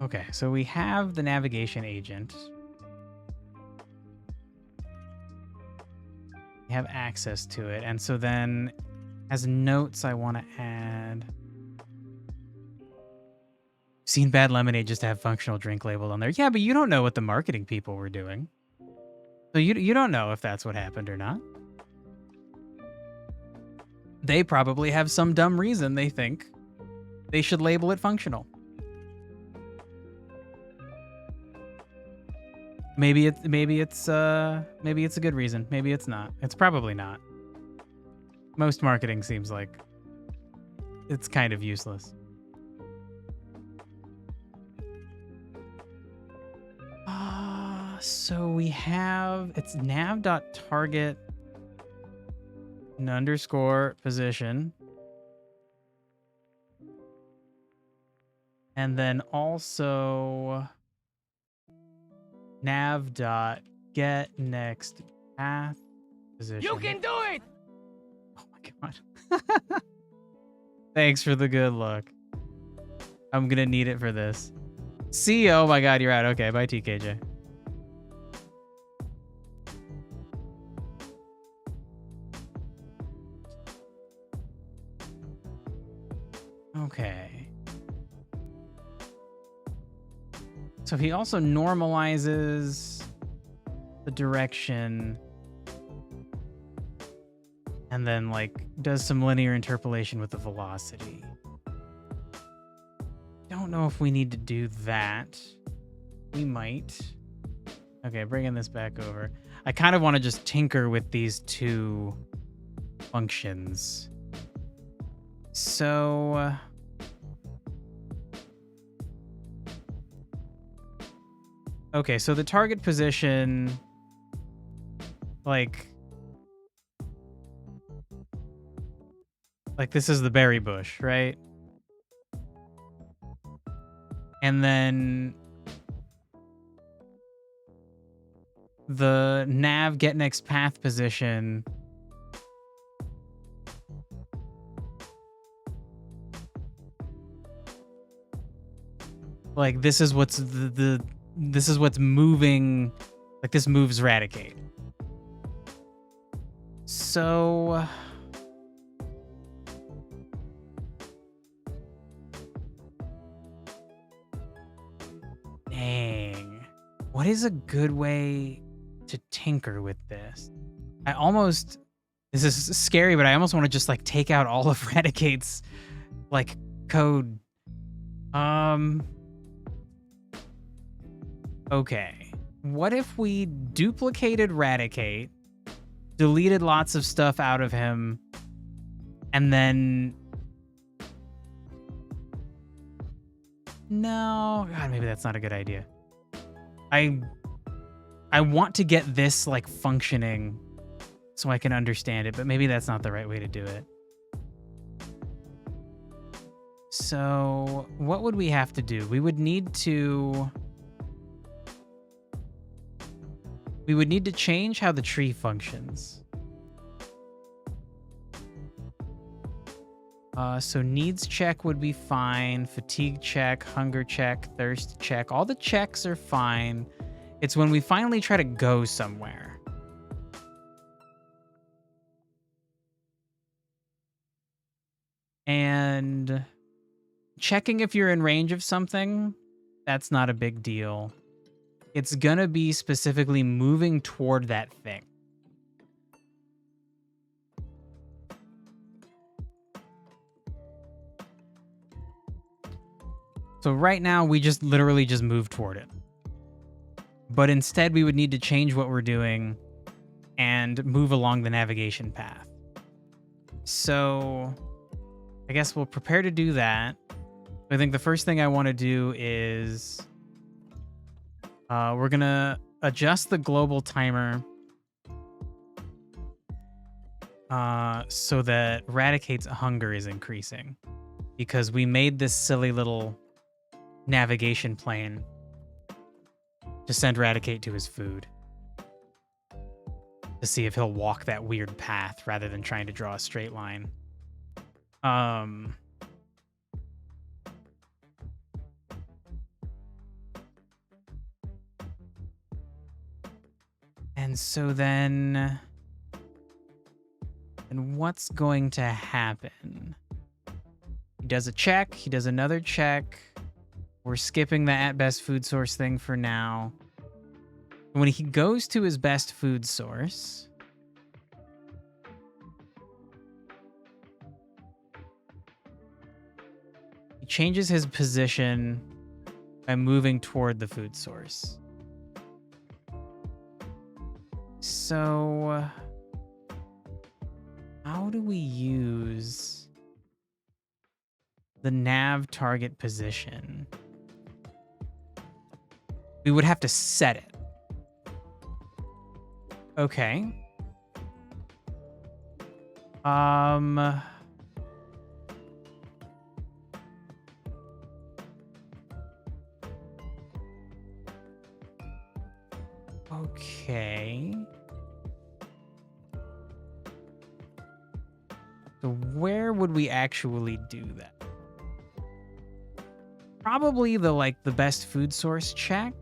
Okay, so we have the navigation agent. We have access to it, and so then as notes I want to add. Seen Bad Lemonade just to have functional drink labeled on there. Yeah, but you don't know what the marketing people were doing. So you don't know if that's what happened or not. They probably have some dumb reason they think they should label it functional. Maybe it's a good reason. Maybe it's not. It's probably not. Most marketing seems like it's kind of useless. So we have, it's nav.target _ position. And then also nav.get next path position. You can do it! Oh my god. Thanks for the good luck. I'm gonna need it for this. See, oh my god, you're out. Okay, bye TKJ. Okay. So he also normalizes the direction and then like does some linear interpolation with the velocity. Don't know if we need to do that. We might. Okay, bringing this back over. I kind of want to just tinker with these two functions. So okay, so the target position, like this is the berry bush, right? And then the nav get next path position, like this is what's this is what's moving, like this moves Radicate. So dang, what is a good way to tinker with this? This is scary, but I almost want to just like take out all of Radicate's like code. Okay, what if we duplicated Radicate, deleted lots of stuff out of him, and then... No, God, maybe that's not a good idea. I want to get this like functioning so I can understand it, but maybe that's not the right way to do it. So what would we have to do? We would need to change how the tree functions. So needs check would be fine. Fatigue check, hunger check, thirst check. All the checks are fine. It's when we finally try to go somewhere. And checking if you're in range of something, that's not a big deal. It's gonna be specifically moving toward that thing. So right now, we just literally just move toward it. But instead, we would need to change what we're doing and move along the navigation path. So I guess we'll prepare to do that. I think the first thing I want to do is we're going to adjust the global timer so that Raticate's hunger is increasing, because we made this silly little navigation plane to send Raticate to his food to see if he'll walk that weird path rather than trying to draw a straight line. And so then, and what's going to happen? He does a check, he does another check. We're skipping the at best food source thing for now. When he goes to his best food source, he changes his position by moving toward the food source. So, how do we use the nav target position? We would have to set it. Okay. Okay. So where would we actually do that? Probably the best food source check.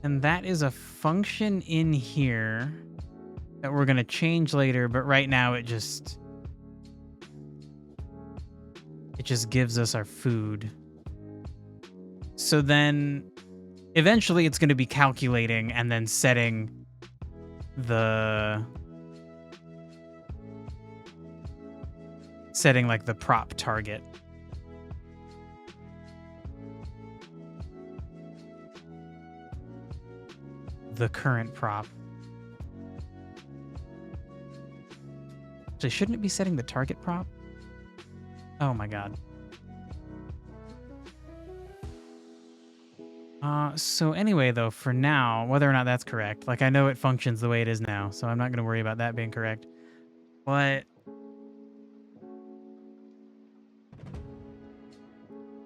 And that is a function in here that we're going to change later, but right now it just gives us our food. So then eventually it's going to be calculating and then setting the prop target. The current prop. Actually, shouldn't it be setting the target prop? Oh my god. So anyway, though, for now, whether or not that's correct, I know it functions the way it is now, so I'm not going to worry about that being correct. But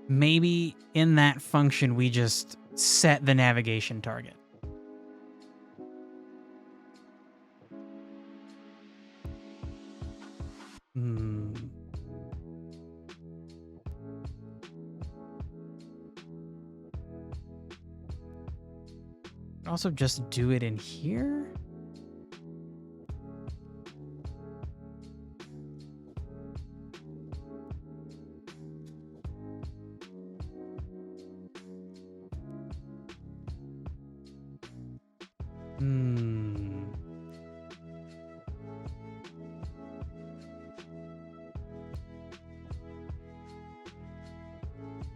maybe in that function, we just set the navigation target. Also just do it in here?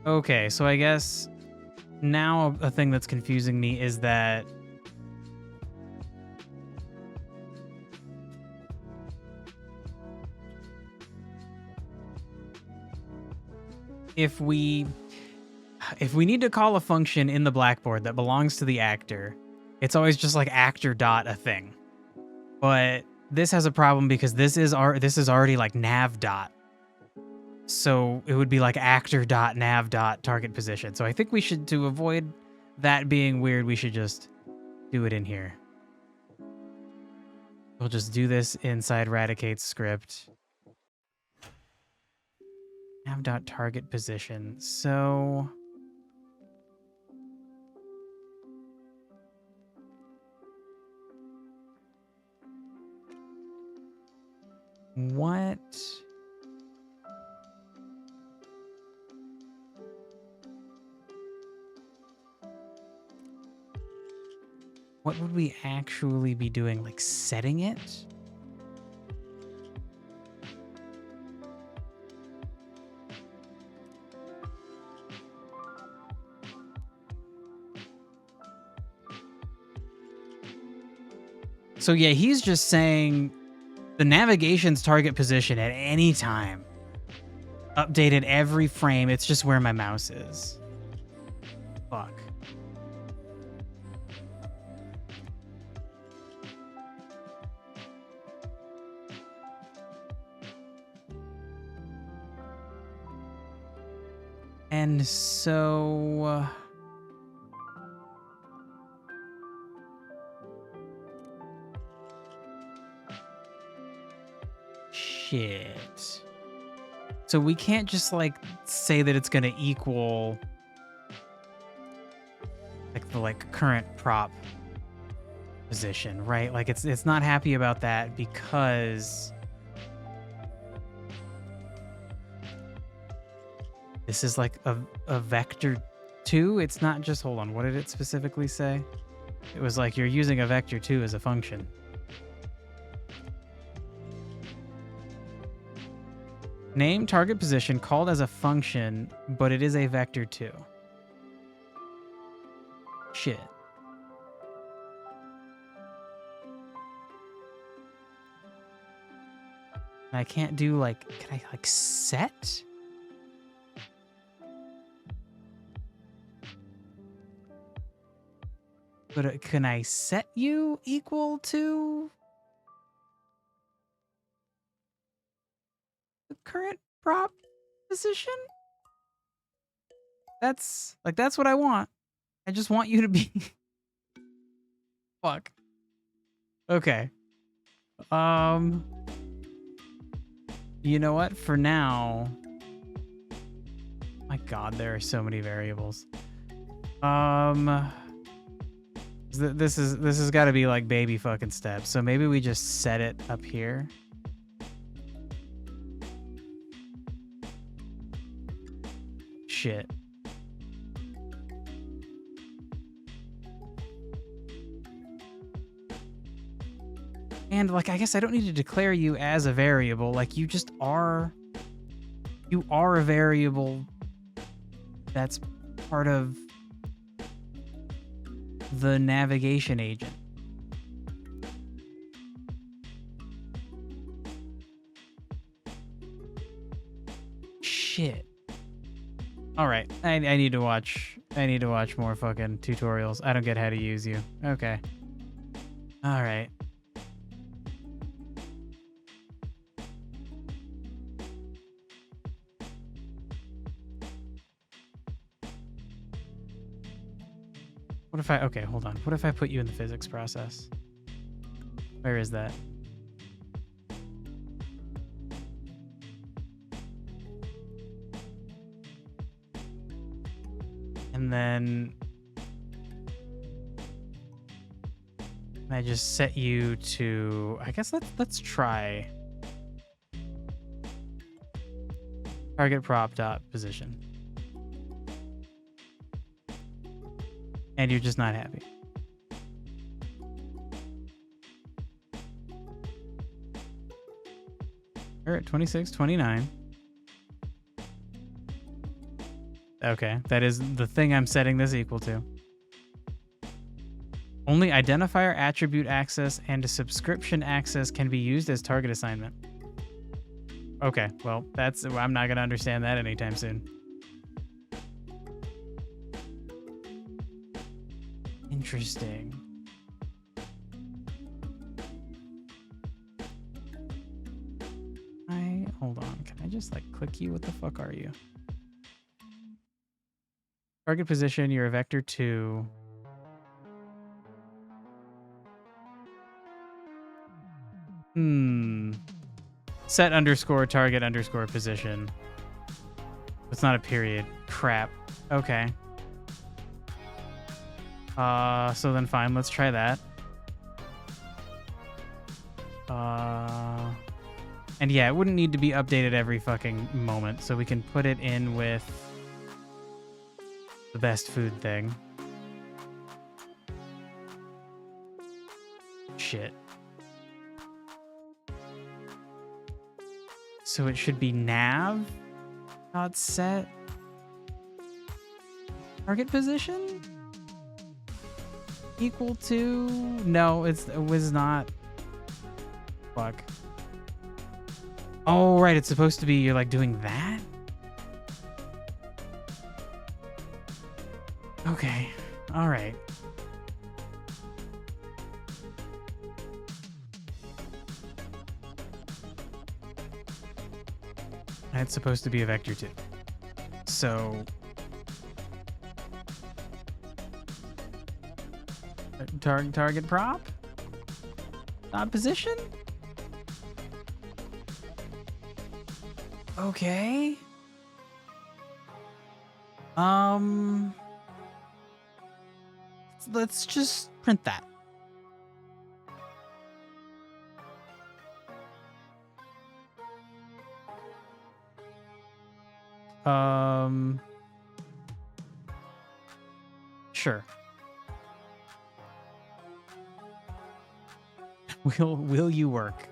Okay, so I guess now a thing that's confusing me is that if we need to call a function in the Blackboard that belongs to the actor, it's always just actor dot a thing. But this has a problem because this is already like nav dot. So it would be like actor dot nav dot target position. So I think we should, to avoid that being weird, we should just do it in here. We'll just do this inside Radicate's script. Nav dot target position. So what? What would we actually be doing? Like setting it? So yeah, he's just saying the navigation's target position at any time. Updated every frame. It's just where my mouse is. Fuck. And so... shit. So we can't just like say that it's gonna equal like the current prop position, right? Like it's not happy about that because this is like a vector 2. It's not just, hold on, what did it specifically say? It was like you're using a vector 2 as a function. Name target position called as a function, but it is a vector 2. Shit. I can't do like, can I like set? But can I set you equal to the current prop position? That's what I want. I just want you to be fuck. Okay. You know what? For now, my God, there are so many variables. This has got to be like baby fucking steps. So maybe we just set it up here. Shit. And like, I guess I don't need to declare you as a variable. Like you just are, you are a variable that's part of the navigation agent. Shit. All right, I need to watch more fucking tutorials. I don't get how to use you. Okay. All right. What if I, okay, hold on. What if I put you in the physics process? Where is that? And then I just set you to, I guess let's try target prop dot position. And you're just not happy. We're at 26, 29. Okay, that is the thing I'm setting this equal to. Only identifier attribute access and subscription access can be used as target assignment. Okay, well, I'm not going to understand that anytime soon. Interesting. just like click you. What the fuck are you? Target position, you're a vector 2. Set underscore target underscore position. It's not a period. Crap. Okay. So then fine, let's try that. And yeah, it wouldn't need to be updated every fucking moment, so we can put it in with the best food thing. Shit. So it should be nav dot set target position equal to, no, it was not. Fuck. Oh, right, it's supposed to be you're like doing that? Okay. All right. It's supposed to be a vector 2. So target prop? Not position? Okay. Let's just print that. Sure. Will you work?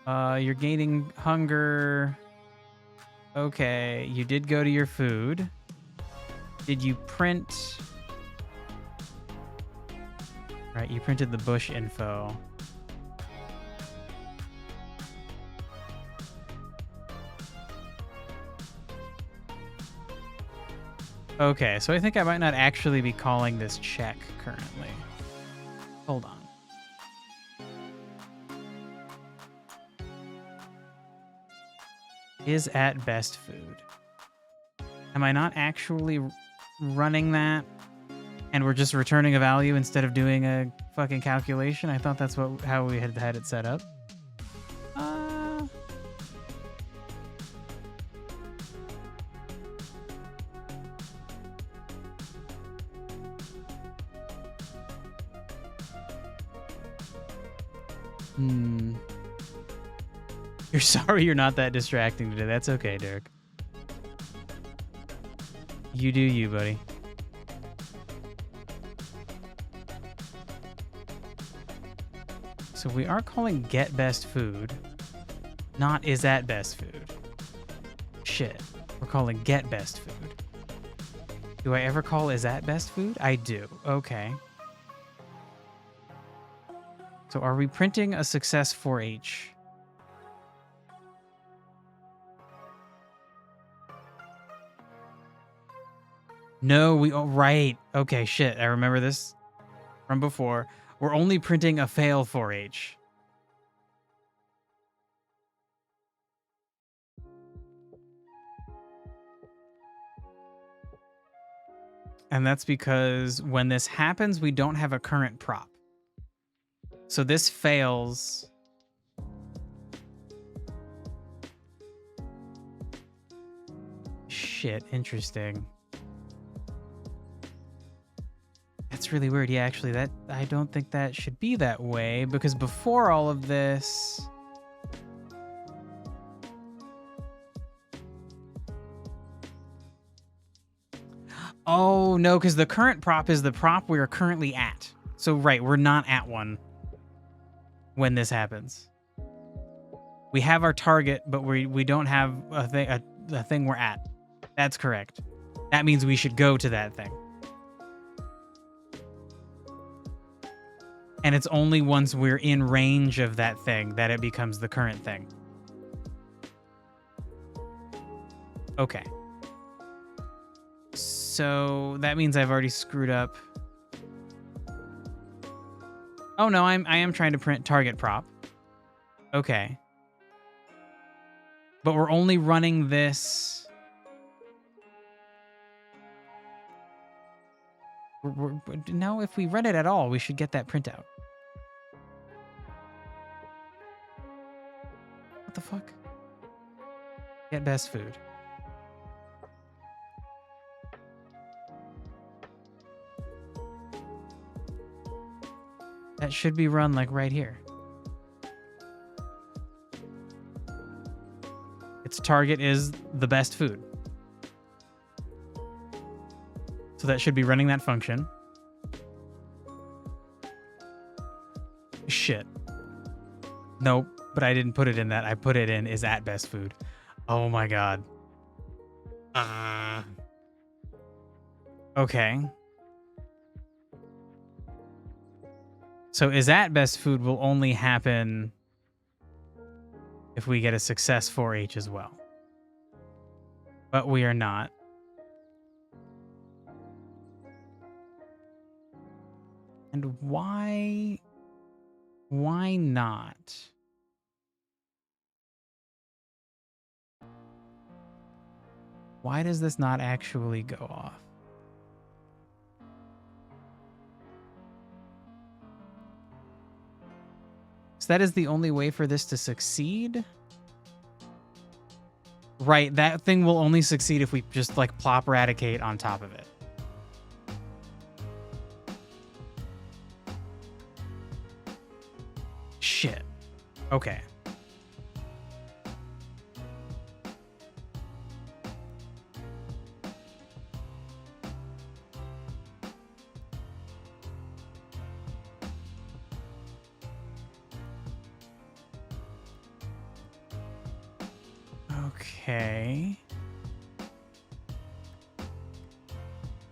You're gaining hunger. Okay, you did go to your food. Did you print? Right, you printed the bush info. Okay, so I think I might not actually be calling this check currently. Hold on. Is at best food. Am I not actually running that and we're just returning a value instead of doing a fucking calculation? I thought that's how we had it set up. You're sorry you're not that distracting today. That's okay, Derek. You do you, buddy. So we are calling get best food, not is at best food. Shit. We're calling get best food. Do I ever call is at best food? I do. Okay. So are we printing a success for H? No, oh, right. Okay, shit. I remember this from before. We're only printing a fail for H. And that's because when this happens, we don't have a current prop. So this fails. Shit, interesting. That's really weird. Yeah, actually, that I don't think that should be that way because before all of this... Oh, no, because the current prop is the prop we are currently at. So, right, we're not at one when this happens. We have our target, but we don't have a thing we're at. That's correct. That means we should go to that thing. And it's only once we're in range of that thing that it becomes the current thing. Okay. So that means I've already screwed up Oh no, I am trying to print target prop. Okay. But we're only running this. No, if we run it at all, we should get that printout. What the fuck? Get best food. That should be run like right here. Its target is the best food. So that should be running that function. Shit. Nope, but I didn't put it in that. I put it in is at best food. Oh my god. Okay. So is at best food will only happen if we get a success for H as well. But we are not. And why not? Why does this not actually go off? So that is the only way for this to succeed? Right, that thing will only succeed if we just like plop eradicate on top of it. Shit. Okay. Okay.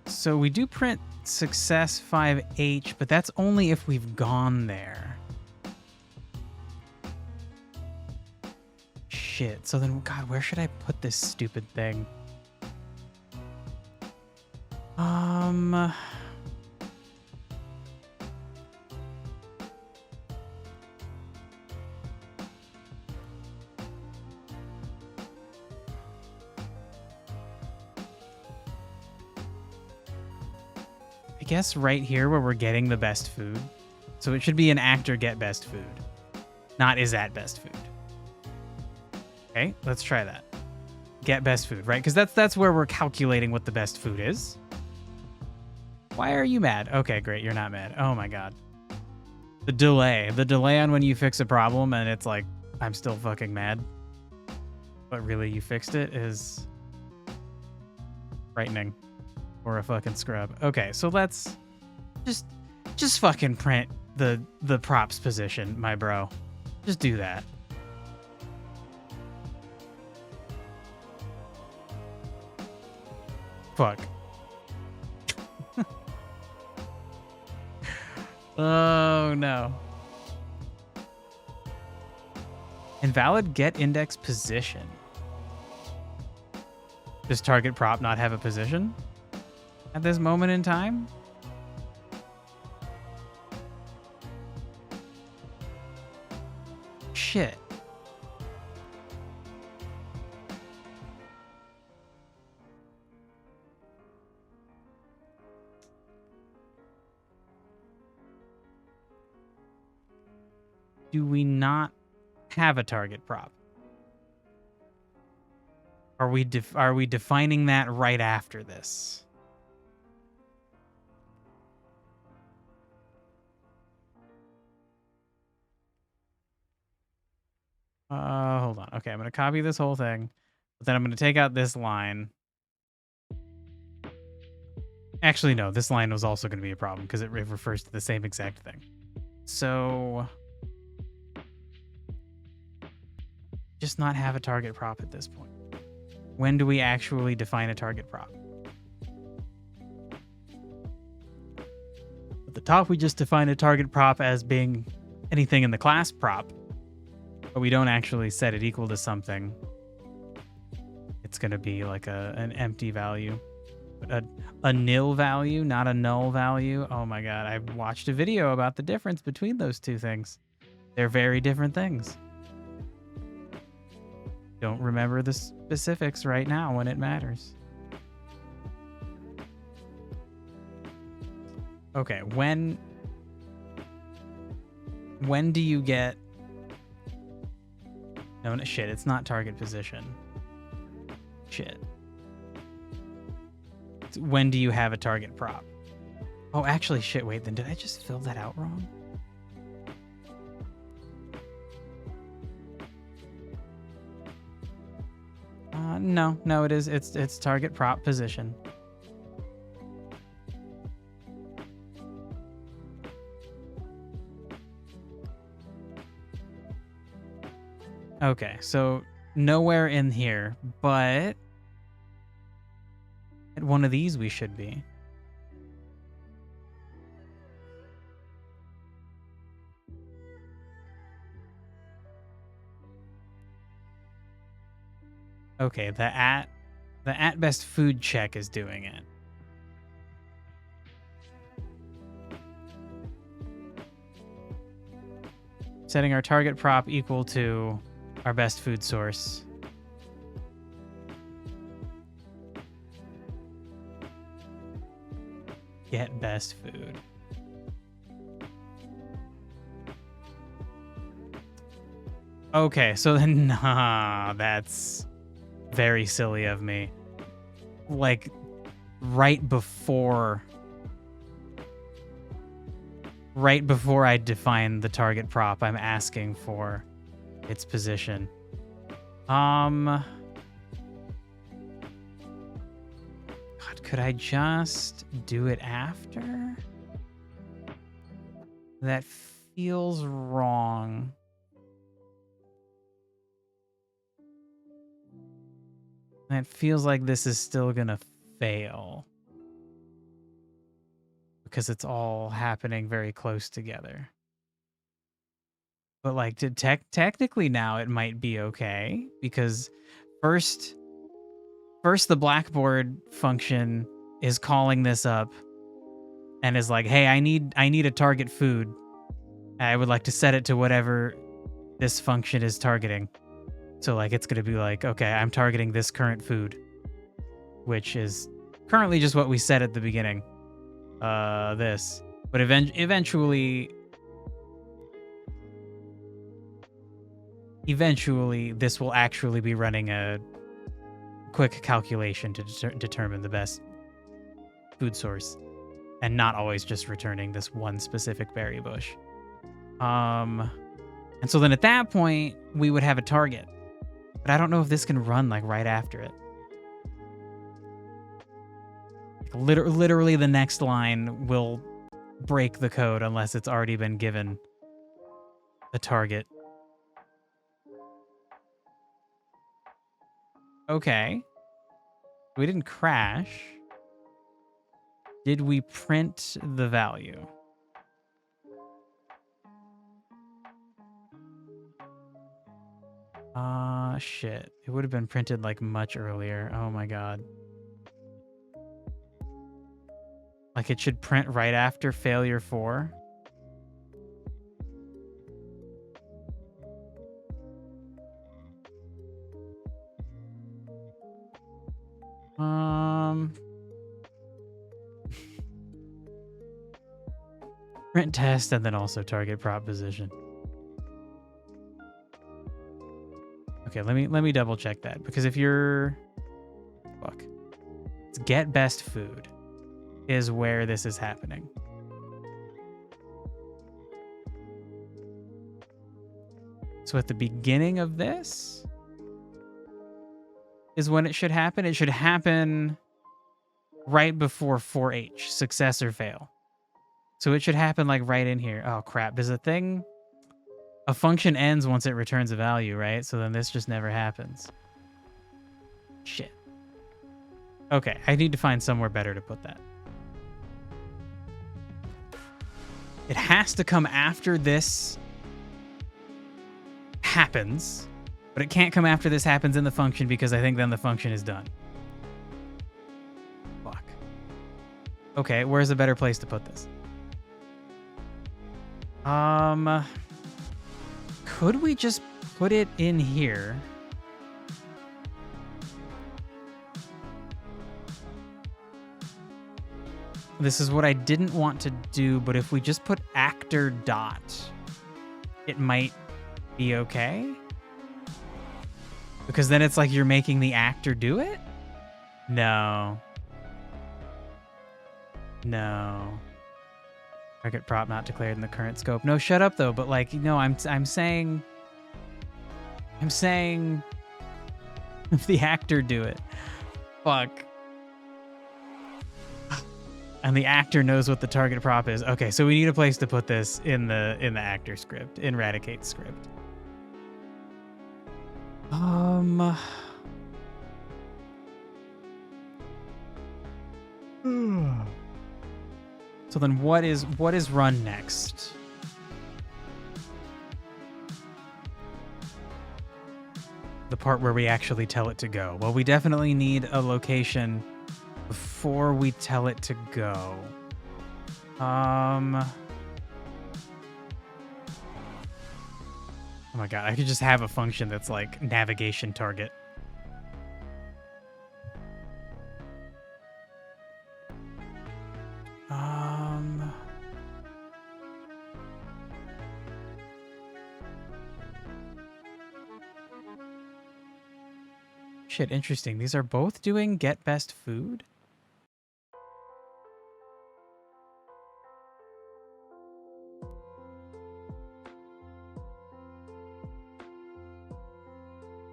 So we do print success 5H, but that's only if we've gone there. Shit. So then, God, where should I put this stupid thing? I guess right here where we're getting the best food. So it should be an actor get best food, not is at best food. Okay, let's try that. Get best food, right? Because that's where we're calculating what the best food is. Why are you mad? Okay, great, you're not mad. Oh my god. The delay on when you fix a problem and it's like, I'm still fucking mad. But really, you fixed it is frightening. Or a fucking scrub. Okay, so let's just fucking print the props position, my bro. Just do that. Fuck. Oh no. Invalid get index position. Does target prop not have a position at this moment in time? Shit. Do we not have a target prop? Are we defining that right after this? Hold on. Okay, I'm going to copy this whole thing, but then I'm going to take out this line. Actually, no, this line was also going to be a problem because it refers to the same exact thing. So just not have a target prop at this point. When do we actually define a target prop? At the top, we just define a target prop as being anything in the class prop, but we don't actually set it equal to something. It's going to be like an empty value. A nil value, not a null value. Oh my god, I watched a video about the difference between those two things. They're very different things. Don't remember the specifics right now when it matters. Okay, when do you get... No, shit, it's not target position. Shit. When do you have a target prop? Oh, actually, shit, wait, then did I just fill that out wrong? No, it is. It's target prop position. Okay, so nowhere in here, but at one of these we should be. Okay, the at best food check is doing it. Setting our target prop equal to our best food source. Get best food. Okay, so then, nah, that's very silly of me. Like, right before I define the target prop, I'm asking for its position. God, could I just do it after? That feels wrong. It feels like this is still gonna fail. Because it's all happening very close together. But like, technically now it might be okay. Because first the Blackboard function is calling this up. And is like, hey, I need a target food. I would like to set it to whatever this function is targeting. So like it's going to be like, okay, I'm targeting this current food, which is currently just what we said at the beginning. This, but eventually this will actually be running a quick calculation to determine the best food source and not always just returning this one specific berry bush. And so then at that point we would have a target. But I don't know if this can run like right after it. Literally the next line will break the code unless it's already been given a target. Okay. We didn't crash. Did we print the value? Shit. It would have been printed like much earlier. Oh my god. Like it should print right after failure 4. Print test and then also target prop position. Okay, let me double check that, because if you're it's get best food is where this is happening. So at the beginning of this is when it should happen. It should happen right before 4H, success or fail. So it should happen like right in here. Oh crap, does a function ends once it returns a value, right? So then this just never happens. Shit. Okay, I need to find somewhere better to put that. It has to come after this happens, but it can't come after this happens in the function because I think then the function is done. Fuck. Okay, where's a better place to put this? Could we just put it in here? This is what I didn't want to do, but if we just put actor dot, it might be okay. Because then it's like you're making the actor do it? No. No. Target prop not declared in the current scope. No, shut up though, but like, no, I'm saying if the actor do it. Fuck. And the actor knows what the target prop is. Okay, so we need a place to put this in the actor script, in Radicate's script. So then what is run next? The part where we actually tell it to go. Well, we definitely need a location before we tell it to go. Oh my god, I could just have a function that's like navigation target. Shit, interesting. These are both doing get best food?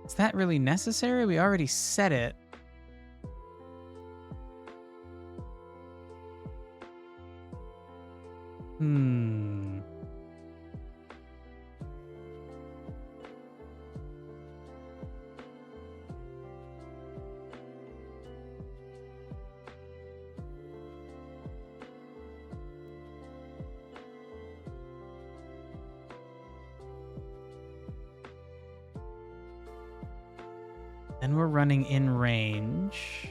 Is that really necessary? We already set it. Then we're running in range.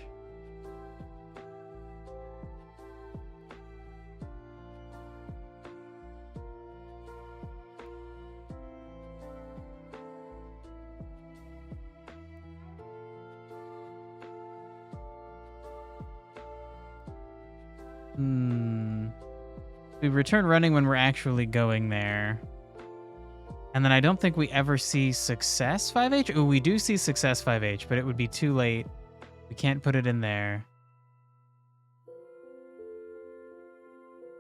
We return running when we're actually going there. And then I don't think we ever see success 5H. Oh, we do see success 5H, but it would be too late. We can't put it in there.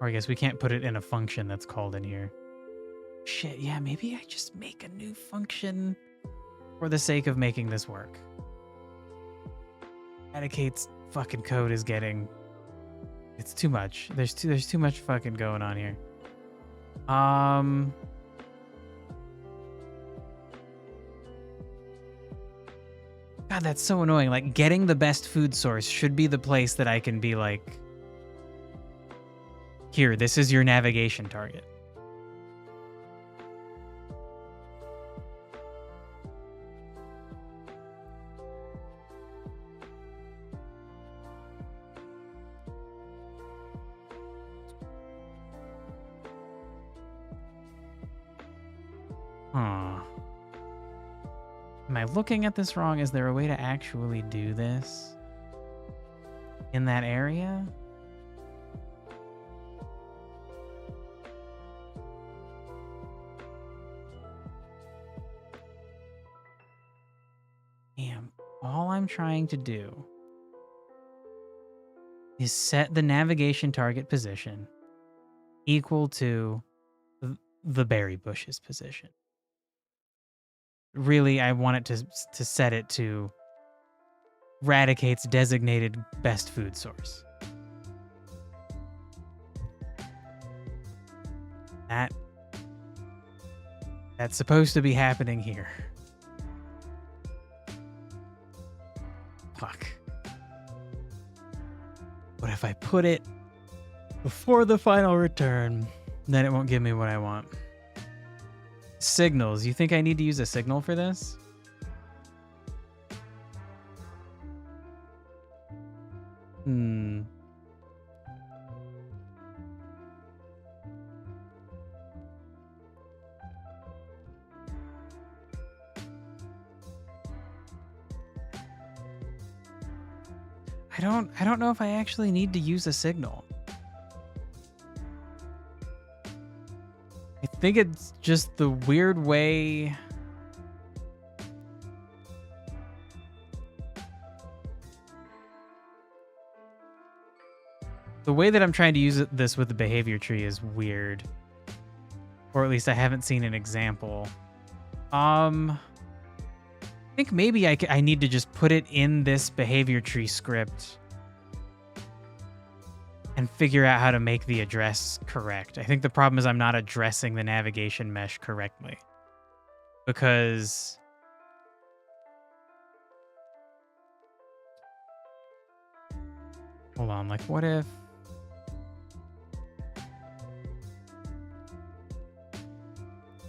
Or I guess we can't put it in a function that's called in here. Shit, yeah, maybe I just make a new function for the sake of making this work. Radicate's fucking code is getting... It's too much. There's too much fucking going on here. God, that's so annoying. Like, getting the best food source should be the place that I can be like, here, this is your navigation target. Am I looking at this wrong? Is there a way to actually do this in that area? Damn, all I'm trying to do is set the navigation target position equal to the berry bush's position. Really, I want it to set it to Radicate's designated best food source. That's supposed to be happening here. Fuck. But if I put it before the final return, then it won't give me what I want. Signals. You think I need to use a signal for this? I don't know if I actually need to use a signal. I think it's just the weird way. The way that I'm trying to use this with the behavior tree is weird. Or at least I haven't seen an example. I think maybe I need to just put it in this behavior tree script and figure out how to make the address correct. I think the problem is I'm not addressing the navigation mesh correctly. Because hold on, like what if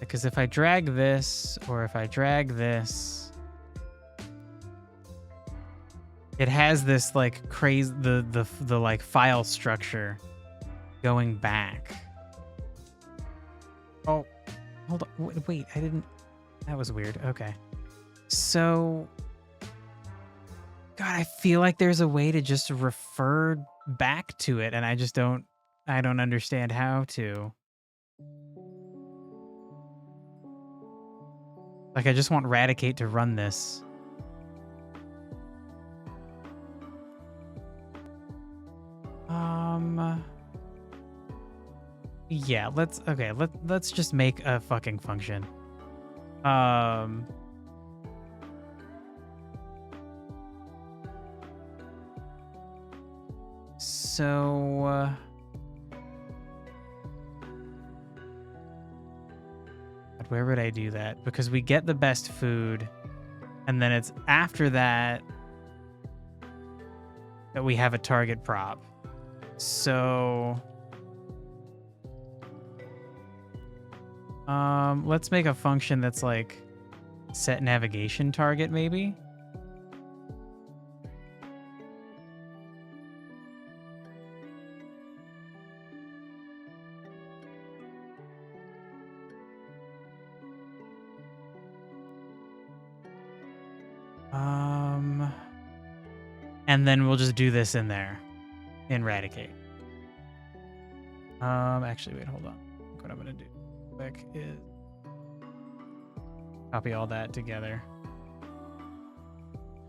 because if I drag this or if I drag this, it has this like crazy the like file structure going back. Oh, hold on. Wait, I didn't. That was weird. Okay. So, God, I feel like there's a way to just refer back to it, and I don't understand how to. Like, I just want Radicate to run this. Yeah, let's just make a fucking function. So where would I do that? Because we get the best food, and then it's after that that we have a target prop. So let's make a function that's like set navigation target maybe. And then we'll just do this in there in Radicate. Actually, wait, hold on. What I'm gonna do quick is copy all that together.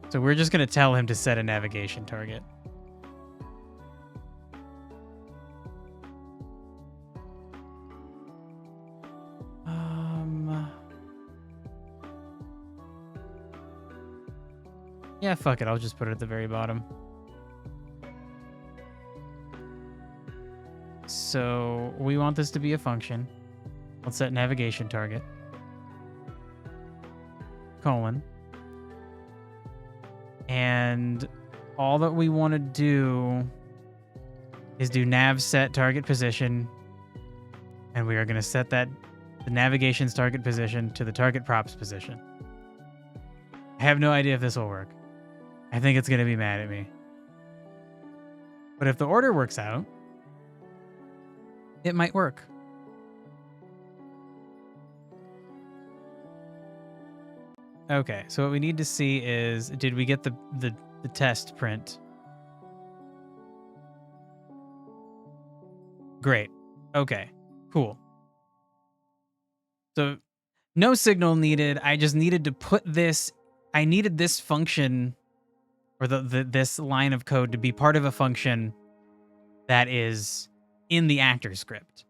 So we're just gonna tell him to set a navigation target. Yeah, fuck it. I'll just put it at the very bottom. So we want this to be a function. Let's set navigation target. Colon. And all that we want to do is do nav set target position. And we are going to set that the navigation's target position to the target props position. I have no idea if this will work. I think it's going to be mad at me. But if the order works out, it might work. Okay, so what we need to see is, did we get the test print? Great. Okay, cool. So no signal needed. I just needed to put this, I needed this function or this line of code to be part of a function that is in the actor script.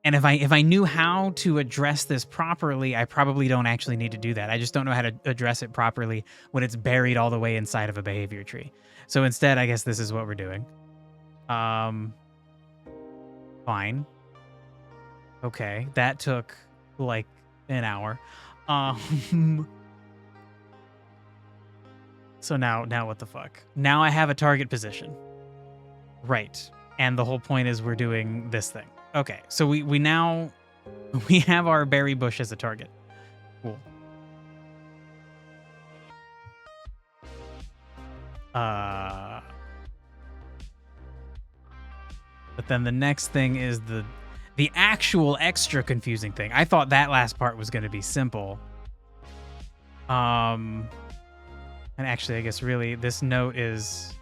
And if I knew how to address this properly, I probably don't actually need to do that. I just don't know how to address it properly when it's buried all the way inside of a behavior tree. So instead, I guess this is what we're doing. Fine. Okay, that took like an hour. So now what the fuck? Now I have a target position. Right. And the whole point is we're doing this thing. Okay, so we now we have our berry bush as a target. Cool. But then the next thing is the actual extra confusing thing. I thought that last part was going to be simple. And actually, I guess really this note is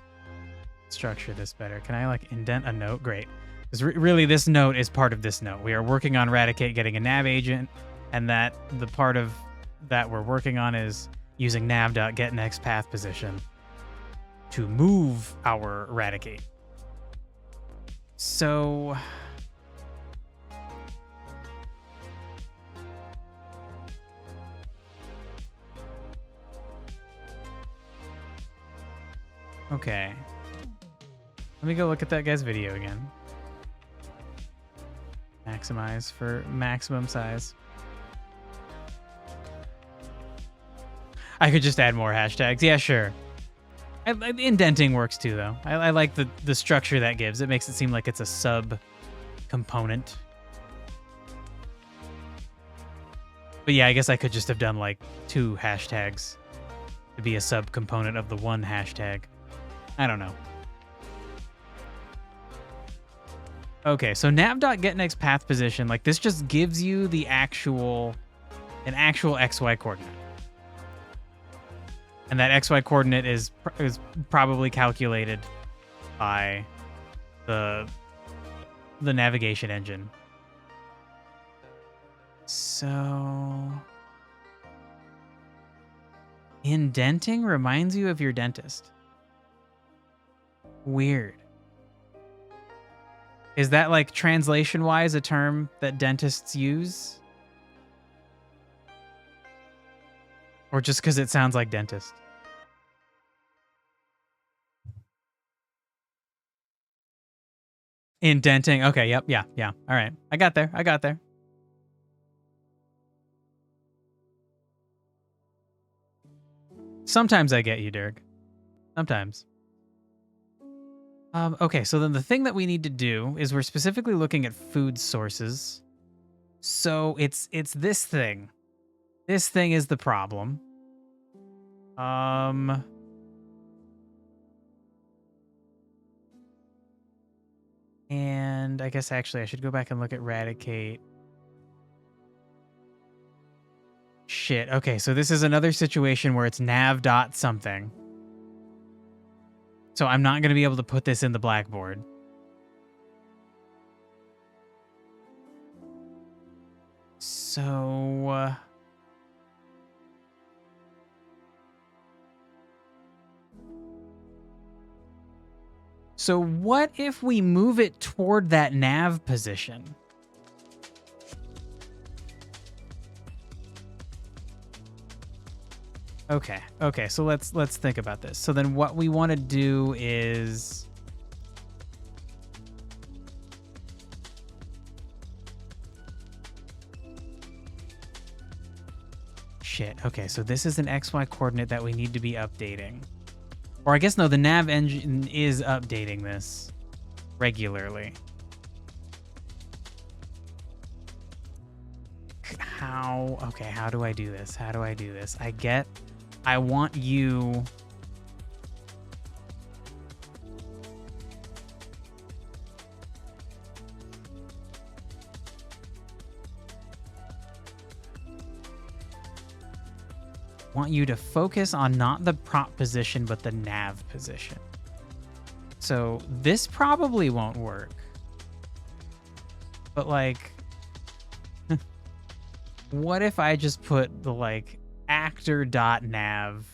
structure this better. Can I like indent a note? Great. Because really this note is part of this note. We are working on Eradicate getting a nav agent, and that the part of that we're working on is using nav.getNextPathPosition to move our Eradicate. So okay. Let me go look at that guy's video again. Maximize for maximum size. I could just add more hashtags. Yeah, sure. Indenting works too, though. I like the structure that gives. It makes it seem like it's a sub component. But yeah, I guess I could just have done like 2 hashtags to be a sub component of the 1 hashtag. I don't know. Okay, so nav.getNextPathPosition, like this just gives you the an actual XY coordinate. And that XY coordinate is probably calculated by the navigation engine. So indenting reminds you of your dentist. Weird. Is that like translation-wise a term that dentists use? Or just because it sounds like dentist? Indenting. Okay, yep, yeah. All right. I got there. Sometimes I get you, Dirk. Sometimes. Okay, so then the thing that we need to do is we're specifically looking at food sources. So it's this thing. This thing is the problem. And I guess actually I should go back and look at Eradicate. Shit. Okay, so this is another situation where it's nav dot something. So I'm not going to be able to put this in the Blackboard. So so what if we move it toward that nav position? Okay, so let's think about this. So then what we want to do is shit. Okay, so this is an XY coordinate that we need to be updating. Or I guess no, the nav engine is updating this regularly. How do I do this? I want you to focus on not the prop position, but the nav position. So this probably won't work. But like, what if I just put the like actor.nav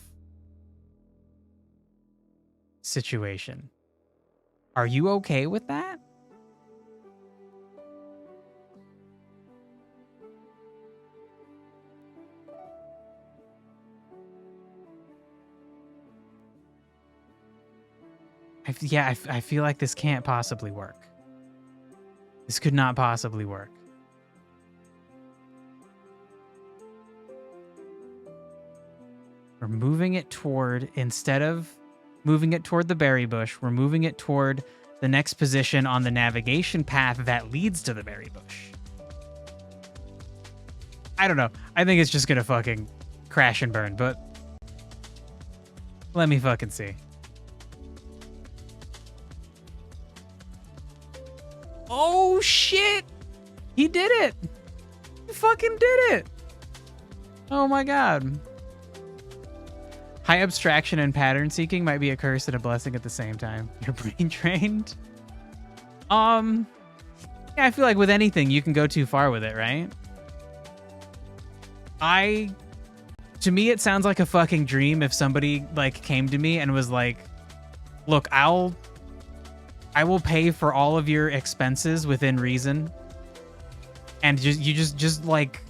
situation? Are you okay with that? I feel like this can't possibly work. This could not possibly work. We're moving it toward, instead of moving it toward the berry bush, we're moving it toward the next position on the navigation path that leads to the berry bush. I don't know. I think it's just gonna fucking crash and burn, but let me fucking see. Oh shit! He did it! He fucking did it! Oh my god. High abstraction and pattern seeking might be a curse and a blessing at the same time. You're brain trained. Yeah, I feel like with anything you can go too far with it, right? To me it sounds like a fucking dream if somebody like came to me and was like, "Look, I will pay for all of your expenses within reason." And you just like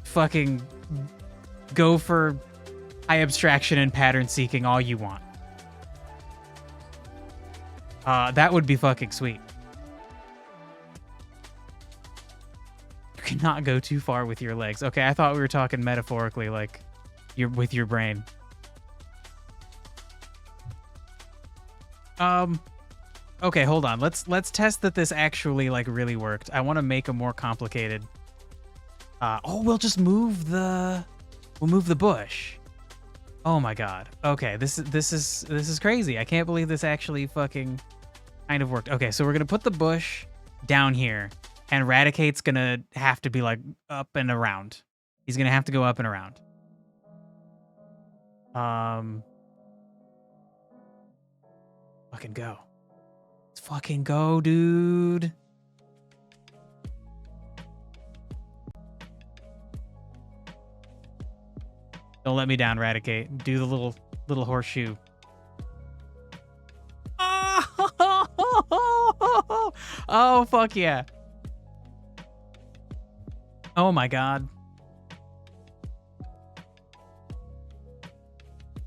fucking go for high abstraction and pattern seeking all you want. That would be fucking sweet. You cannot go too far with your legs. Okay, I thought we were talking metaphorically, like with your brain. Okay, hold on. Let's test that this actually like really worked. I want to make a more complicated. We'll just move the bush. Oh my god. Okay, this is crazy. I can't believe this actually fucking kind of worked. Okay, so we're gonna put the bush down here, and Radicate's gonna have to be like up and around. He's gonna have to go up and around. Fucking go. Let's fucking go, dude. Don't let me down, Radicate. Do the little horseshoe. Oh, fuck yeah. Oh my god.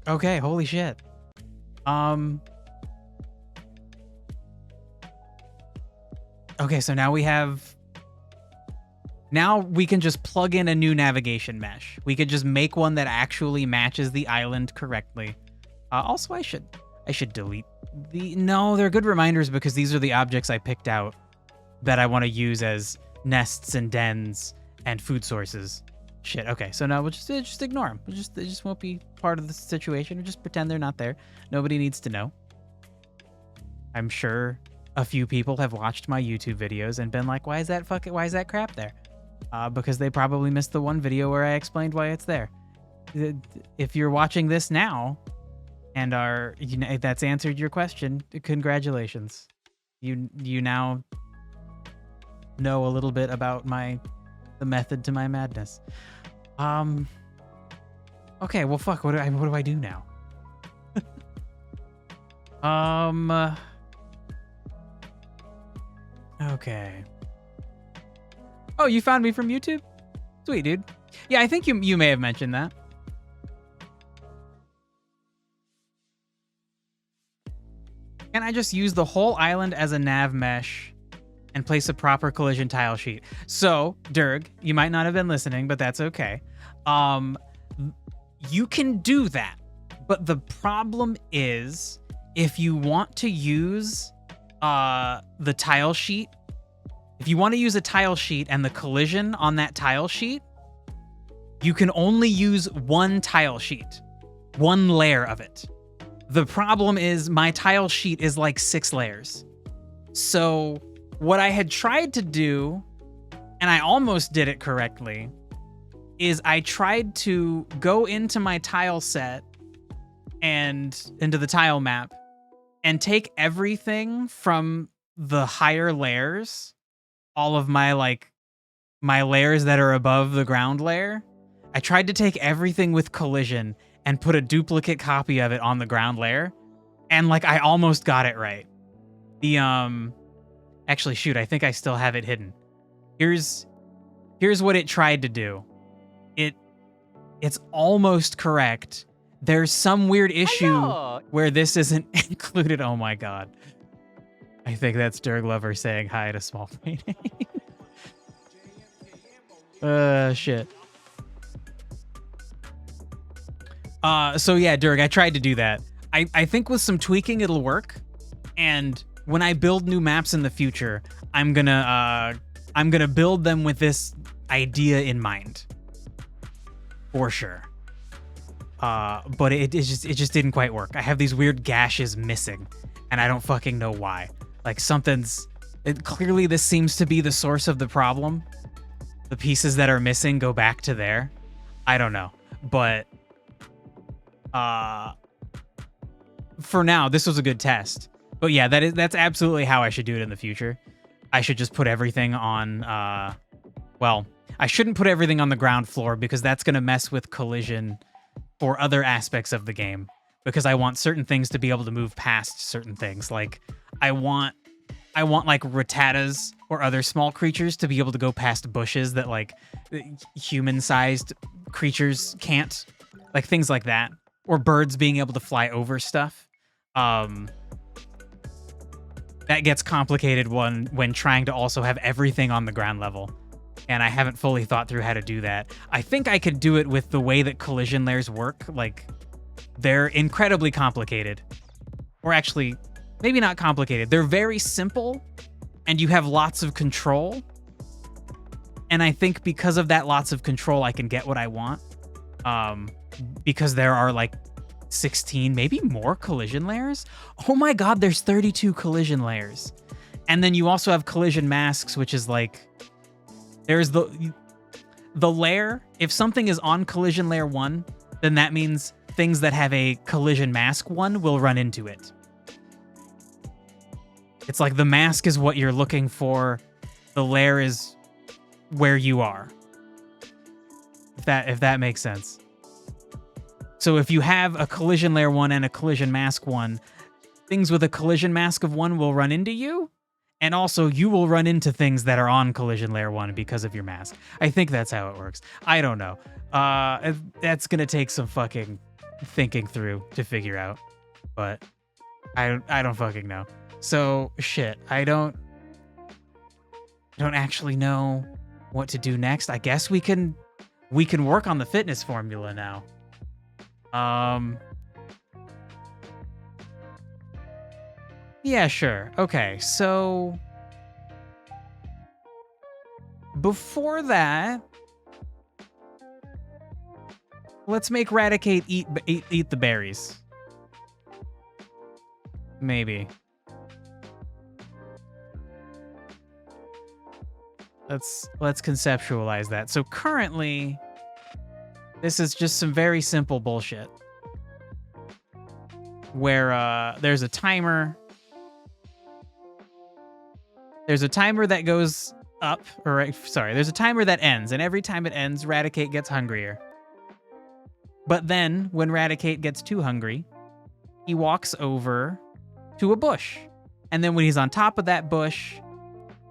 Okay, holy shit. Okay, so now we can just plug in a new navigation mesh. We could just make one that actually matches the island correctly. Also, I should delete no, they're good reminders because these are the objects I picked out that I want to use as nests and dens and food sources. Shit. Okay, so now we'll just ignore them. They just won't be part of the situation. We'll just pretend they're not there. Nobody needs to know. I'm sure a few people have watched my YouTube videos and been like, why is that crap there? Because they probably missed the one video where I explained why it's there. If you're watching this now and that's answered your question, congratulations. You now know a little bit about the method to my madness. Okay, well fuck, what do I do now? Okay. Oh, you found me from YouTube? Sweet, dude. Yeah, I think you may have mentioned that. Can I just use the whole island as a nav mesh and place a proper collision tile sheet? So, Durg, you might not have been listening, but that's okay. You can do that, but the problem is if you want to use the tile sheet, if you want to use a tile sheet and the collision on that tile sheet, you can only use one tile sheet, one layer of it. The problem is my tile sheet is like 6 layers. So what I had tried to do, and I almost did it correctly, is I tried to go into my tile set and into the tile map and take everything from the higher layers, all of my layers that are above the ground layer. I tried to take everything with collision and put a duplicate copy of it on the ground layer, and I almost got it right. Actually, shoot, I think I still have it hidden. Here's what it tried to do. It's almost correct. There's some weird issue where this isn't included. Oh my god. I think that's Durg Lover saying hi to Small Painting. Shit. So yeah, Durg, I tried to do that. I think with some tweaking it'll work. And when I build new maps in the future, I'm gonna build them with this idea in mind. For sure. But it just didn't quite work. I have these weird gashes missing, and I don't fucking know why. Clearly this seems to be the source of the problem. The pieces that are missing go back to there. I don't know, but For now, this was a good test. But yeah, that's absolutely how I should do it in the future. I should just put everything on, well, I shouldn't put everything on the ground floor because that's going to mess with collision for other aspects of the game. Because I want certain things to be able to move past certain things. Like, I want like rattatas or other small creatures to be able to go past bushes that like human-sized creatures can't. Like things like that. Or birds being able to fly over stuff. That gets complicated when trying to also have everything on the ground level. And I haven't fully thought through how to do that. I think I could do it with the way that collision layers work. Like, they're incredibly complicated. Or actually, maybe not complicated. They're very simple, and you have lots of control. And I think because of that lots of control, I can get what I want. Because there are like 16, maybe more collision layers. Oh my god, there's 32 collision layers. And then you also have collision masks, which is like, there's the layer. If something is on collision layer 1, then that means things that have a collision mask 1 will run into it. It's like the mask is what you're looking for. The layer is where you are. If that makes sense. So if you have a collision layer 1 and a collision mask 1, things with a collision mask of 1 will run into you, and also you will run into things that are on collision layer 1 because of your mask. I think that's how it works. I don't know. That's gonna take some fucking thinking through to figure out, but I don't fucking know. So shit, I don't actually know what to do next. I guess we can work on the fitness formula now. Yeah, sure. Okay, so before that, let's make Raticate eat the berries. Maybe. Let's conceptualize that. So currently, this is just some very simple bullshit. Where there's a timer. There's a timer that goes up, or sorry, there's a timer that ends, and every time it ends, Raticate gets hungrier. But then, when Raticate gets too hungry, he walks over to a bush. And then when he's on top of that bush,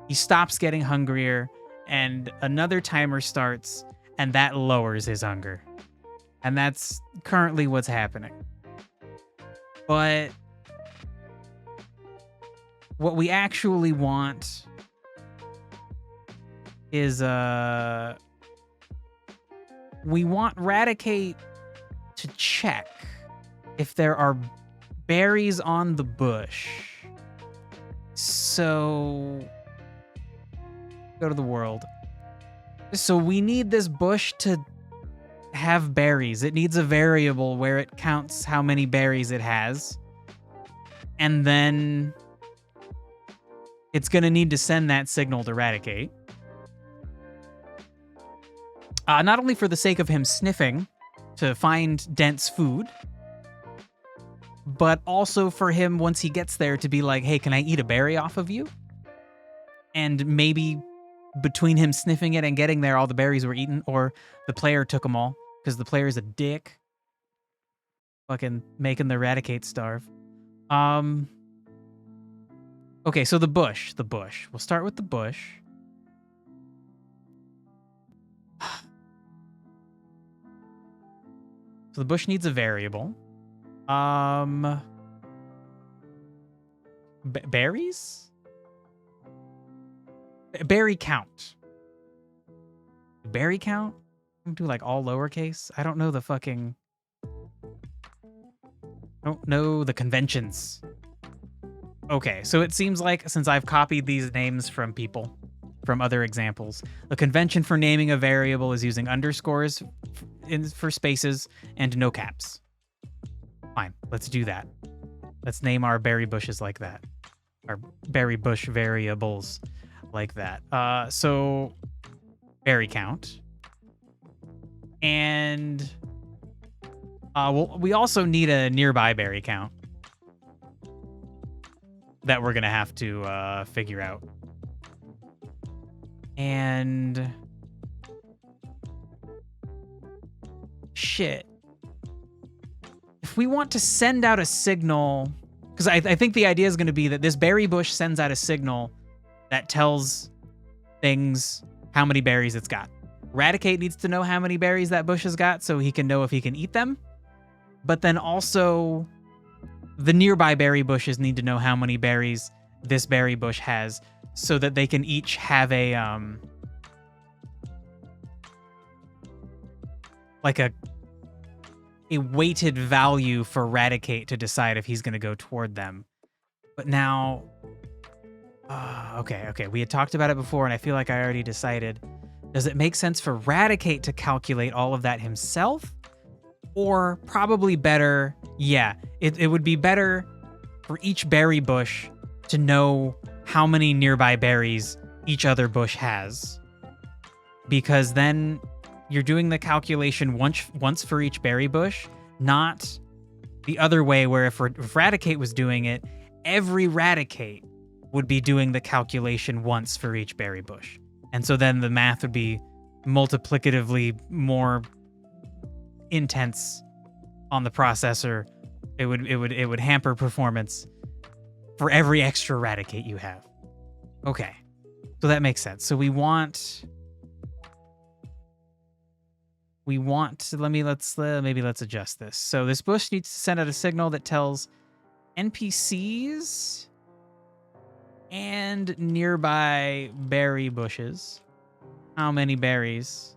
he stops getting hungrier, and another timer starts, and that lowers his hunger. And that's currently what's happening. But what we actually want is we want Raticate to check if there are berries on the bush. So go to the world. So we need this bush to have berries. It needs a variable where it counts how many berries it has. And then it's going to need to send that signal to Raticate. Not only for the sake of him sniffing to find dense food, but also for him, once he gets there, to be like, hey, can I eat a berry off of you? And maybe between him sniffing it and getting there, all the berries were eaten, or the player took them all, because the player's a dick. Fucking making the Raticate starve. Okay, so the bush. We'll start with the bush. So the bush needs a variable. Berries? Berry count. Berry count? Do like all lowercase? I don't know the fucking... don't know the conventions. Okay, so it seems like, since I've copied these names from people, from other examples, the convention for naming a variable is using underscores for spaces and no caps. Fine, let's do that. Let's name our berry bushes like that. Our berry bush variables like that. So, berry count. And Well, we also need a nearby berry count that we're gonna have to figure out. And shit. If we want to send out a signal, because I think the idea is going to be that this berry bush sends out a signal that tells things how many berries it's got. Eradicate needs to know how many berries that bush has got so he can know if he can eat them. But then also the nearby berry bushes need to know how many berries this berry bush has so that they can each have a like a weighted value for Eradicate to decide if he's going to go toward them. But now, okay, we had talked about it before, and I feel like I already decided. Does it make sense for Eradicate to calculate all of that himself? Or probably better, yeah, it would be better for each berry bush to know how many nearby berries each other bush has. Because then you're doing the calculation once for each berry bush, not the other way where if Eradicate was doing it, every Eradicate would be doing the calculation once for each berry bush. And so then the math would be multiplicatively more intense on the processor. It would hamper performance for every extra Eradicate you have. Okay. So that makes sense. So we want maybe let's adjust this. So this bush needs to send out a signal that tells NPCs and nearby berry bushes how many berries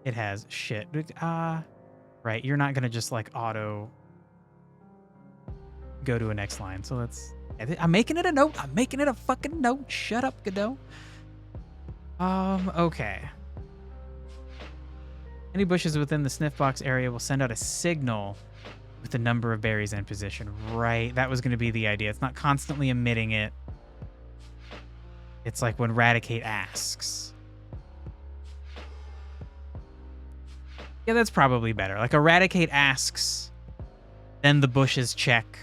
it has. Shit. Right, you're not gonna just like auto go to a next line. So let's, I'm making it a note. I'm making it a fucking note. Shut up, Godot. Okay. Any bushes within the sniff box area will send out a signal with the number of berries in position. Right, that was going to be the idea. It's not constantly emitting it. It's like when Eradicate asks. Yeah, that's probably better. Like Eradicate asks, then the bushes check,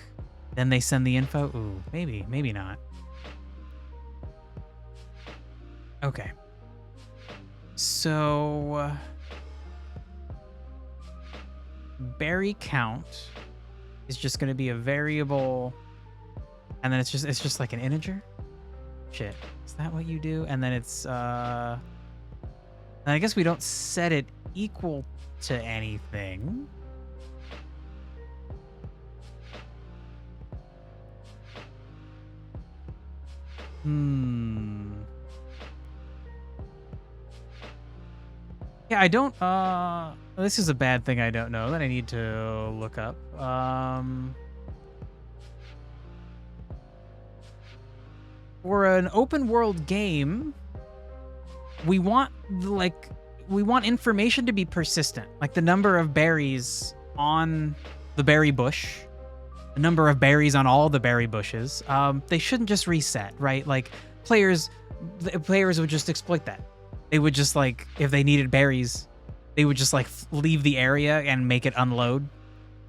then they send the info. Ooh, maybe not. Okay. So berry count is just going to be a variable, and then it's just like an integer. Shit, is that what you do? And then it's and I guess we don't set it equal to anything. Yeah, I don't this is a bad thing I don't know that I need to look up. For an open world game, we want information to be persistent, like the number of berries on the berry bush, the number of berries on all the berry bushes. They shouldn't just reset, right? Like players would just exploit that. They would just like, if they needed berries, they would just like leave the area and make it unload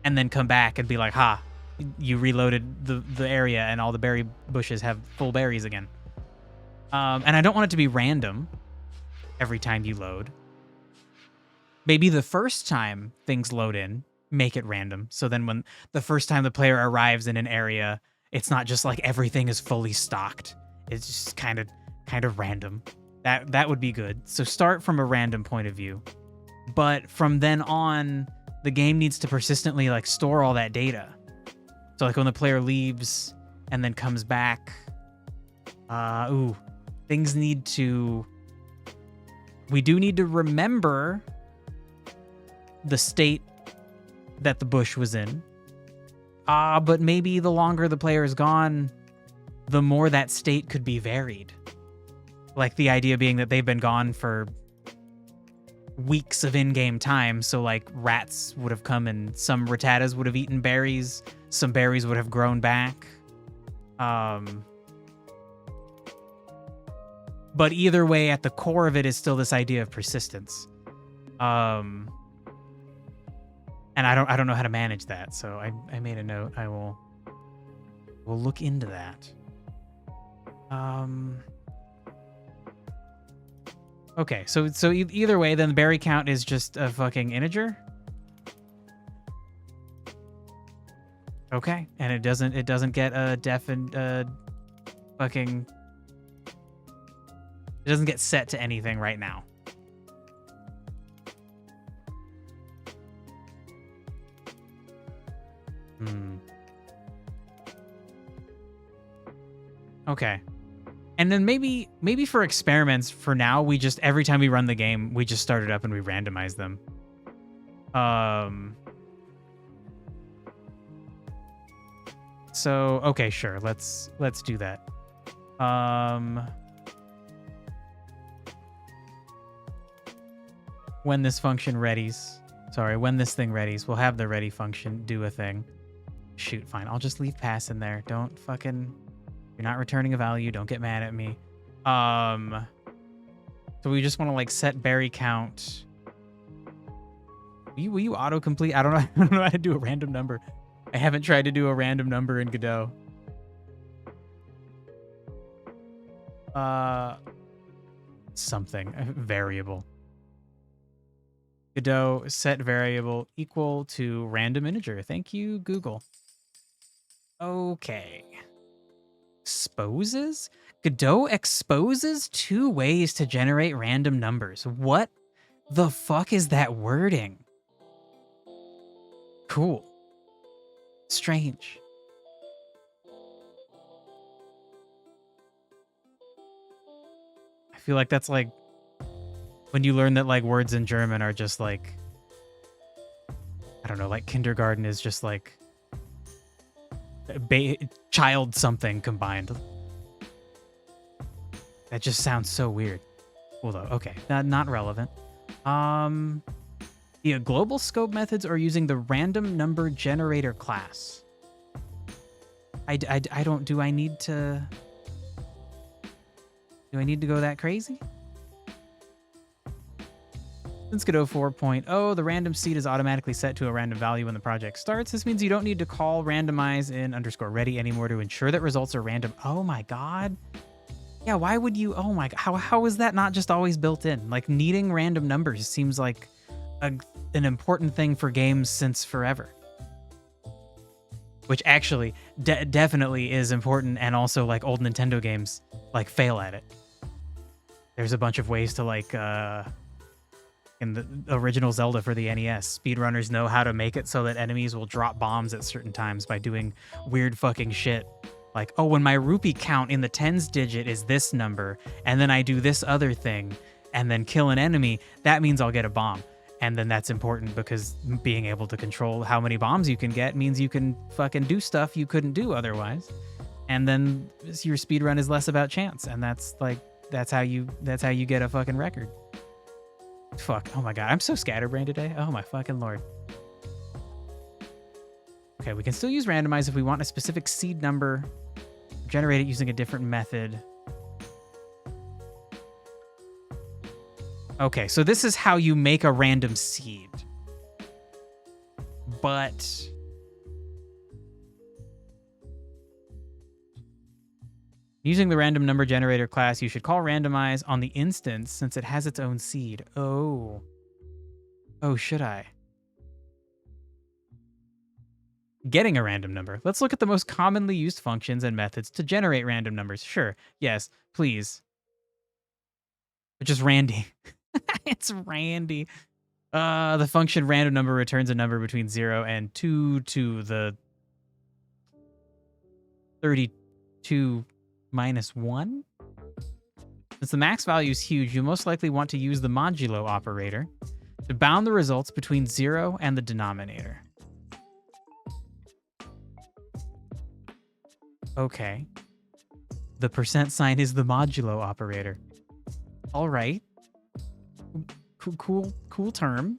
and then come back and be like, ha, you reloaded the area and all the berry bushes have full berries again. And I don't want it to be random every time you load. Maybe the first time things load in, make it random. So then when the first time the player arrives in an area, it's not just like everything is fully stocked. It's just kind of random. That would be good. So start from a random point of view. But from then on, the game needs to persistently like store all that data. So like when the player leaves and then comes back, things need to, we do need to remember the state that the bush was in. But maybe the longer the player is gone, the more that state could be varied. Like the idea being that they've been gone for weeks of in-game time, so like rats would have come and some rattatas would have eaten berries, some berries would have grown back. But either way, at the core of it is still this idea of persistence. And I don't know how to manage that, so I made a note. We'll look into that. Okay, so either way, then the berry count is just a fucking integer. Okay, and it doesn't get a fucking. It doesn't get set to anything right now. Okay. And then maybe for experiments for now, we just every time we run the game, we just start it up and we randomize them. So okay, sure. Let's do that. When this function readies, when this thing readies, we'll have the ready function do a thing. Shoot, fine. I'll just leave pass in there. Don't fucking. You're not returning a value. Don't get mad at me. So we just want to like set berry count. Will you autocomplete? I don't know how to do a random number. I haven't tried to do a random number in Godot. Something. A variable. Godot set variable equal to random integer. Thank you, Google. Okay. Exposes? Godot exposes 2 ways to generate random numbers. What the fuck is that wording? Cool. Strange. I feel like that's like when you learn that like words in German are just like, I don't know, like kindergarten is just like child something combined. That just sounds so weird. Cool though. Okay, not relevant. The global scope methods are using the random number generator class. I don't. Do I need to go that crazy? Since Godot 4.0, the random seed is automatically set to a random value when the project starts. This means you don't need to call randomize in _ready anymore to ensure that results are random. Oh my god. Yeah, why would you? Oh my god. How is that not just always built in? Like needing random numbers seems like an important thing for games since forever. Which actually definitely is important, and also like old Nintendo games like fail at it. There's a bunch of ways to like in the original Zelda for the NES, speedrunners know how to make it so that enemies will drop bombs at certain times by doing weird fucking shit. Like, oh, when my rupee count in the tens digit is this number, and then I do this other thing, and then kill an enemy, that means I'll get a bomb. And then that's important because being able to control how many bombs you can get means you can fucking do stuff you couldn't do otherwise. And then your speedrun is less about chance, and that's how you get a fucking record. Fuck. Oh my god. I'm so scatterbrained today. Oh my fucking lord. Okay, we can still use randomize if we want a specific seed number. Generate it using a different method. Okay, so this is how you make a random seed. But using the random number generator class, you should call randomize on the instance since it has its own seed. Oh. Oh, should I? Getting a random number. Let's look at the most commonly used functions and methods to generate random numbers. Sure. Yes, please. Just Randy. It's Randy. The function random number returns a number between 0 and 2 to the 32 minus 1. Since the max value is huge, you'll most likely want to use the modulo operator to bound the results between 0 and the denominator. Okay. The percent sign is the modulo operator. All right. Cool term.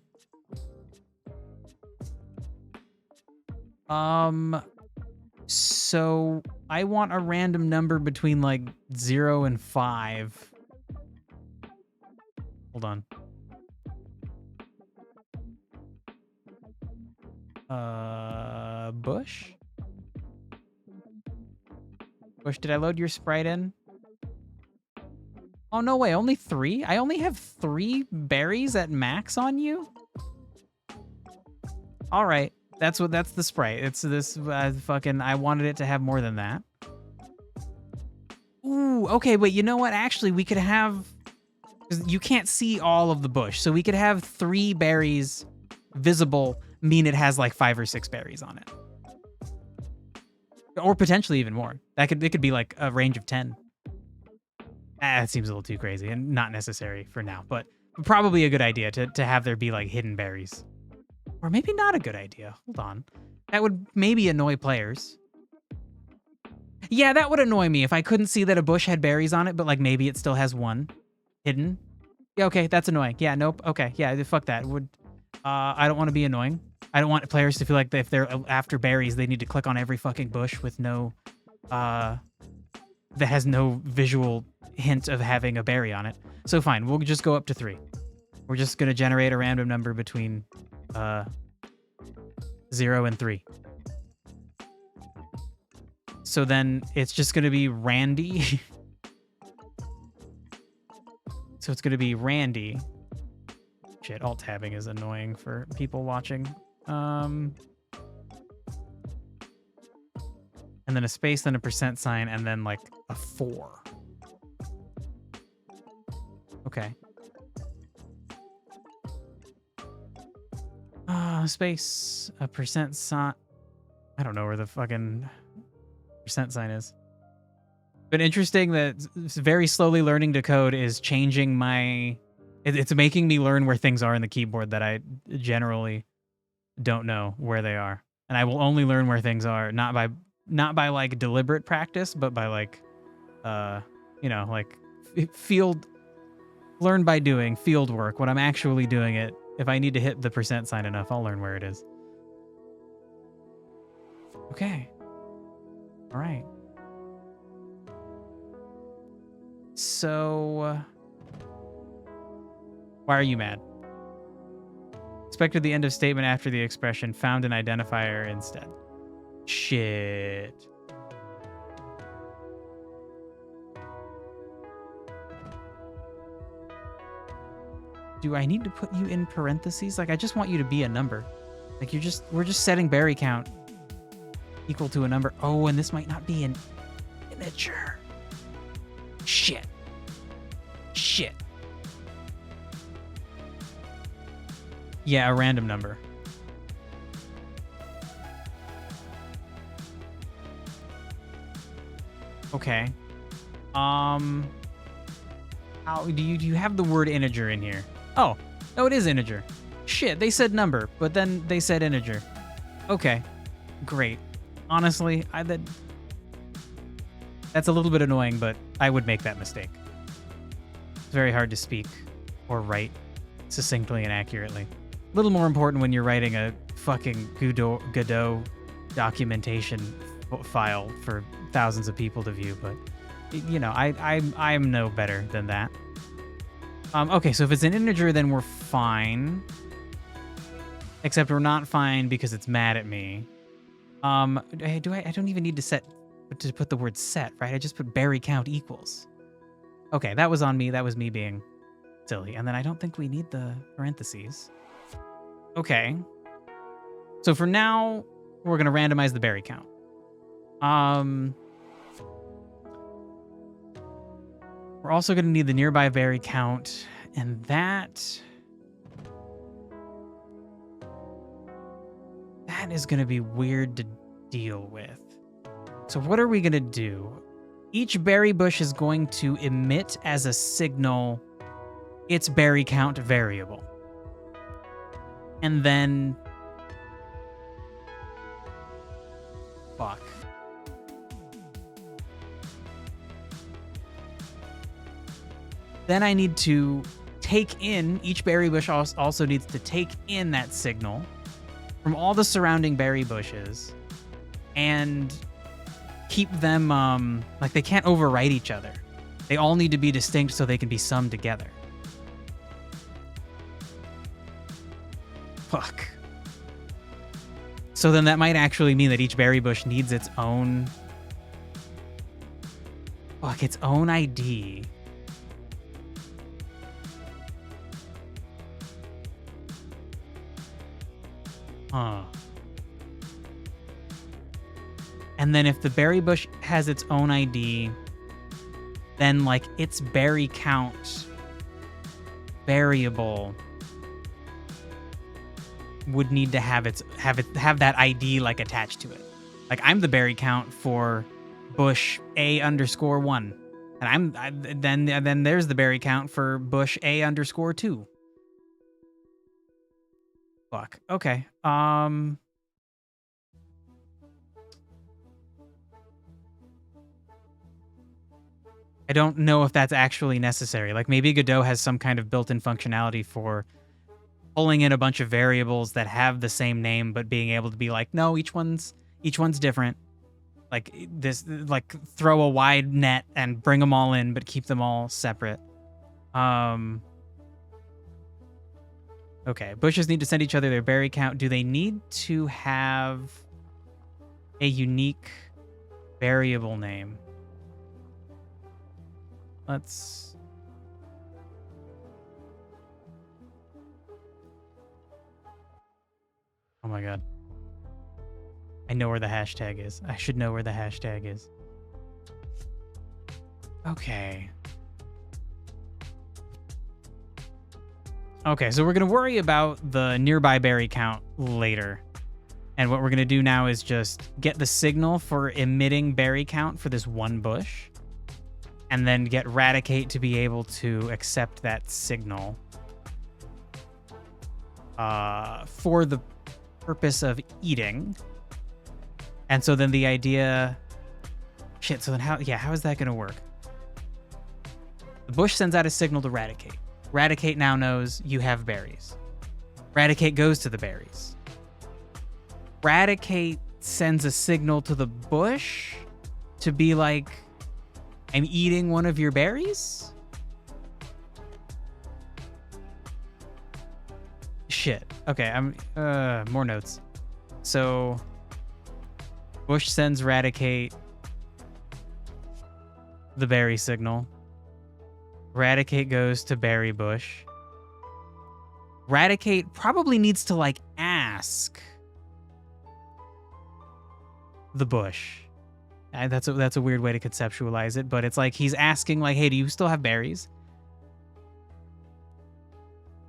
So I want a random number between like 0 and 5. Hold on. Bush? Bush, did I load your sprite in? Oh, no way. Only 3? I only have 3 berries at max on you? All right. That's the sprite. It's this fucking, I wanted it to have more than that. Ooh, okay, wait, you know what? Actually, we could have, 'cause you can't see all of the bush, so we could have 3 berries visible, mean it has like 5 or 6 berries on it. Or potentially even more. It could be like a range of 10. It seems a little too crazy and not necessary for now, but probably a good idea to have there be like hidden berries. Or maybe not a good idea. Hold on. That would maybe annoy players. Yeah, that would annoy me if I couldn't see that a bush had berries on it, but like maybe it still has 1 hidden. Yeah, okay, that's annoying. Yeah, nope. Okay, yeah, fuck that. I don't want to be annoying. I don't want players to feel like if they're after berries, they need to click on every fucking bush with no, that has no visual hint of having a berry on it. So fine, we'll just go up to 3. We're just gonna generate a random number between 0 and 3. So then it's just going to be Randy. So it's going to be Randy. Shit, alt-tabbing is annoying for people watching. And then a space, then a % sign, and then like a 4. Okay. Space, a % sign. I don't know where the fucking % sign is. But interesting that very slowly learning to code is changing my... It's making me learn where things are in the keyboard that I generally don't know where they are. And I will only learn where things are, not by like deliberate practice, but by like, you know, like learn by doing field work. When I'm actually doing it, if I need to hit the % sign enough, I'll learn where it is. Okay. All right. So, why are you mad? Expected the end of statement after the expression, found an identifier instead. Shit. Do I need to put you in parentheses? Like, I just want you to be a number. Like, we're just setting berry count equal to a number. Oh, and this might not be an integer. Shit. Shit. Yeah, a random number. Okay. How do you have the word integer in here? Oh, no, it is integer. Shit, they said number, but then they said integer. Okay, great. Honestly, that's a little bit annoying, but I would make that mistake. It's very hard to speak or write succinctly and accurately. A little more important when you're writing a fucking Godot documentation file for thousands of people to view, but you know, I'm no better than that. Okay, so if it's an integer, then we're fine. Except we're not fine because it's mad at me. I don't even need to put the word set, right? I just put berry count equals. Okay, that was on me. That was me being silly. And then I don't think we need the parentheses. Okay. So for now, we're going to randomize the berry count. We're also going to need the nearby berry count, and that is going to be weird to deal with. So what are we going to do? Each berry bush is going to emit as a signal its berry count variable. And then... Fuck. Then I need to take in, each berry bush also needs to take in that signal from all the surrounding berry bushes and keep them, like they can't overwrite each other. They all need to be distinct so they can be summed together. Fuck. So then that might actually mean that each berry bush needs its own... Fuck, its own ID. Huh. And then if the berry bush has its own ID, then like its berry count variable would need to have that ID like attached to it. Like I'm the berry count for bush A_1, and then there's the berry count for bush A_2. Fuck. Okay. I don't know if that's actually necessary. Like maybe Godot has some kind of built-in functionality for pulling in a bunch of variables that have the same name, but being able to be like, no, each one's different. Like this, like throw a wide net and bring them all in, but keep them all separate. Okay, bushes need to send each other their berry count. Do they need to have a unique variable name? Let's... Oh my god. I know where the hashtag is. I should know where the hashtag is. Okay. Okay, so we're going to worry about the nearby berry count later. And what we're going to do now is just get the signal for emitting berry count for this one bush. And then get Radicate to be able to accept that signal. For the purpose of eating. And so then the idea... Shit, so then how is that going to work? The bush sends out a signal to Radicate. Radicate now knows you have berries. Radicate goes to the berries. Radicate sends a signal to the bush to be like, I'm eating one of your berries? Shit. Okay, more notes. So bush sends Radicate the berry signal. Radicate goes to berry bush. Radicate probably needs to like ask the bush. That's a weird way to conceptualize it, but it's like he's asking like, hey, do you still have berries?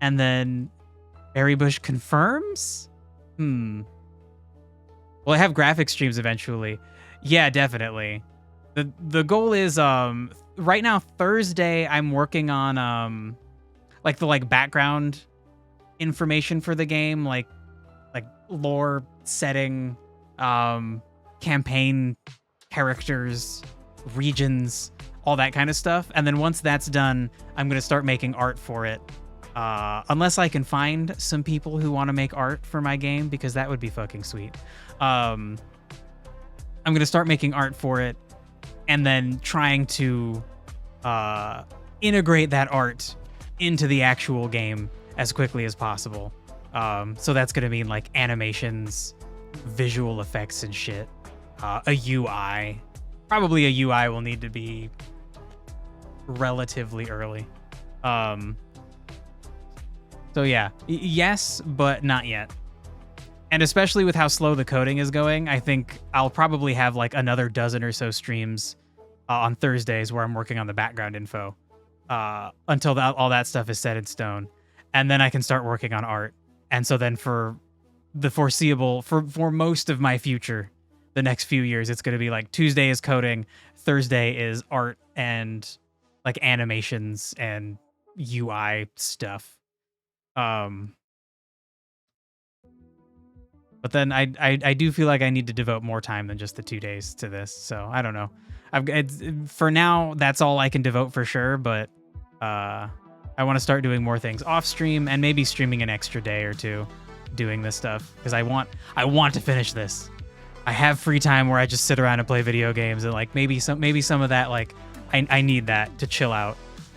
And then berry bush confirms? Will I have graphic streams eventually? Yeah, definitely. The goal is right now Thursday I'm working on like the background information for the game, like lore setting, campaign characters, regions, all that kind of stuff. And then once that's done, I'm going to start making art for it. Unless I can find some people who want to make art for my game, because that would be fucking sweet. I'm going to start making art for it and then trying to integrate that art into the actual game as quickly as possible. So that's going to mean like animations, visual effects and shit. A UI. Probably a UI will need to be relatively early. So yeah, yes, but not yet. And especially with how slow the coding is going, I think I'll probably have like another dozen or so streams on Thursdays where I'm working on the background info until all that stuff is set in stone. And then I can start working on art. And so then for the foreseeable, for most of my future, the next few years, it's going to be like Tuesday is coding, Thursday is art and like animations and UI stuff. But then I do feel like I need to devote more time than just the 2 days to this. So I don't know. For now, that's all I can devote for sure. But I want to start doing more things off stream and maybe streaming an extra day or two doing this stuff because I want to finish this. I have free time where I just sit around and play video games and like maybe some of that like I need that to chill out.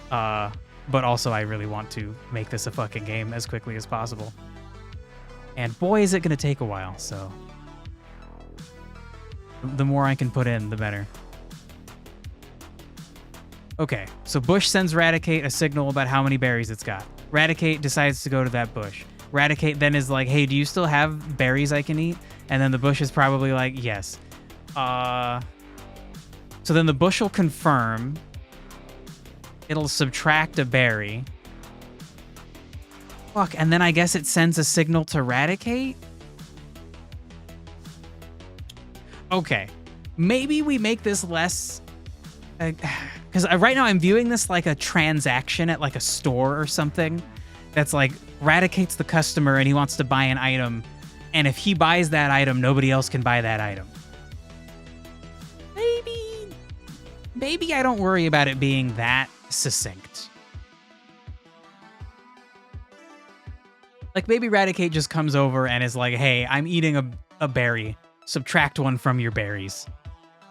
But also I really want to make this a fucking game as quickly as possible. And boy, is it going to take a while, so The more I can put in, the better. Okay, so Bush sends Raticate a signal about how many berries it's got. Raticate decides to go to that bush. Raticate then is like, hey, do you still have berries I can eat? And then the bush is probably like, yes. So then the bush will confirm. It'll subtract a berry. Fuck, and then I guess it sends a signal to Raticate? Okay. Maybe we make this less... Because right now I'm viewing this like a transaction at like a store or something. That's like, Raticate's the customer and he wants to buy an item. And if he buys that item, nobody else can buy that item. Maybe I don't worry about it being that succinct. Like maybe Raticate just comes over and is like, hey, I'm eating a berry. Subtract one from your berries.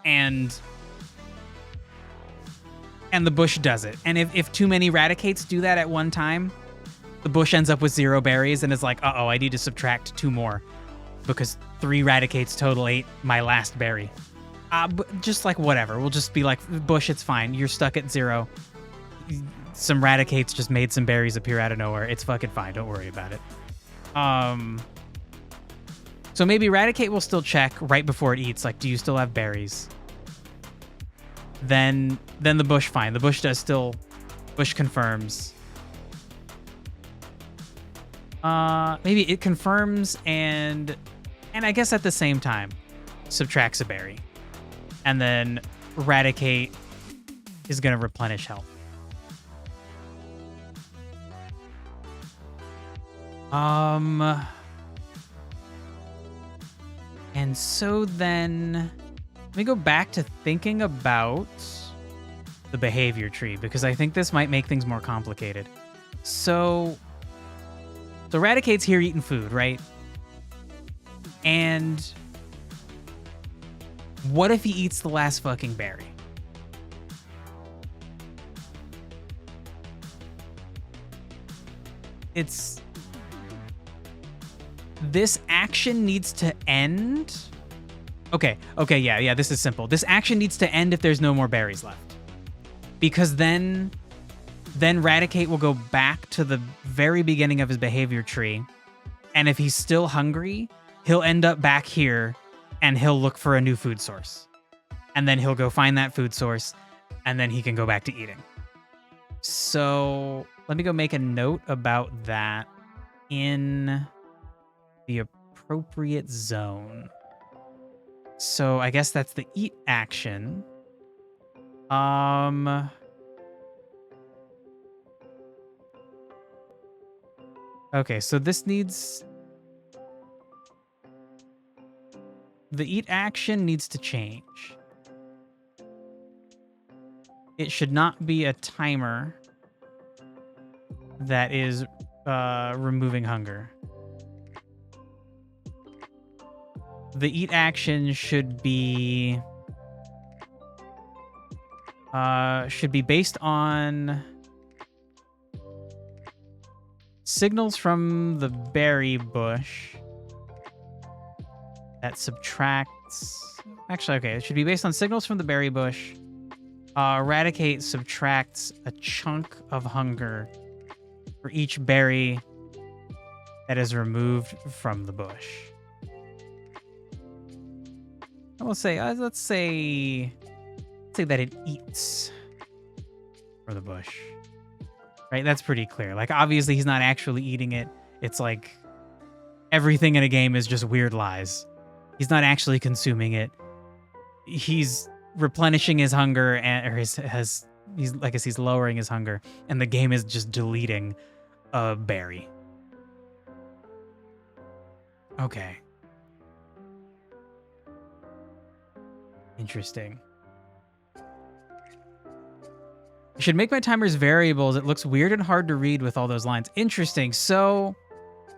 And the bush does it. And if too many Raticates do that at one time, the bush ends up with 0 berries and is like, uh-oh, I need to subtract 2 more because 3 Raticates total ate my last berry. But just like whatever. We'll just be like, bush, it's fine. You're stuck at 0. Some Raticates just made some berries appear out of nowhere. It's fucking fine. Don't worry about it. So maybe Raticate will still check right before it eats. Like, do you still have berries? Then the bush, fine. The bush does still... Bush confirms. Maybe it confirms and I guess at the same time subtracts a berry. And then Raticate is going to replenish health. And so then let me go back to thinking about the behavior tree because I think this might make things more complicated. So Raticate's here eating food, right? And what if he eats the last fucking berry? This action needs to end. Okay, yeah, this is simple. This action needs to end if there's no more berries left. Because then Raticate will go back to the very beginning of his behavior tree. And if he's still hungry, he'll end up back here and he'll look for a new food source. And then he'll go find that food source and then he can go back to eating. So let me go make a note about that in the appropriate zone. So I guess that's the eat action. Okay, so this needs... The eat action needs to change. It should not be a timer that is removing hunger. The eat action should be based on signals from the berry bush that subtracts... Actually, okay, it should be based on signals from the berry bush. Raticate subtracts a chunk of hunger for each berry that is removed from the bush. I will say, let's say that it eats for the bush. Right? That's pretty clear. Like, obviously, he's not actually eating it. It's like everything in a game is just weird lies. He's not actually consuming it. He's replenishing his hunger, he's lowering his hunger, and the game is just deleting a berry. Okay. Interesting. I should make my timers variables. It looks weird and hard to read with all those lines. Interesting. So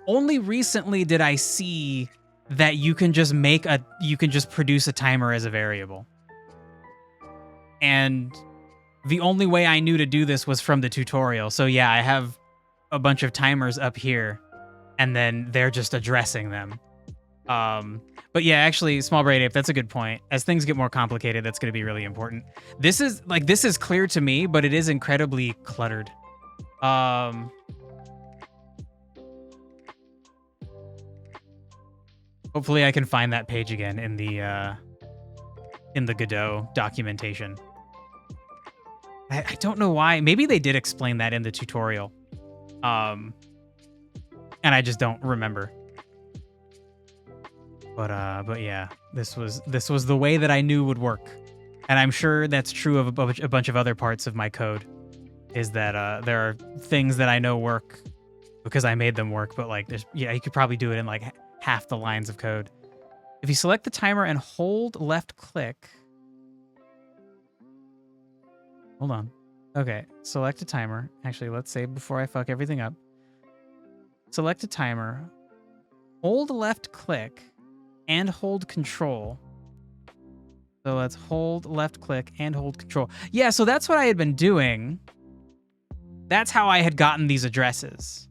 only recently did I see that you can just produce a timer as a variable. And the only way I knew to do this was from the tutorial. So yeah, I have a bunch of timers up here and then they're just addressing them. But yeah, actually, small brain ape, that's a good point. As things get more complicated, that's going to be really important. This is clear to me, but it is incredibly cluttered. Hopefully I can find that page again in the Godot documentation. I don't know why. Maybe they did explain that in the tutorial. And I just don't remember. But yeah, this was the way that I knew would work. And I'm sure that's true of a bunch of other parts of my code, is that there are things that I know work because I made them work, but like you could probably do it in like half the lines of code. If you select the timer and hold left click. Hold on. Okay, select a timer. Actually, let's save before I fuck everything up. Select a timer. Hold left click and hold control. So let's hold left click and hold control. Yeah, so that's what I had been doing. That's how I had gotten these addresses.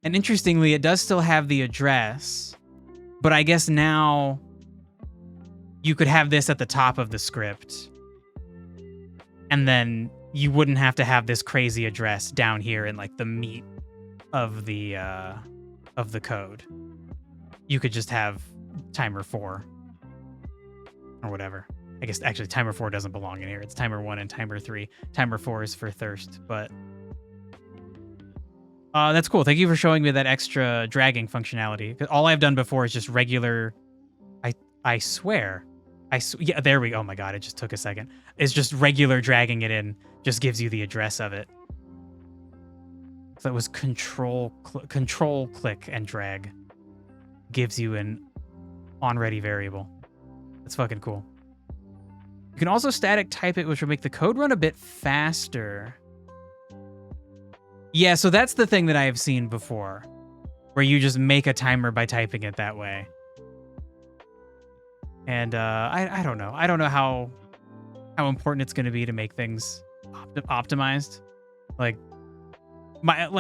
And interestingly, it does still have the address, but I guess now you could have this at the top of the script. And then you wouldn't have to have this crazy address down here in like the meat of the code. You could just have timer 4 or whatever. I guess actually timer 4 doesn't belong in here. It's timer 1 and timer 3. Timer 4 is for thirst, but that's cool. Thank you for showing me that extra dragging functionality. All I've done before is just regular. I swear. Yeah, there we go. Oh my god, it just took a second. It's just regular dragging it in. Just gives you the address of it. So it was control click and drag. Gives you an on-ready variable. That's fucking cool. You can also static type it, which will make the code run a bit faster. Yeah, so that's the thing that I have seen before, where you just make a timer by typing it that way. And I don't know. I don't know how important it's going to be to make things optimized. Like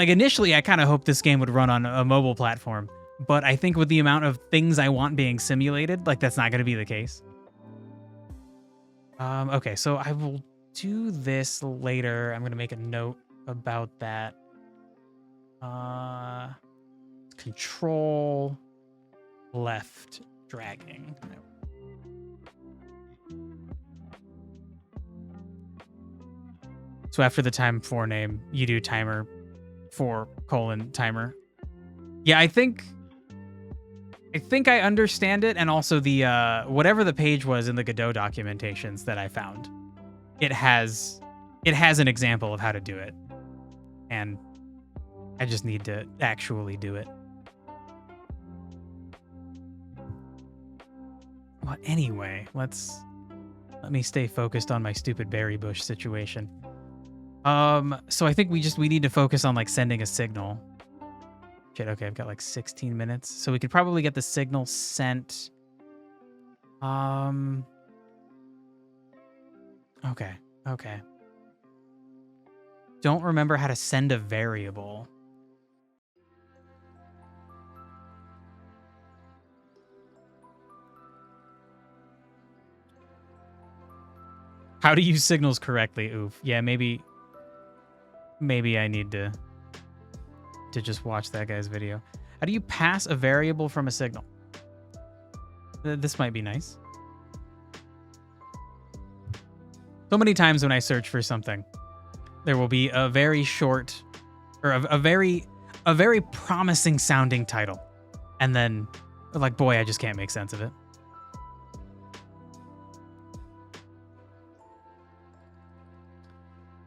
initially, I kind of hoped this game would run on a mobile platform, but I think with the amount of things I want being simulated, like that's not going to be the case. Okay, so I will do this later. I'm going to make a note about that. Control left dragging. So after the time 4 name, you do timer 4 : timer. Yeah, I think I understand it, and also the whatever the page was in the Godot documentations that I found, it has an example of how to do it, and I just need to actually do it. Well, anyway, let me stay focused on my stupid berry bush situation. So I think we need to focus on like sending a signal. Shit, okay, I've got like 16 minutes. So we could probably get the signal sent. Okay. Don't remember how to send a variable. How to use signals correctly. Oof. Yeah, maybe I need to just watch that guy's video. How do you pass a variable from a signal? This might be nice. So many times when I search for something, there will be a very short or a very promising sounding title. And then like, boy, I just can't make sense of it.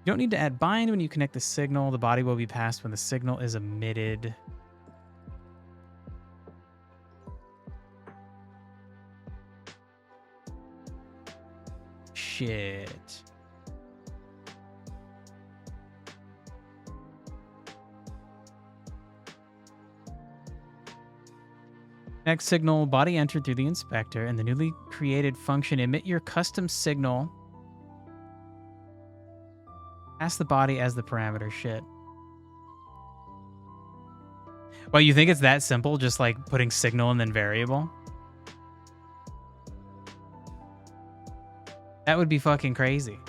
You don't need to add bind when you connect the signal. The body will be passed when the signal is emitted. Shit. Next signal, body entered through the inspector, and the newly created function emit your custom signal. Pass the body as the parameter. Shit. Well, you think it's that simple, just like putting signal and then variable? That would be fucking crazy.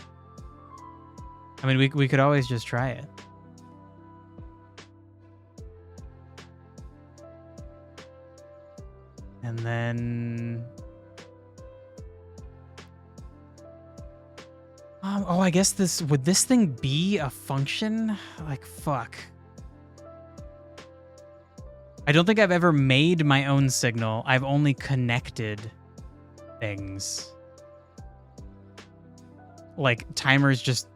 I mean, we could always just try it. And then... oh, I guess this... Would this thing be a function? Like, fuck. I don't think I've ever made my own signal. I've only connected things. Like, timers just...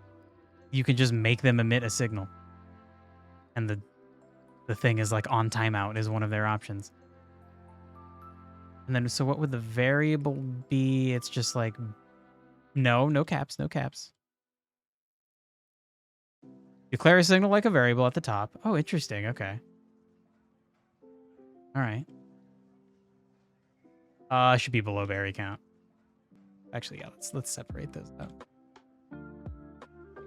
You can just make them emit a signal. And the thing is, like, on timeout is one of their options. And then, so what would the variable be? It's just like... No caps, no caps. Declare a signal like a variable at the top. Oh, interesting. Okay. All right. Should be below berry count. Actually, yeah, let's separate those out.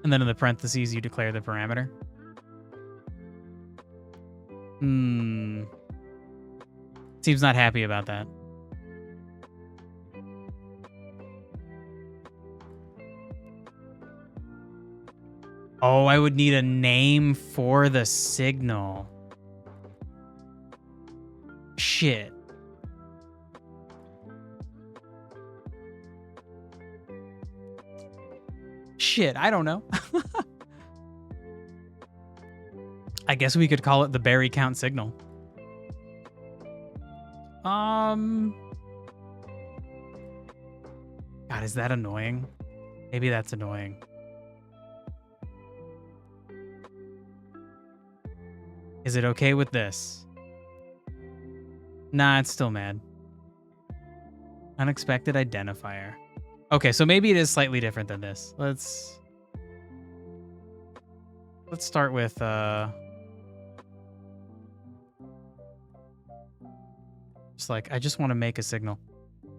And then in the parentheses, you declare the parameter. Seems not happy about that. Oh, I would need a name for the signal. Shit. Shit, I don't know. I guess we could call it the berry count signal. God, is that annoying? Maybe that's annoying. Is it okay with this? Nah, it's still mad. Unexpected identifier. Okay, so maybe it is slightly different than this. Let's start with just like, I just want to make a signal.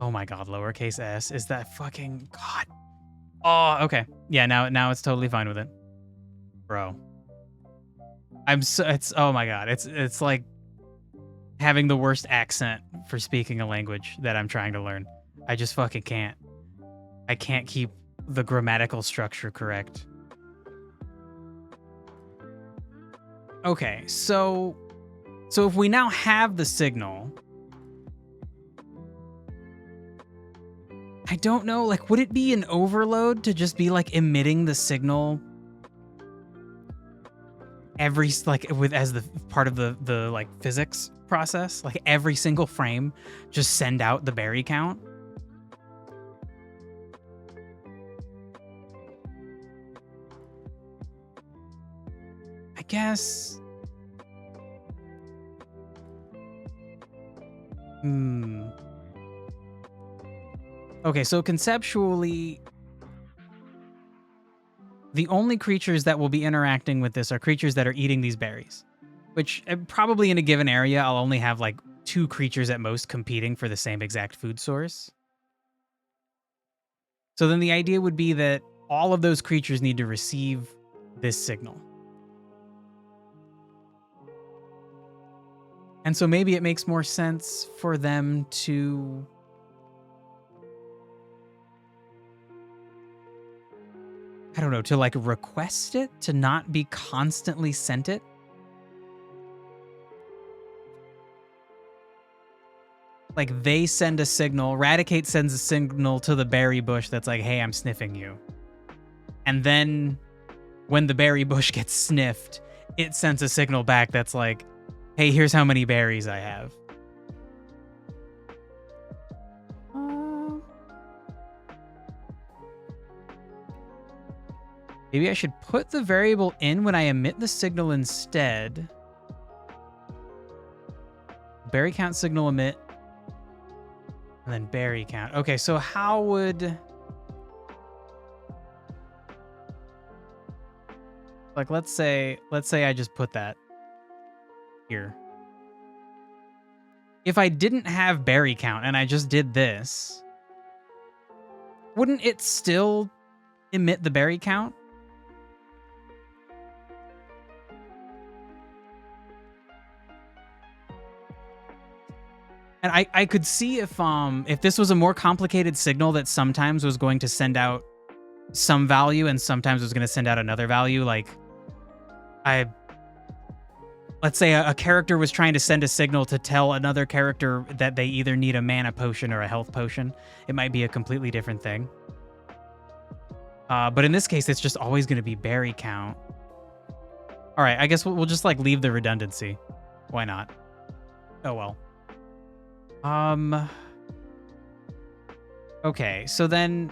Oh my god, lowercase s. Is that fucking god? Oh, okay. Yeah, now it's totally fine with it. Bro. Oh my god. It's like having the worst accent for speaking a language that I'm trying to learn. I just fucking can't. I can't keep the grammatical structure correct. Okay, so if we now have the signal, I don't know, like, would it be an overload to just be like emitting the signal every, like, as the part of the like physics process, like every single frame just send out the berry count? I guess. Okay, so conceptually, the only creatures that will be interacting with this are creatures that are eating these berries, which probably in a given area, I'll only have like 2 creatures at most competing for the same exact food source. So then the idea would be that all of those creatures need to receive this signal. And so maybe it makes more sense for them to... I don't know, to like request it, to not be constantly sent it. Like they send a signal, Raticate sends a signal to the berry bush that's like, hey, I'm sniffing you. And then when the berry bush gets sniffed, it sends a signal back that's like, hey, here's how many berries I have. Maybe I should put the variable in when I emit the signal instead. Berry count signal emit. And then berry count. Okay, so how would... Like, let's say I just put that here. If I didn't have berry count and I just did this, wouldn't it still emit the berry count? And I could see if this was a more complicated signal that sometimes was going to send out some value and sometimes was going to send out another value. Like, let's say a character was trying to send a signal to tell another character that they either need a mana potion or a health potion. It might be a completely different thing. But in this case, it's just always going to be berry count. All right, I guess we'll just like leave the redundancy. Why not? Oh well. Okay, so then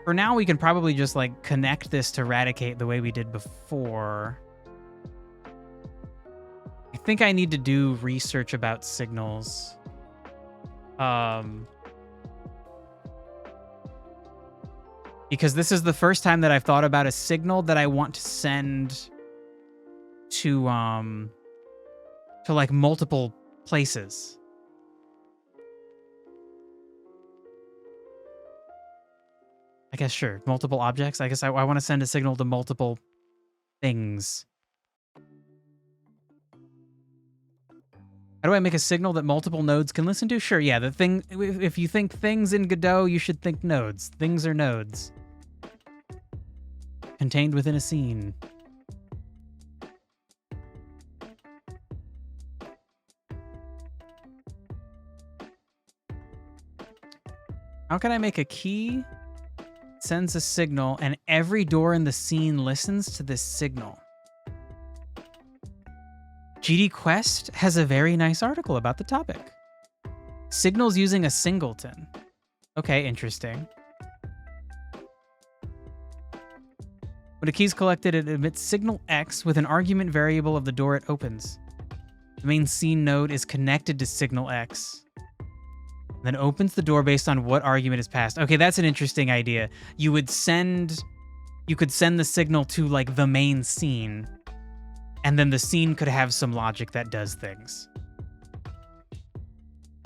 for now we can probably just like connect this to Eradicate the way we did before. I think I need to do research about signals. Because this is the first time that I've thought about a signal that I want to send to like multiple places. I guess sure, multiple objects. I guess I want to send a signal to multiple things. How do I make a signal that multiple nodes can listen to? Sure, yeah, the thing, if you think things in Godot, you should think nodes. Things are nodes. Contained within a scene. How can I make a key? Sends a signal, and every door in the scene listens to this signal. GD Quest has a very nice article about the topic. Signals using a singleton. Okay, interesting. When a key is collected, it emits signal X with an argument variable of the door it opens. The main scene node is connected to signal X. Then opens the door based on what argument is passed. Okay, that's an interesting idea. You could send the signal to like the main scene, and then the scene could have some logic that does things.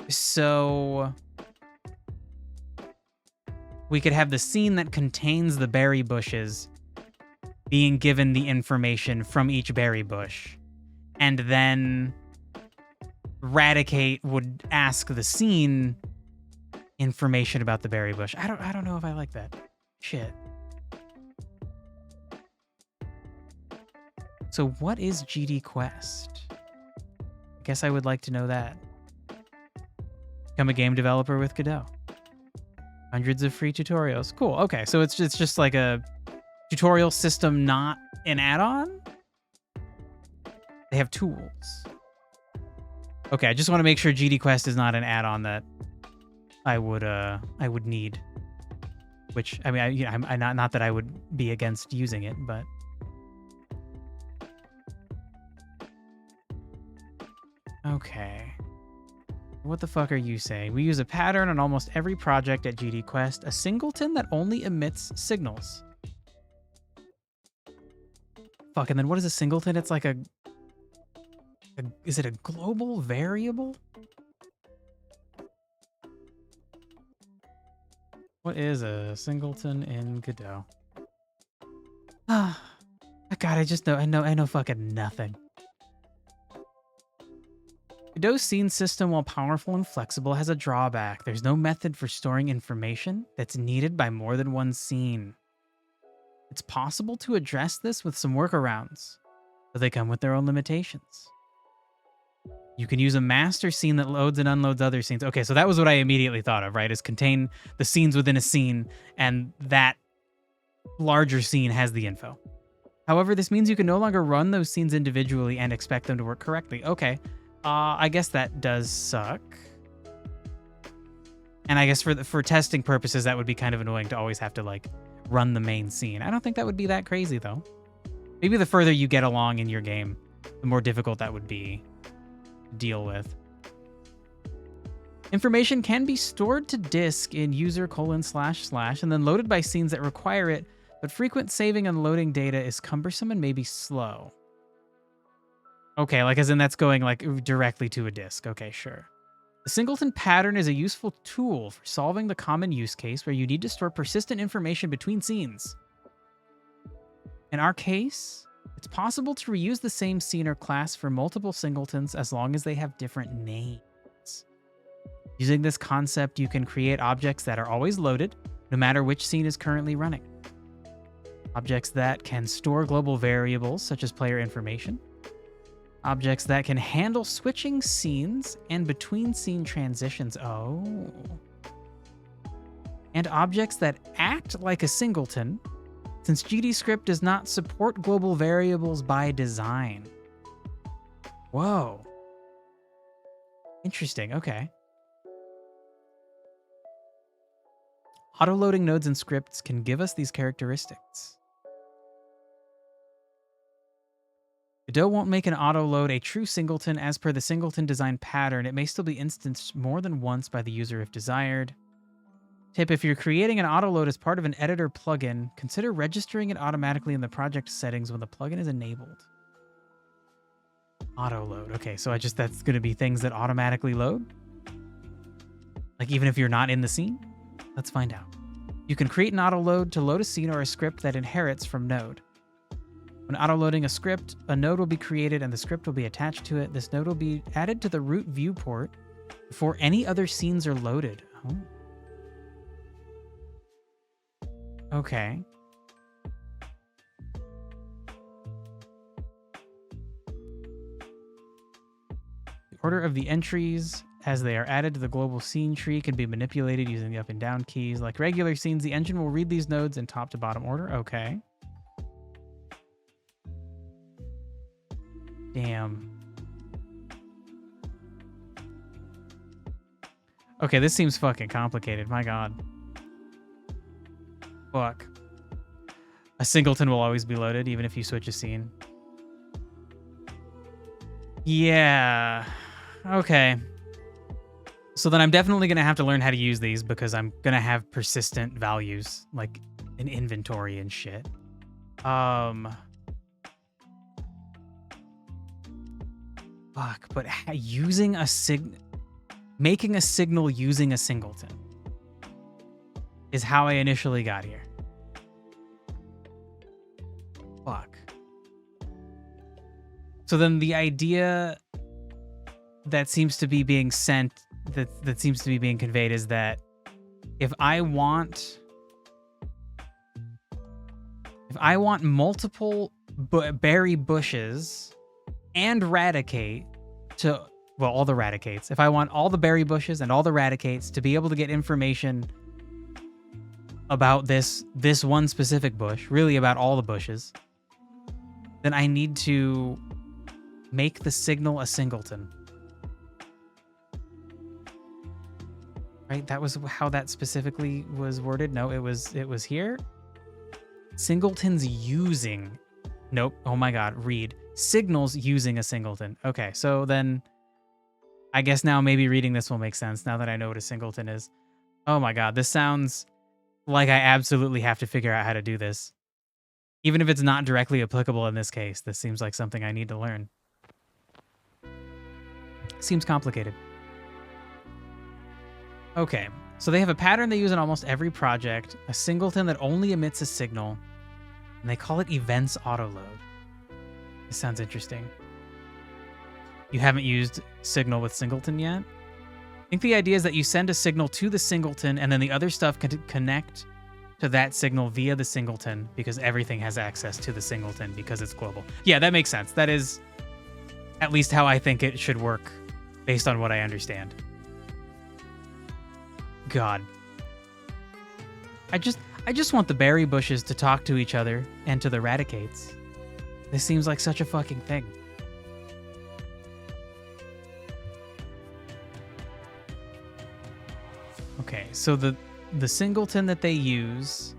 So we could have the scene that contains the berry bushes being given the information from each berry bush, and then Eradicate would ask the scene information about the berry bush. I don't know if I like that. Shit. So what is GD Quest? I guess I would like to know that. Become a game developer with Godot. Hundreds of free tutorials. Cool. Okay, so it's just like a tutorial system, not an add-on? They have tools. Okay, I just want to make sure GD Quest is not an add-on that I would need. Which I mean, I'm not that I would be against using it, but okay. What the fuck are you saying? We use a pattern on almost every project at GD Quest, a singleton that only emits signals. Fuck, and then what is a singleton? It's like is it a global variable? What is a singleton in Godot? Ah, God, I know fucking nothing. Godot's scene system, while powerful and flexible, has a drawback. There's no method for storing information that's needed by more than one scene. It's possible to address this with some workarounds, but they come with their own limitations. You can use a master scene that loads and unloads other scenes. Okay, so that was what I immediately thought of, right? Is contain the scenes within a scene, and that larger scene has the info. However, this means you can no longer run those scenes individually and expect them to work correctly. Okay, I guess that does suck. And I guess for testing purposes, that would be kind of annoying to always have to like run the main scene. I don't think that would be that crazy though. Maybe the further you get along in your game, the more difficult that would be to deal with. Information can be stored to disk in user :/ and then loaded by scenes that require it, but frequent saving and loading data is cumbersome and maybe slow. Okay, like as in that's going like directly to a disk. Okay, sure. The singleton pattern is a useful tool for solving the common use case where you need to store persistent information between scenes. In our case, It's possible to reuse the same scene or class for multiple singletons as long as they have different names. Using this concept, you can create objects that are always loaded, no matter which scene is currently running. Objects that can store global variables, such as player information. Objects that can handle switching scenes and between scene transitions. Oh. And objects that act like a singleton, since GDScript does not support global variables by design. Whoa. Interesting, okay. Auto-loading nodes and scripts can give us these characteristics. Godot won't make an auto-load a true singleton as per the singleton design pattern. It may still be instanced more than once by the user if desired. Tip, if you're creating an autoload as part of an editor plugin, consider registering it automatically in the project settings when the plugin is enabled. Autoload. Okay, so that's going to be things that automatically load? Like even if you're not in the scene? Let's find out. You can create an autoload to load a scene or a script that inherits from node. When autoloading a script, a node will be created and the script will be attached to it. This node will be added to the root viewport before any other scenes are loaded. Oh. Okay. The order of the entries as they are added to the global scene tree can be manipulated using the up and down keys. Like regular scenes, the engine will read these nodes in top to bottom order. Okay. Damn. Okay, this seems fucking complicated. My God. Fuck. A singleton will always be loaded, even if you switch a scene. Yeah. Okay. So then I'm definitely going to have to learn how to use these because I'm going to have persistent values, like an inventory and shit. Fuck, but using a making a signal using a singleton is how I initially got here. Fuck. So then the idea that seems to be being sent, that seems to be being conveyed is that if I want multiple berry bushes and Raticate to, well, all the Raticates. If I want all the berry bushes and all the Raticates to be able to get information about this one specific bush, really about all the bushes, then I need to make the signal a singleton. Right? That was how that specifically was worded. No, it was here. Singletons using. Nope. Oh my God. Read. Signals using a singleton. Okay, so then I guess now maybe reading this will make sense now that I know what a singleton is. Oh my God. This sounds like I absolutely have to figure out how to do this. Even if it's not directly applicable in this case, this seems like something I need to learn. Seems complicated. Okay, so they have a pattern they use in almost every project, a singleton that only emits a signal, and they call it events autoload. This sounds interesting. You haven't used signal with singleton yet? I think the idea is that you send a signal to the singleton and then the other stuff can connect to that signal via the singleton because everything has access to the singleton because it's global. Yeah, that makes sense. That is at least how I think it should work based on what I understand. God. I just want the berry bushes to talk to each other and to the Raticates. This seems like such a fucking thing. Okay, so the singleton that they use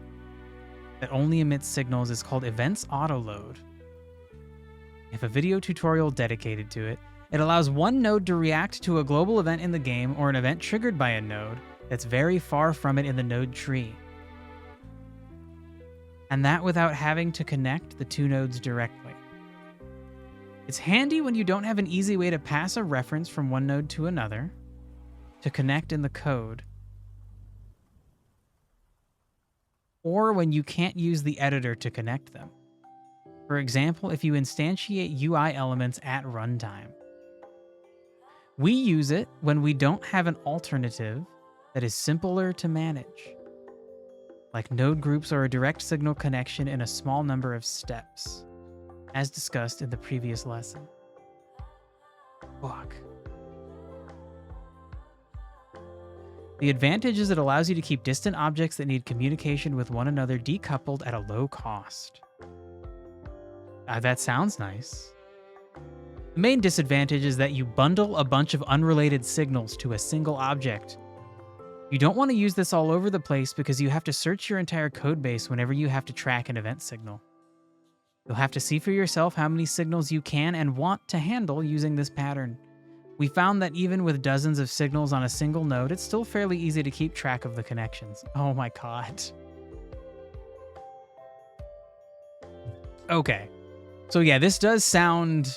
that only emits signals is called events autoload. If a video tutorial dedicated to it, it allows one node to react to a global event in the game or an event triggered by a node that's very far from it in the node tree. And that without having to connect the two nodes directly. It's handy when you don't have an easy way to pass a reference from one node to another to connect in the code, or when you can't use the editor to connect them. For example, if you instantiate UI elements at runtime. We use it when we don't have an alternative that is simpler to manage, like node groups or a direct signal connection in a small number of steps, as discussed in the previous lesson. Fuck. The advantage is it allows you to keep distant objects that need communication with one another decoupled at a low cost. That sounds nice. The main disadvantage is that you bundle a bunch of unrelated signals to a single object. You don't want to use this all over the place because you have to search your entire codebase whenever you have to track an event signal. You'll have to see for yourself how many signals you can and want to handle using this pattern. We found that even with dozens of signals on a single node, it's still fairly easy to keep track of the connections. Oh my god. Okay. So yeah, this does sound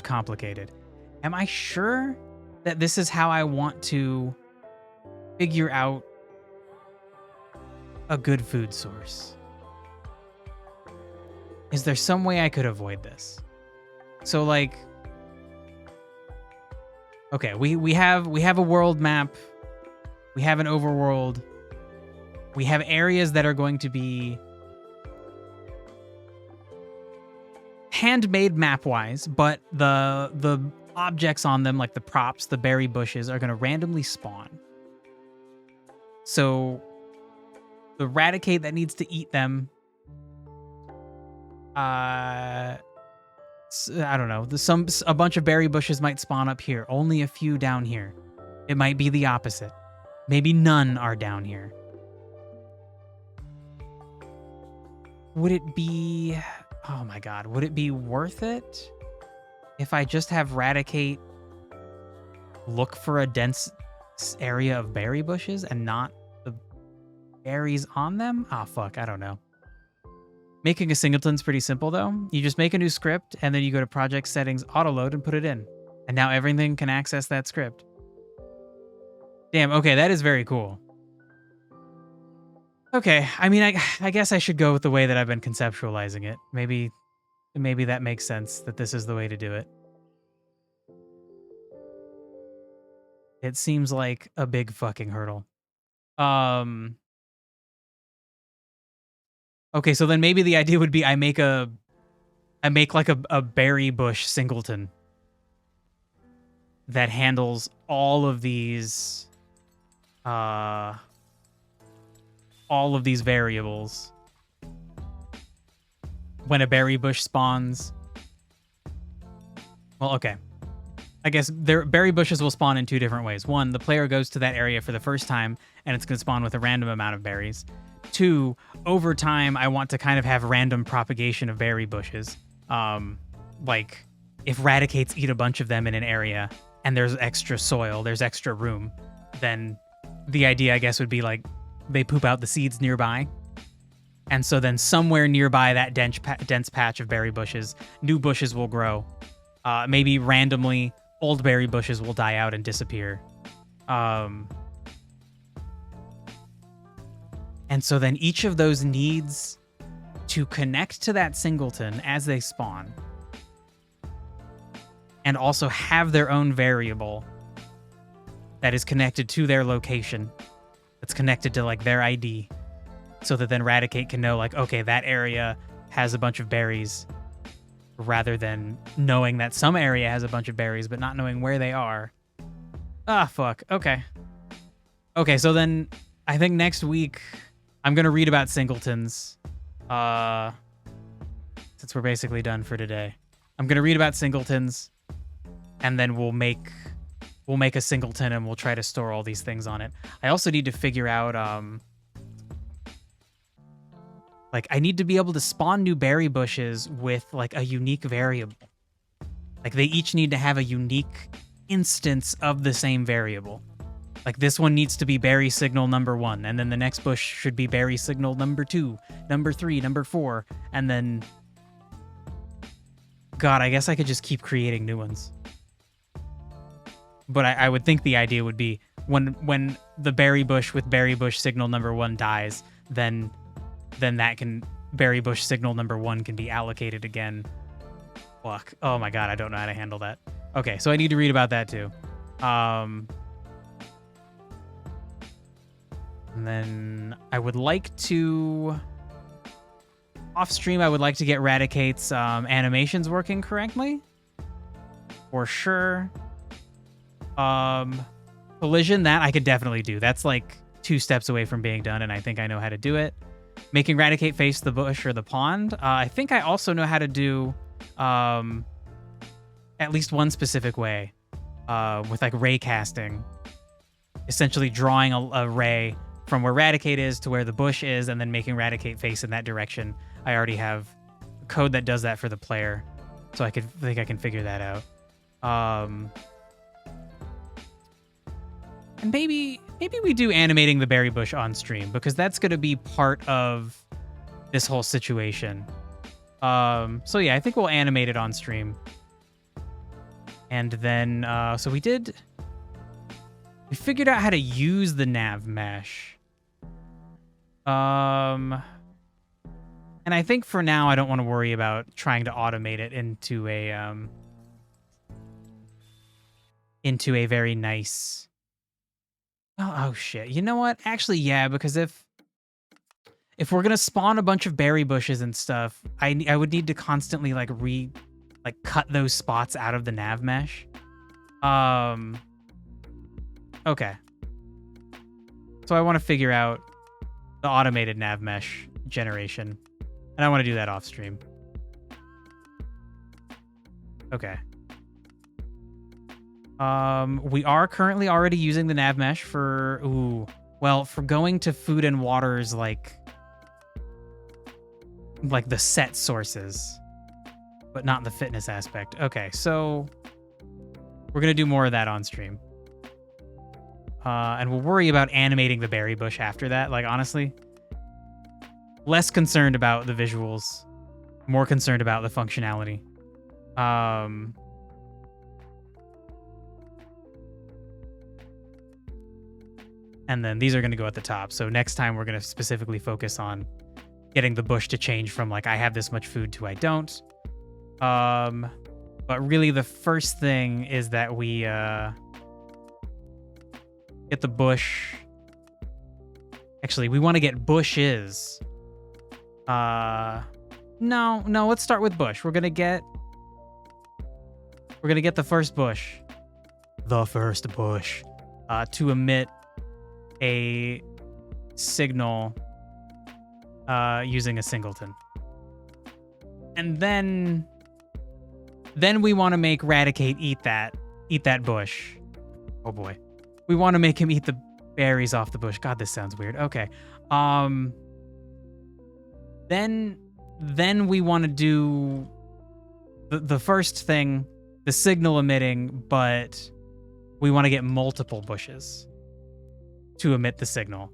complicated. Am I sure that this is how I want to figure out a good food source? Is there some way I could avoid this? So like, okay, we have a world map, we have an overworld, we have areas that are going to be handmade map-wise, but the objects on them, like the props, the berry bushes, are going to randomly spawn. So the Raticate that needs to eat them, I don't know. A bunch of berry bushes might spawn up here. Only a few down here. It might be the opposite. Maybe none are down here. Would it be... Oh my god. Would it be worth it if I just have Raticate look for a dense area of berry bushes and not the berries on them? Ah, fuck. I don't know. Making a singleton's pretty simple though. You just make a new script and then you go to project settings, autoload, and put it in. And now everything can access that script. Damn, okay, that is very cool. Okay, I mean, I guess I should go with the way that I've been conceptualizing it. Maybe that makes sense that this is the way to do it. It seems like a big fucking hurdle. Okay, so then maybe the idea would be I make like a berry bush singleton that handles all of these variables. When a berry bush spawns. Well, okay. I guess berry bushes will spawn in two different ways. One, the player goes to that area for the first time and it's going to spawn with a random amount of berries. Two, over time, I want to kind of have random propagation of berry bushes. Like, if Raticates eat a bunch of them in an area and there's extra soil, there's extra room, then the idea, I guess, would be like they poop out the seeds nearby. And so then somewhere nearby that dense patch of berry bushes, new bushes will grow. Maybe randomly, old berry bushes will die out and disappear. And so then each of those needs to connect to that singleton as they spawn. And also have their own variable that is connected to their location. That's connected to like their ID. So that then Raticate can know like, okay, that area has a bunch of berries. Rather than knowing that some area has a bunch of berries, but not knowing where they are. Ah, fuck. Okay. Okay, so then I think next week I'm going to read about singletons. Since we're basically done for today. I'm going to read about singletons. And then we'll make a singleton and we'll try to store all these things on it. I also need to figure out... Like, I need to be able to spawn new berry bushes with, like, a unique variable. Like, they each need to have a unique instance of the same variable. Like, this one needs to be berry signal number 1, and then the next bush should be berry signal number 2, number 3, number 4, and then... God, I guess I could just keep creating new ones. But I would think the idea would be when the berry bush with berry bush signal number 1 dies, then berry bush signal number 1 can be allocated again. Fuck. Oh my god, I don't know how to handle that. Okay, so I need to read about that too. And then I would like to... Off stream, I would like to get Radicate's animations working correctly. For sure. Collision, that I could definitely do. That's like 2 steps away from being done, and I think I know how to do it. Making Radicate face the bush or the pond. I think I also know how to do at least one specific way with like ray casting. Essentially drawing a ray from where Radicate is to where the bush is, and then making Radicate face in that direction. I already have code that does that for the player, so I think I can figure that out. And maybe we do animating the berry bush on stream, because that's going to be part of this whole situation. So yeah, I think we'll animate it on stream. And then, so we figured out how to use the nav mesh. And I think for now, I don't want to worry about trying to automate it into a very nice... Oh shit. You know what? Actually, yeah, because if we're gonna spawn a bunch of berry bushes and stuff, I would need to constantly cut those spots out of the nav mesh. Okay. So I want to figure out the automated nav mesh generation, and I want to do that off stream. Okay. We are currently already using the nav mesh for going to food and waters like the set sources, but not the fitness aspect. Okay, so we're gonna do more of that on stream. And we'll worry about animating the berry bush after that. Like, honestly, less concerned about the visuals, more concerned about the functionality. And then these are going to go at the top. So next time we're going to specifically focus on getting the bush to change from like, I have this much food to I don't. But really the first thing is that we get the bush. Actually, we want to get bushes. No, let's start with bush. We're going to get the first bush. The first bush. To emit a signal using a singleton. And then we want to make Radicate eat that bush. Oh boy. We want to make him eat the berries off the bush. God, this sounds weird. Okay. Then we want to do the first thing, the signal emitting, but we want to get multiple bushes to emit the signal.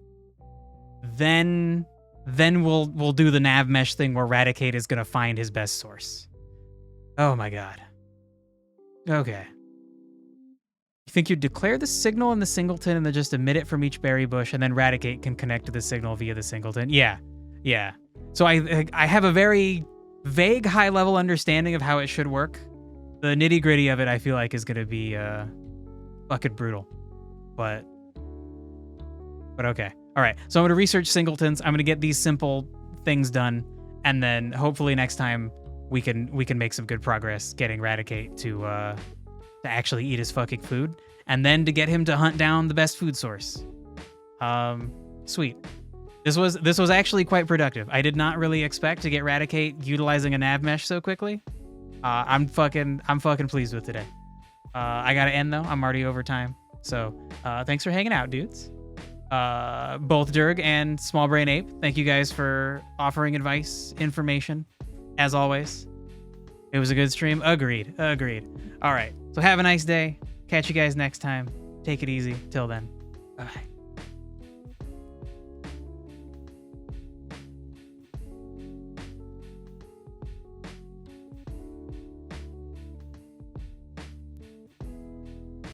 Then we'll do the nav mesh thing where Radicate is gonna find his best source. Oh my god. Okay. You think you'd declare the signal in the singleton and then just emit it from each berry bush, and then Radicate can connect to the signal via the singleton? Yeah. So I have a very vague high-level understanding of how it should work. The nitty-gritty of it, I feel like, is gonna be fucking brutal. But okay. All right. So I'm going to research singletons. I'm going to get these simple things done, and then hopefully next time we can make some good progress getting Radicate to actually eat his fucking food, and then to get him to hunt down the best food source. Sweet. This was actually quite productive. I did not really expect to get Radicate utilizing a nav mesh so quickly. I'm fucking pleased with today. I got to end though. I'm already over time. So, thanks for hanging out, dudes. Both Durg and Small Brain Ape, thank you guys for offering advice, information, as always. It was a good stream. Agreed. All right. So have a nice day. Catch you guys next time. Take it easy. Till then. Bye.